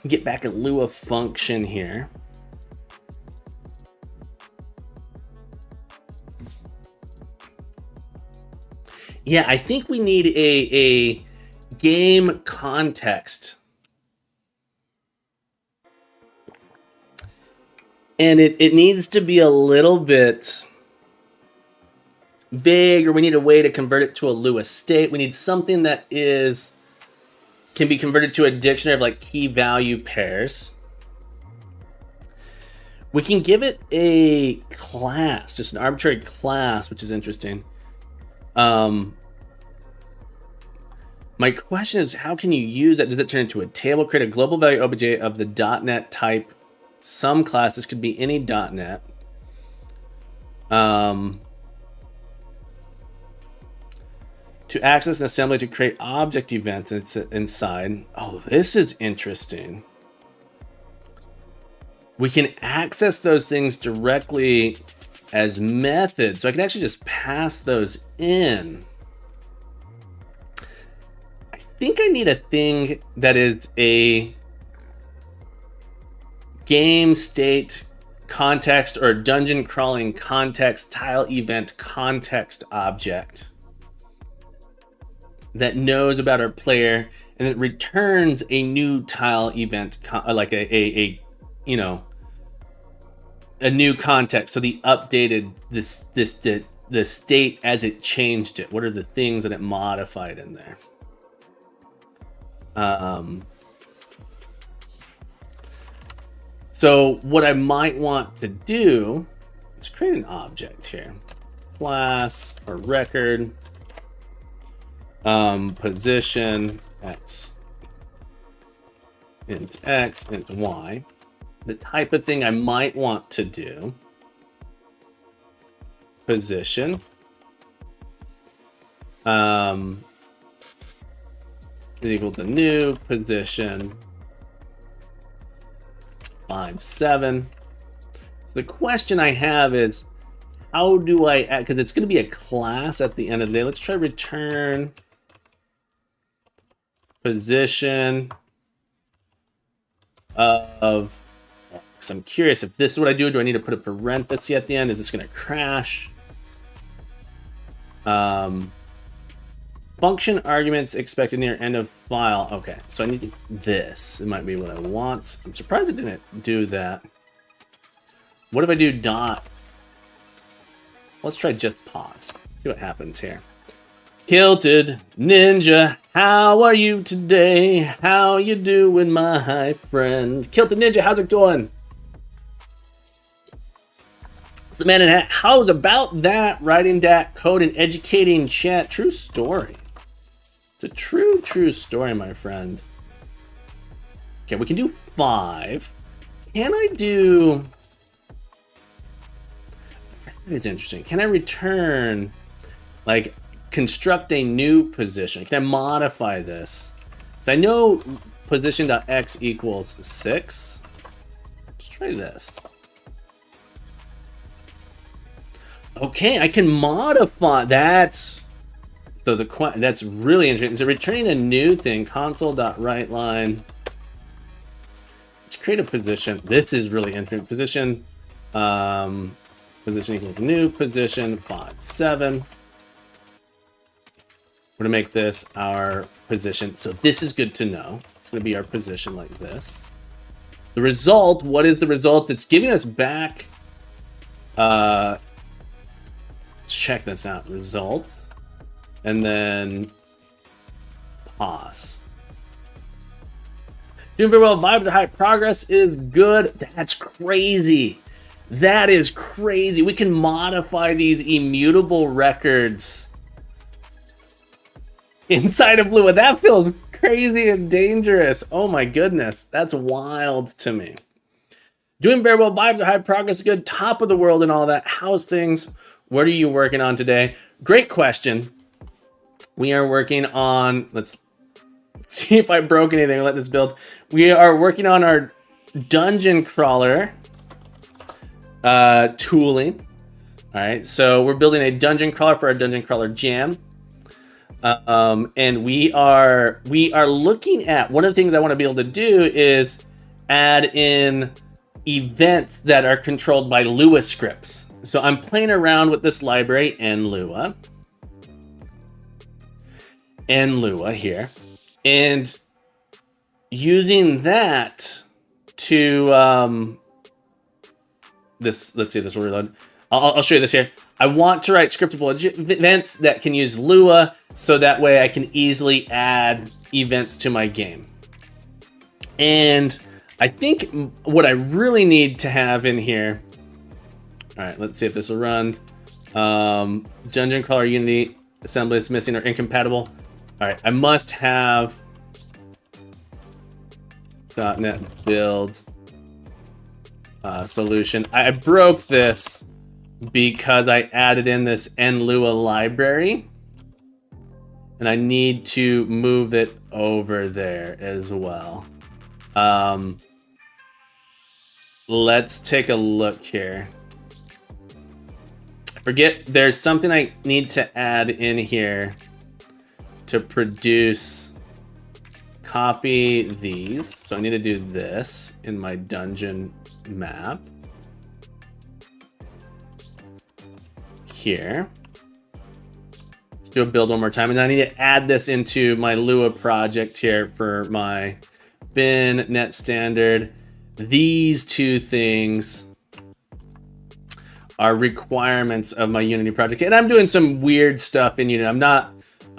Get back a Lua function here. Yeah, I think we need a game context. And it needs to be a little bit vague, or we need a way to convert it to a Lua state. We need something that can be converted to a dictionary of like key value pairs. We can give it a class, just an arbitrary class, which is interesting. My question is, how can you use that? Does it turn into a table? Create a global value obj of the .NET type. Some class, this could be any .NET. To access an assembly to create object events inside. Oh, this is interesting. We can access those things directly as methods. So I can actually just pass those in. I think I need a thing that is a game state context or dungeon crawling context tile event context object that knows about our player and it returns a new tile event, like a you know, a new context. So the updated the state as it changed it. What are the things that it modified in there? So what I might want to do is create an object here, class or record, position x int x int y. The type of thing I might want to do, position is equal to new position 5 7. So the question I have is, how do I add, because it's going to be a class at the end of the day. Let's try return position of x. I'm curious if this is what I do. Do I need to put a parenthesis at the end? Is this going to crash? Function arguments expected near end of file. Okay, so I need this. It might be what I want. I'm surprised it didn't do that. What if I do dot? Let's try just pause. See what happens here. Kilted Ninja, how are you today? How you doing, my friend? Kilted Ninja, how's it going? It's the man in hat. How's about that? Writing that code and educating chat. True story. It's a true story, my friend. Okay, we can do 5. Can I do... It's interesting. Can I return, like, construct a new position? Can I modify this? So I know position.x equals 6. Let's try this. Okay, I can modify. That's really interesting. So returning a new thing, console.writeLine. Let's create a position. This is really interesting. Position. Position equals new position 5 7. We're gonna make this our position. So this is good to know. It's gonna be our position like this. The result, what is the result? It's giving us back. Let's check this out. Results. And then pause. Doing very well. Vibes are high. Progress is good. That's crazy. That is crazy. We can modify these immutable records inside of Lua. That feels crazy and dangerous. Oh my goodness. That's wild to me. Doing very well. Vibes are high. Progress is good. Top of the world and all that. How's things? What are you working on today? Great question. We are working on, let's see if I broke anything. Let this build. We are working on our dungeon crawler tooling. All right, so we're building a dungeon crawler for our dungeon crawler jam. And we are looking at, one of the things I want to be able to do is add in events that are controlled by Lua scripts. So I'm playing around with this library in Lua here, and using that to this. Let's see, this will reload. I'll show you this here. I want to write scriptable events that can use Lua, so that way I can easily add events to my game. And I think what I really need to have in here. All right, let's see if this will run. Dungeon crawler Unity assembly is missing or incompatible. All right, I must have .NET build solution. I broke this because I added in this NLua library, and I need to move it over there as well. Let's take a look here. I forget, there's something I need to add in here to produce, copy these. So I need to do this in my dungeon map here. Let's do a build one more time, and then I need to add this into my Lua project here for my bin net standard. These two things are requirements of my Unity project, and I'm doing some weird stuff in Unity. I'm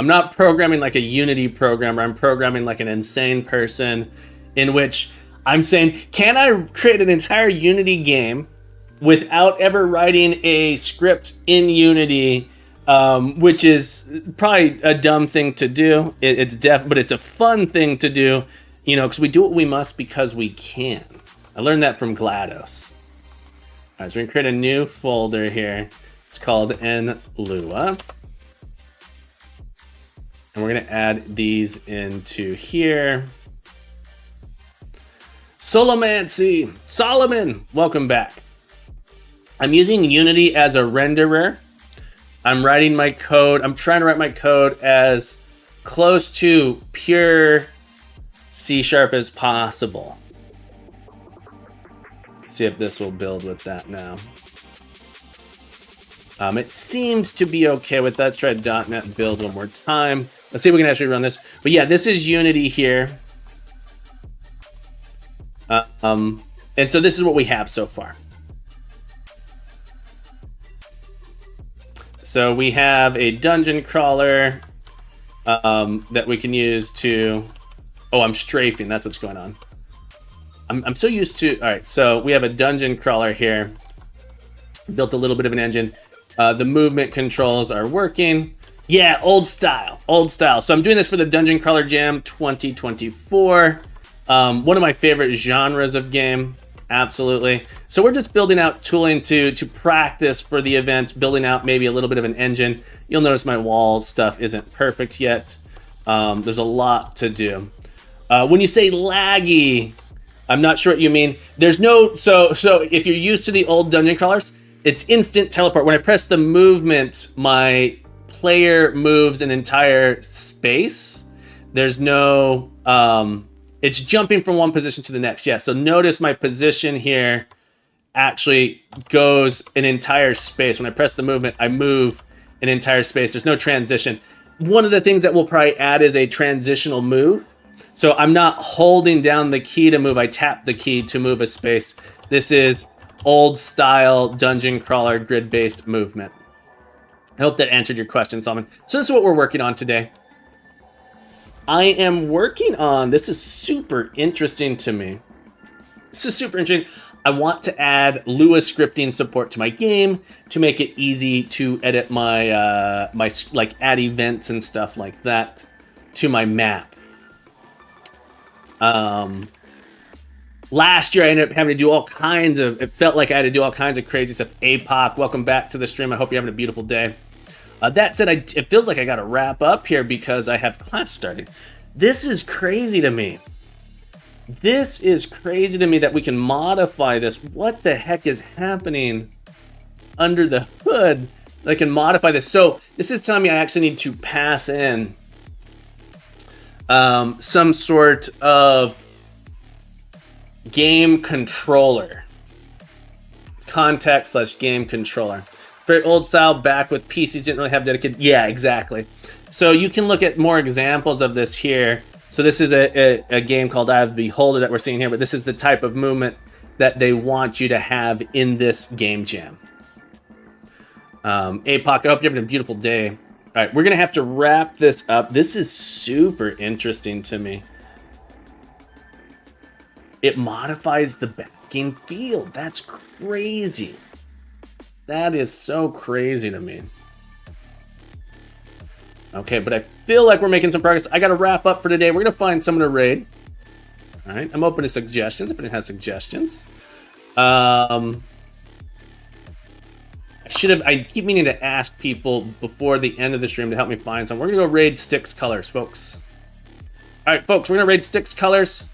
not programming like a Unity programmer. I'm programming like an insane person, in which I'm saying, can I create an entire Unity game without ever writing a script in Unity which is probably a dumb thing to do. But it's a fun thing to do, you know, because we do what we must because we can. I learned that from GLaDOS. All right, so we're gonna create a new folder here. It's called NLua. And we're gonna add these into here. Solomon, welcome back. I'm using Unity as a renderer. I'm writing my code. I'm trying to write my code as close to pure C# as possible. See if this will build with that now. It seemed to be okay with that. Let's try .NET build one more time. Let's see if we can actually run this. But yeah, this is Unity here. And so this is what we have so far. So we have a dungeon crawler that we can use to... Oh, I'm strafing. That's what's going on. I'm so used to... All right, so we have a dungeon crawler here. Built a little bit of an engine. The movement controls are working. Yeah, old style. So I'm doing this for the Dungeon Crawler Jam 2024. One of my favorite genres of game. Absolutely. So we're just building out tooling to practice for the event, building out maybe a little bit of an engine. You'll notice my wall stuff isn't perfect yet. There's a lot to do. When you say laggy, I'm not sure what you mean. There's no, so if you're used to the old dungeon crawlers, it's instant teleport. When I press the movement, my player moves an entire space. There's no, it's jumping from one position to the next. Yeah, so notice my position here actually goes an entire space. When I press the movement, I move an entire space. There's no transition. One of the things that we'll probably add is a transitional move. So I'm not holding down the key to move. I tap the key to move a space. This is old style dungeon crawler grid-based movement. I hope that answered your question, Solomon. So this is what we're working on today. I am working on, this is super interesting to me. This is super interesting. I want to add Lua scripting support to my game to make it easy to edit my, like add events and stuff like that to my map. Last year I ended up having to do all kinds of, it felt like I had to do all kinds of crazy stuff. APOC, welcome back to the stream. I hope you're having a beautiful day. That said, it feels like I got to wrap up here because I have class starting. This is crazy to me. This is crazy to me that we can modify this. What the heck is happening under the hood that I can modify this? So this is telling me I actually need to pass in some sort of game controller. Context/game controller. Very old style, back with PCs, didn't really have dedicated. Yeah, exactly. So you can look at more examples of this here. So this is a game called Eye of the Beholder that we're seeing here, but this is the type of movement that they want you to have in this game jam. APOC, I hope you're having a beautiful day. All right, we're gonna have to wrap this up. This is super interesting to me. It modifies the backing field. That's crazy. That is so crazy to me. Okay, but I feel like we're making some progress. I got to wrap up for today. We're going to find someone to raid. All right, I'm open to suggestions if anyone has suggestions. I keep meaning to ask people before the end of the stream to help me find some. We're going to go raid Styx Colors, folks. All right, folks, we're going to raid Styx Colors.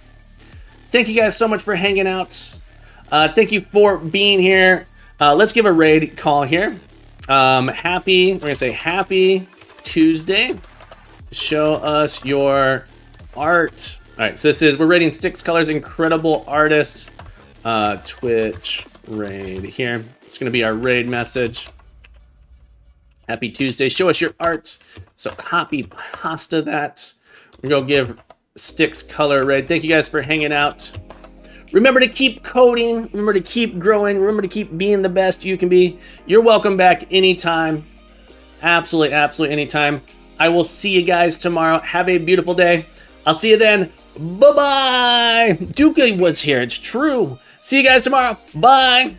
Thank you guys so much for hanging out. Thank you for being here. Let's give a raid call here. We're gonna say happy Tuesday. Show us your art. All right, so we're raiding Styx Colors, incredible artists. Twitch raid here. It's gonna be our raid message. Happy Tuesday, show us your art. So copy pasta that. We're gonna go give Styx Color raid. Thank you guys for hanging out. Remember to keep coding, remember to keep growing, remember to keep being the best you can be. You're welcome back anytime. Absolutely, absolutely anytime. I will see you guys tomorrow. Have a beautiful day. I'll see you then. Bye-bye. Duke was here, it's true. See you guys tomorrow. Bye.